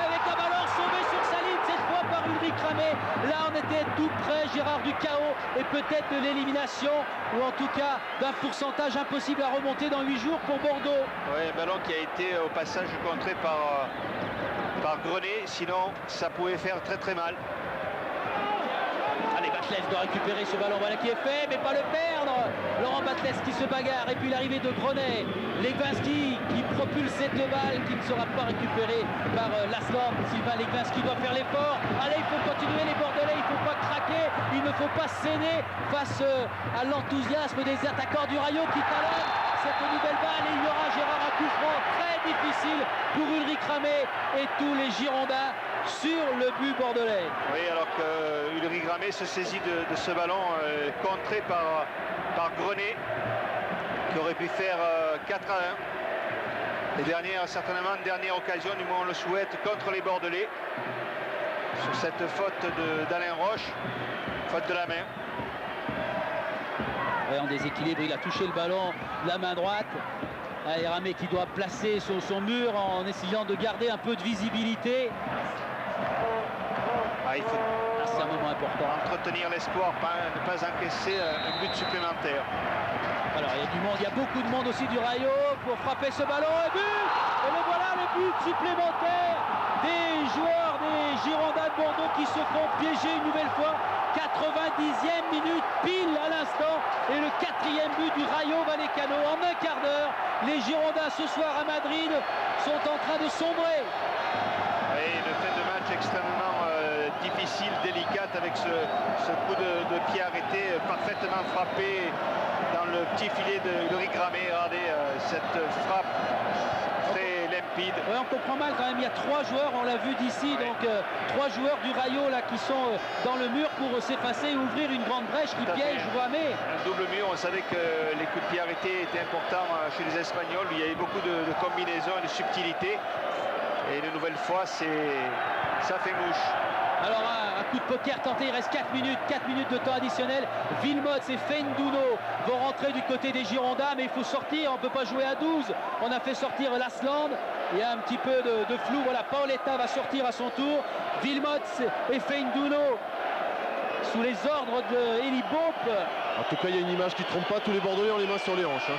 [SPEAKER 1] avec un ballon sauvé sur sa ligne, cette fois par Ulrich Ramé. Là, on était tout près, Gérard, du chaos et peut-être de l'élimination, ou en tout cas d'un pourcentage impossible à remonter dans 8 jours pour Bordeaux.
[SPEAKER 2] Oui, un ballon qui a été au passage contré par Grenet, sinon ça pouvait faire très très mal.
[SPEAKER 1] Allez, Batles doit récupérer ce ballon, voilà qui est fait, mais pas le perdre. Laurent Batles qui se bagarre, et puis l'arrivée de Grenet. Levinsky qui propulse cette balle qui ne sera pas récupérée par Lasland. Sylvain Levinsky doit faire l'effort. Allez, il faut continuer les Bordelais, il ne faut pas craquer, il ne faut pas céder face à l'enthousiasme des attaquants du Rayo qui talonnent. cette nouvelle balle et il y aura Gérard un coup franc très difficile pour Ulrich Ramé et tous les Girondins sur le but bordelais.
[SPEAKER 2] Oui, alors que Ulrich Ramé se saisit de ce ballon contré par Grenet qui aurait pu faire 4-1. Et certainement dernière occasion, du moins on le souhaite, contre les Bordelais sur cette faute d'Alain Roche, faute de la main.
[SPEAKER 1] Et en déséquilibre, il a touché le ballon de la main droite. Et Ramé qui doit placer son mur en essayant de garder un peu de visibilité.
[SPEAKER 2] Il faut
[SPEAKER 1] c'est un moment important.
[SPEAKER 2] Entretenir l'espoir, ne pas encaisser un but supplémentaire.
[SPEAKER 1] Alors il y a du monde, il y a beaucoup de monde aussi du Rayo pour frapper ce ballon et but. Et le voilà, le but supplémentaire des joueurs des Girondins de Bordeaux qui se font piéger une nouvelle fois. 90e minute pile à l'instant et le 4e but du Rayo Vallecano en un quart d'heure. Les Girondins ce soir à Madrid sont en train de sombrer.
[SPEAKER 2] Et une fin de match extrêmement difficile, délicate avec ce coup de pied arrêté parfaitement frappé dans le petit filet de Ulrich Ramé. Regardez cette frappe très limpide.
[SPEAKER 1] Ouais, on comprend mal quand même, il y a 3 joueurs, on l'a vu d'ici, ouais. Donc 3 joueurs du Rayo là qui sont dans le mur pour s'effacer et ouvrir une grande brèche qui piège Ramé.
[SPEAKER 2] Un double mur, on savait que les coups de pied arrêtés étaient importants chez les Espagnols, il y avait beaucoup de combinaisons et de subtilités. Et une nouvelle fois, ça fait mouche.
[SPEAKER 1] Alors un coup de poker tenté, il reste 4 minutes de temps additionnel. Wilmots et Feindouno vont rentrer du côté des Girondins, mais il faut sortir, on ne peut pas jouer à 12. On a fait sortir Lasland, il y a un petit peu de flou. Voilà, Paoletta va sortir à son tour. Wilmots et Feindouno sous les ordres de Eli Bope.
[SPEAKER 4] En tout cas, il y a une image qui ne trompe pas, tous les Bordelais ont les mains sur les hanches.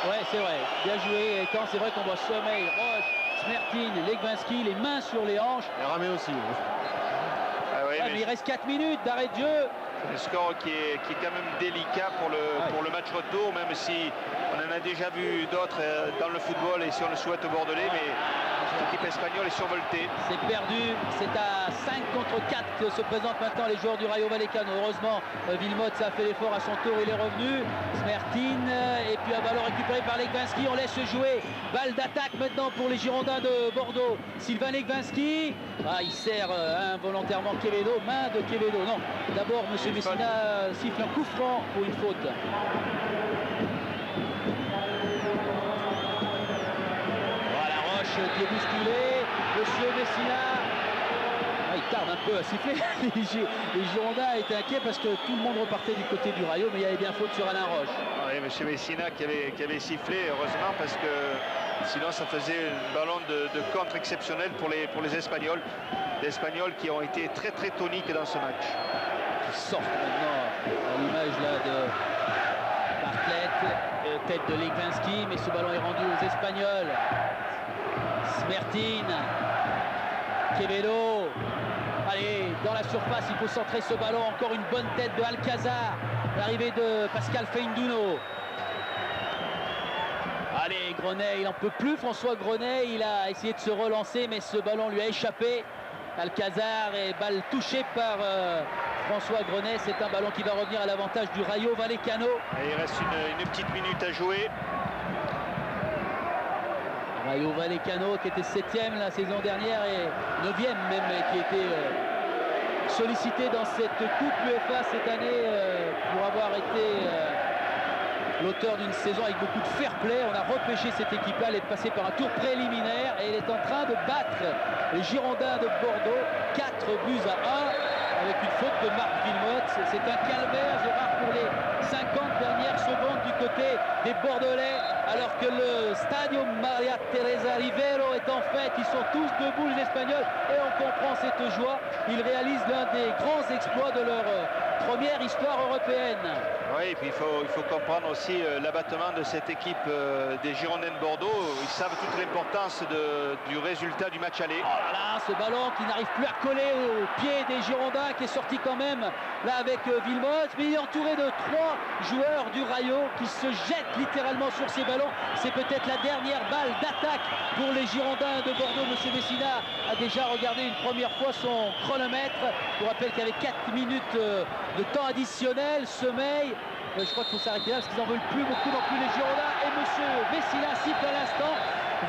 [SPEAKER 1] Ouais, c'est vrai, bien joué. Et quand c'est vrai qu'on voit Sommeil, Roche, Smertin, Legwinski, les mains sur les hanches.
[SPEAKER 4] Et Ramé aussi.
[SPEAKER 1] Mais il reste 4 minutes d'arrêt de jeu.
[SPEAKER 2] Un score qui est quand même délicat pour le match retour, même si on en a déjà vu d'autres dans le football et si on le souhaite au Bordelais, mais l'équipe espagnole est survoltée.
[SPEAKER 1] C'est perdu, c'est à 5 contre 4 que se présentent maintenant les joueurs du Rayo Vallecano. Heureusement, Wilmots a fait l'effort à son tour, il est revenu. Smertin, et puis un ballon récupéré par Legwinski, on laisse jouer. Balle d'attaque maintenant pour les Girondins de Bordeaux. Sylvain Legwinski, il sert involontairement Quevedo, main de Quevedo. Non, d'abord M. Messina siffle un coup franc pour une faute. Qui est bousculé, Monsieur Messina, il tarde un peu à siffler. Les Girondins étaient inquiets parce que tout le monde repartait du côté du Rayo, mais il y avait bien faute sur Alain Roche.
[SPEAKER 2] Oui, Monsieur Messina qui avait sifflé, heureusement, parce que sinon ça faisait un ballon de contre exceptionnel pour les Espagnols. Les Espagnols qui ont été très très toniques dans ce match.
[SPEAKER 1] Qui sortent maintenant à l'image là de Bartlett, tête de Legwinski, mais ce ballon est rendu aux Espagnols. Smertin, Quevedo, allez, dans la surface, il faut centrer ce ballon, encore une bonne tête de Alcazar, l'arrivée de Pascal Feindouno. Allez, Grenet, il n'en peut plus, François Grenet, il a essayé de se relancer, mais ce ballon lui a échappé. Alcazar et balle touchée par François Grenet, c'est un ballon qui va revenir à l'avantage du Rayo Vallecano.
[SPEAKER 2] Et il reste une petite minute à jouer.
[SPEAKER 1] Rayo Vallecano qui était 7e la saison dernière et 9e même, qui était sollicité dans cette Coupe UEFA cette année pour avoir été l'auteur d'une saison avec beaucoup de fair play. On a repêché cette équipe-là, elle est passée par un tour préliminaire et elle est en train de battre les Girondins de Bordeaux 4 buts à 1 avec une faute de Marc Wilmots. C'est un calvaire, Gérard, pour les 50 dernières secondes du côté des Bordelais, alors que le Stadio Maria Teresa Rivero est en fête. Ils sont tous debout, les Espagnols, et on comprend cette joie. Ils réalisent l'un des grands exploits de leur première histoire européenne.
[SPEAKER 2] Oui, et puis il faut comprendre aussi l'abattement de cette équipe des Girondins de Bordeaux. Ils savent toute l'importance du résultat du match aller.
[SPEAKER 1] Oh là là, ce ballon qui n'arrive plus à coller au pied des Girondins, qui est sorti quand même là avec Wilmots, mais il est entouré de 3 joueurs du Rayo qui se jettent littéralement sur ces ballons. C'est peut-être la dernière balle d'attaque pour les Girondins de Bordeaux. Monsieur Messina a déjà regardé une première fois son chronomètre. Je vous rappelle qu'il y avait 4 minutes de temps additionnel. Sommeil je crois qu'il faut s'arrêter là parce qu'ils n'en veulent plus beaucoup non plus les Girondins. Et monsieur Messina siffle à l'instant.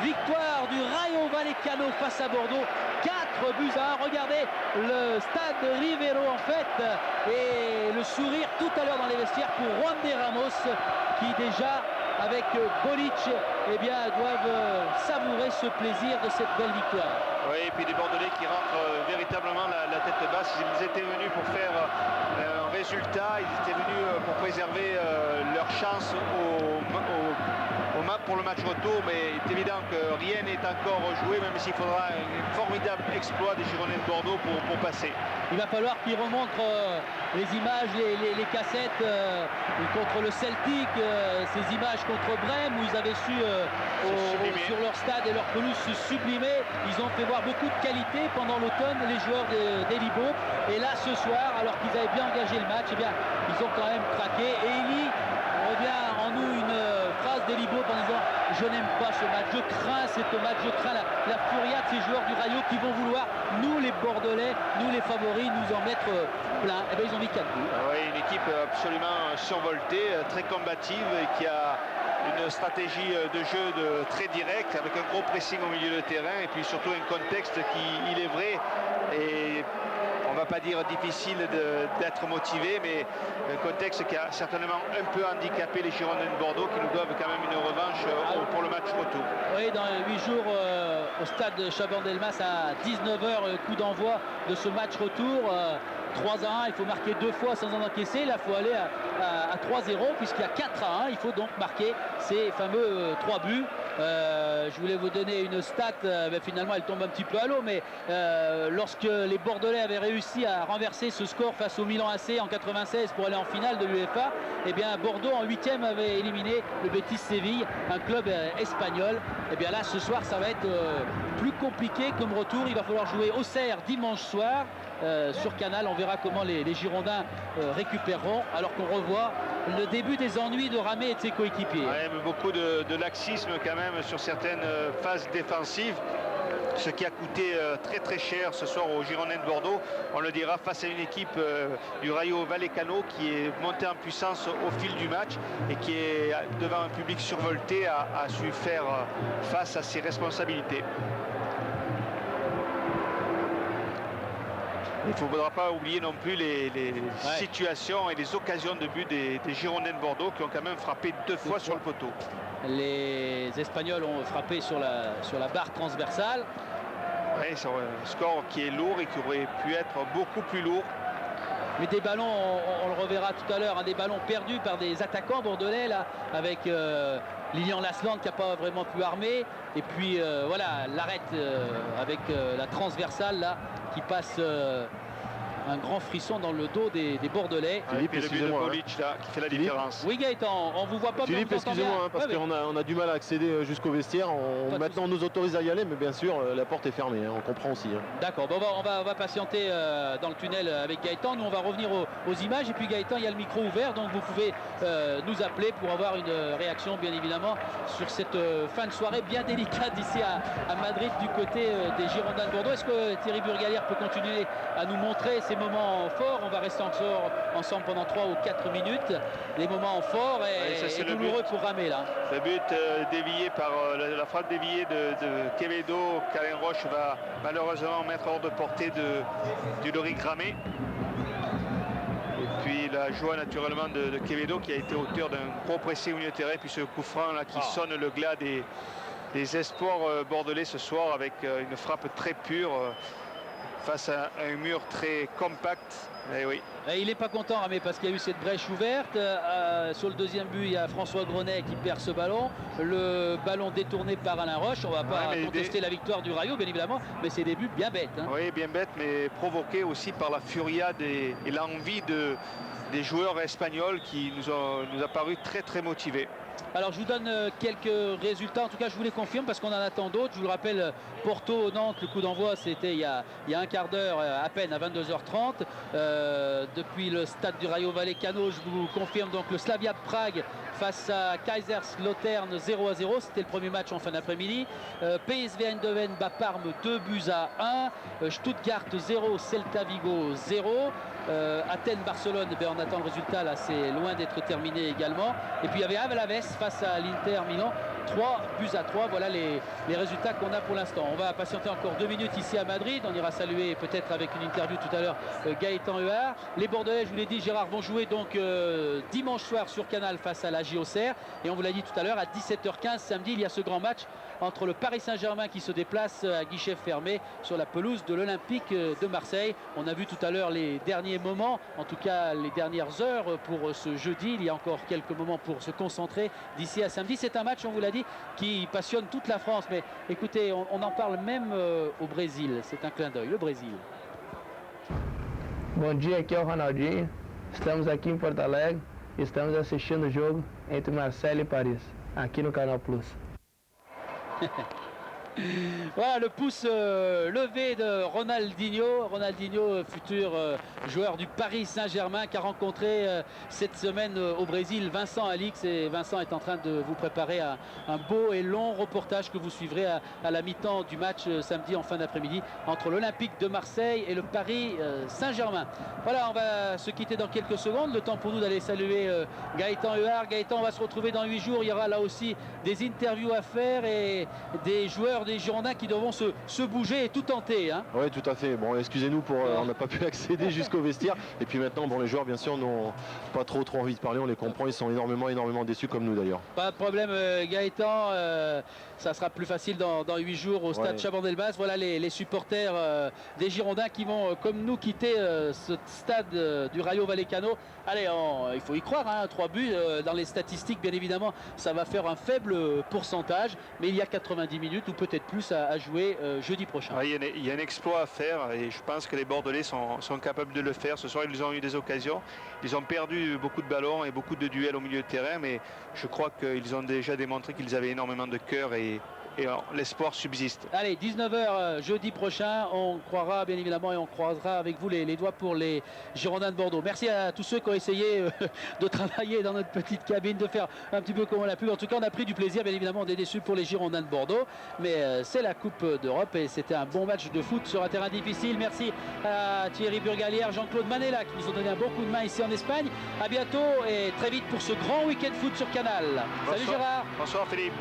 [SPEAKER 1] Victoire du Rayo Vallecano face à Bordeaux. 4-1. Regardez le stade de Rivero en fait. Et le sourire tout à l'heure dans les vestiaires pour Juan de Ramos qui déjà avec Bolic eh bien, doivent savourer ce plaisir de cette belle victoire.
[SPEAKER 2] Oui, et puis des Bordelais qui rentrent véritablement la tête basse. Ils étaient venus pour faire un résultat, ils étaient venus pour préserver leur chance pour le match retour, mais il est évident que rien n'est encore joué, même s'il faudra un formidable exploit des Girondins de Bordeaux pour passer.
[SPEAKER 1] Il va falloir qu'ils remontrent les images, les cassettes contre le Celtic, ces images contre Brême où ils avaient su sur leur stade et leur pelouse se sublimer. Ils ont fait voir beaucoup de qualité pendant l'automne les joueurs d'Elibo. Et là ce soir, alors qu'ils avaient bien engagé le match, eh bien, ils ont quand même craqué. Et Eli revient en nous une phrase d'Elibo en disant « Je n'aime pas ce match, je crains ce match, je crains la furia de ces joueurs du Rayo qui vont vouloir, nous les Bordelais, nous les favoris, nous en mettre plein. » Et bien ils ont mis 4 buts.
[SPEAKER 2] Oui, une équipe absolument survoltée, très combative et qui a une stratégie de jeu très directe avec un gros pressing au milieu de terrain et puis surtout un contexte qui, il est vrai, et on ne va pas dire difficile d'être motivé, mais un contexte qui a certainement un peu handicapé les Girondins de Bordeaux qui nous doivent quand même une revanche pour le match retour.
[SPEAKER 1] Oui, dans 8 jours au stade Chaban-Delmas à 19h, coup d'envoi de ce match retour. 3-1, il faut marquer 2 fois sans en encaisser. Là, il faut aller à 3-0 puisqu'il y a 4-1. Il faut donc marquer ces fameux 3 buts. Je voulais vous donner une stat, mais finalement elle tombe un petit peu à l'eau, mais lorsque les Bordelais avaient réussi à renverser ce score face au Milan AC en 96 pour aller en finale de l'UEFA, eh bien Bordeaux en 8e avait éliminé le Betis Séville, un club espagnol. Et bien là ce soir ça va être plus compliqué comme retour. Il va falloir jouer au Auxerre dimanche soir. Sur Canal, on verra comment les Girondins récupéreront, alors qu'on revoit le début des ennuis de Ramé et de ses coéquipiers.
[SPEAKER 2] Ouais, mais beaucoup de laxisme quand même sur certaines phases défensives, ce qui a coûté très très cher ce soir aux Girondins de Bordeaux. On le dira face à une équipe du Rayo Vallecano qui est montée en puissance au fil du match et qui est devant un public survolté a su faire face à ses responsabilités. Il ne faudra pas oublier non plus les situations et les occasions de but des Girondins de Bordeaux qui ont quand même frappé 2 fois sur le poteau.
[SPEAKER 1] Les Espagnols ont frappé sur la barre transversale.
[SPEAKER 2] Oui, c'est un score qui est lourd et qui aurait pu être beaucoup plus lourd.
[SPEAKER 1] Mais des ballons, on le reverra tout à l'heure, des ballons perdus par des attaquants bordelais là, avec Lilian Lasland qui n'a pas vraiment pu armer. Et puis voilà, l'arrête avec la transversale là qui passe un grand frisson dans le dos des Bordelais.
[SPEAKER 2] Philippe, et le but de Bolic là qui fait la différence.
[SPEAKER 1] Oui Gaëtan, on vous voit pas.
[SPEAKER 4] Philippe, excusez-moi, parce qu'on a du mal à accéder jusqu'au vestiaire. Maintenant on nous autorise à y aller, mais bien sûr la porte est fermée, on comprend aussi.
[SPEAKER 1] D'accord, bon, on va patienter dans le tunnel avec Gaëtan. Nous on va revenir aux images et puis Gaëtan, il y a le micro ouvert, donc vous pouvez nous appeler pour avoir une réaction bien évidemment sur cette fin de soirée bien délicate ici à Madrid du côté des Girondins de Bordeaux. Est-ce que Thierry Burgalière peut continuer à nous montrer ces moments forts? On va rester encore ensemble pendant 3 ou 4 minutes. Les moments forts et douloureux pour Ramé là.
[SPEAKER 2] Le but dévié par la frappe déviée de Quevedo. Calin Roche va malheureusement mettre hors de portée du Loïc Ramé. Et puis la joie naturellement de Quevedo qui a été auteur d'un gros pressé au milieu de terrain. Puis ce coup franc là qui sonne le glas des espoirs bordelais ce soir avec une frappe très pure. Face à un mur très compact. Et oui.
[SPEAKER 1] Et il n'est pas content Ramé parce qu'il y a eu cette brèche ouverte. Sur le deuxième but, il y a François Grenet qui perd ce ballon. Le ballon détourné par Alain Roche. On ne va pas contester la victoire du Rayo, bien évidemment, mais c'est des buts bien bêtes. Hein.
[SPEAKER 2] Oui, bien bêtes, mais provoqués aussi par la furiade et l'envie des joueurs espagnols qui nous a paru très très motivés.
[SPEAKER 1] Alors je vous donne quelques résultats, en tout cas je vous les confirme parce qu'on en attend d'autres. Je vous le rappelle, Porto-Nantes, le coup d'envoi c'était il y a un quart d'heure à peine, à 22h30. Depuis le stade du Rayo Vallecano, je vous confirme donc le Slavia de Prague face à Kaiserslautern 0-0, c'était le premier match en fin d'après-midi. PSV Eindhoven bat Parme 2-1. Stuttgart 0, Celta Vigo 0. Athènes-Barcelone, on attend le résultat, là c'est loin d'être terminé également. Et puis il y avait Alaves face à l'Inter Milan, 3-3. Voilà les résultats qu'on a pour l'instant. On va patienter encore 2 minutes ici à Madrid. On ira saluer peut-être avec une interview tout à l'heure Gaëtan Huard. Les Bordelais, je vous l'ai dit, Gérard, vont jouer donc dimanche soir sur Canal face à la JOCR. Et on vous l'a dit tout à l'heure, à 17h15 samedi, il y a ce grand match entre le Paris Saint-Germain qui se déplace à guichet fermé sur la pelouse de l'Olympique de Marseille. On a vu tout à l'heure les derniers moments, en tout cas les dernières heures pour ce jeudi. Il y a encore quelques moments pour se concentrer d'ici à samedi. C'est un match, on vous l'a dit, qui passionne toute la France. Mais écoutez, on en parle même au Brésil. C'est un clin d'œil, le Brésil.
[SPEAKER 7] Bom dia, aqui é o Ronaldinho. Estamos aqui em Porto Alegre. Estamos assistindo o jogo entre Marseille et Paris, aqui no Canal Plus.
[SPEAKER 1] Voilà le pouce levé de Ronaldinho, futur joueur du Paris Saint-Germain, qui a rencontré cette semaine au Brésil Vincent Alix. Et Vincent est en train de vous préparer un beau et long reportage que vous suivrez à la mi-temps du match samedi en fin d'après-midi entre l'Olympique de Marseille et le Paris Saint-Germain. Voilà, on va se quitter dans quelques secondes. Le temps pour nous d'aller saluer Gaëtan Huard. Gaëtan, on va se retrouver dans 8 jours. Il y aura là aussi des interviews à faire et des joueurs des Girondins qui devront se bouger et tout tenter. Hein.
[SPEAKER 4] Oui, tout à fait. Bon, excusez-nous pour on n'a pas pu accéder jusqu'au vestiaire. Et puis maintenant, bon, les joueurs, bien sûr, n'ont pas trop envie de parler. On les comprend. Ils sont énormément déçus, comme nous d'ailleurs.
[SPEAKER 1] Pas de problème, Gaëtan. Ça sera plus facile dans 8 jours au stade Chabandelmas. Voilà les supporters des Girondins qui vont, comme nous, quitter ce stade du Rayo Vallecano. Allez, il faut y croire. Hein, 3 buts dans les statistiques, bien évidemment, ça va faire un faible pourcentage. Mais il y a 90 minutes ou peut-être plus à jouer jeudi prochain.
[SPEAKER 2] Il y a un exploit à faire et je pense que les Bordelais sont capables de le faire. Ce soir, ils ont eu des occasions. Ils ont perdu beaucoup de ballons et beaucoup de duels au milieu de terrain, mais je crois qu'ils ont déjà démontré qu'ils avaient énormément de cœur et l'espoir subsiste.
[SPEAKER 1] Allez, 19h jeudi prochain, on croira bien évidemment et on croisera avec vous les doigts pour les Girondins de Bordeaux. Merci à tous ceux qui ont essayé de travailler dans notre petite cabine, de faire un petit peu comme on l'a pu. En tout cas, on a pris du plaisir, bien évidemment, on est déçus pour les Girondins de Bordeaux, mais c'est la Coupe d'Europe et c'était un bon match de foot sur un terrain difficile. Merci à Thierry Burgalière, Jean-Claude Manella qui nous ont donné un bon coup de main ici en Espagne. À bientôt et très vite pour ce grand week-end foot sur Canal.
[SPEAKER 2] Bonsoir.
[SPEAKER 1] Salut Gérard.
[SPEAKER 2] Bonsoir Philippe.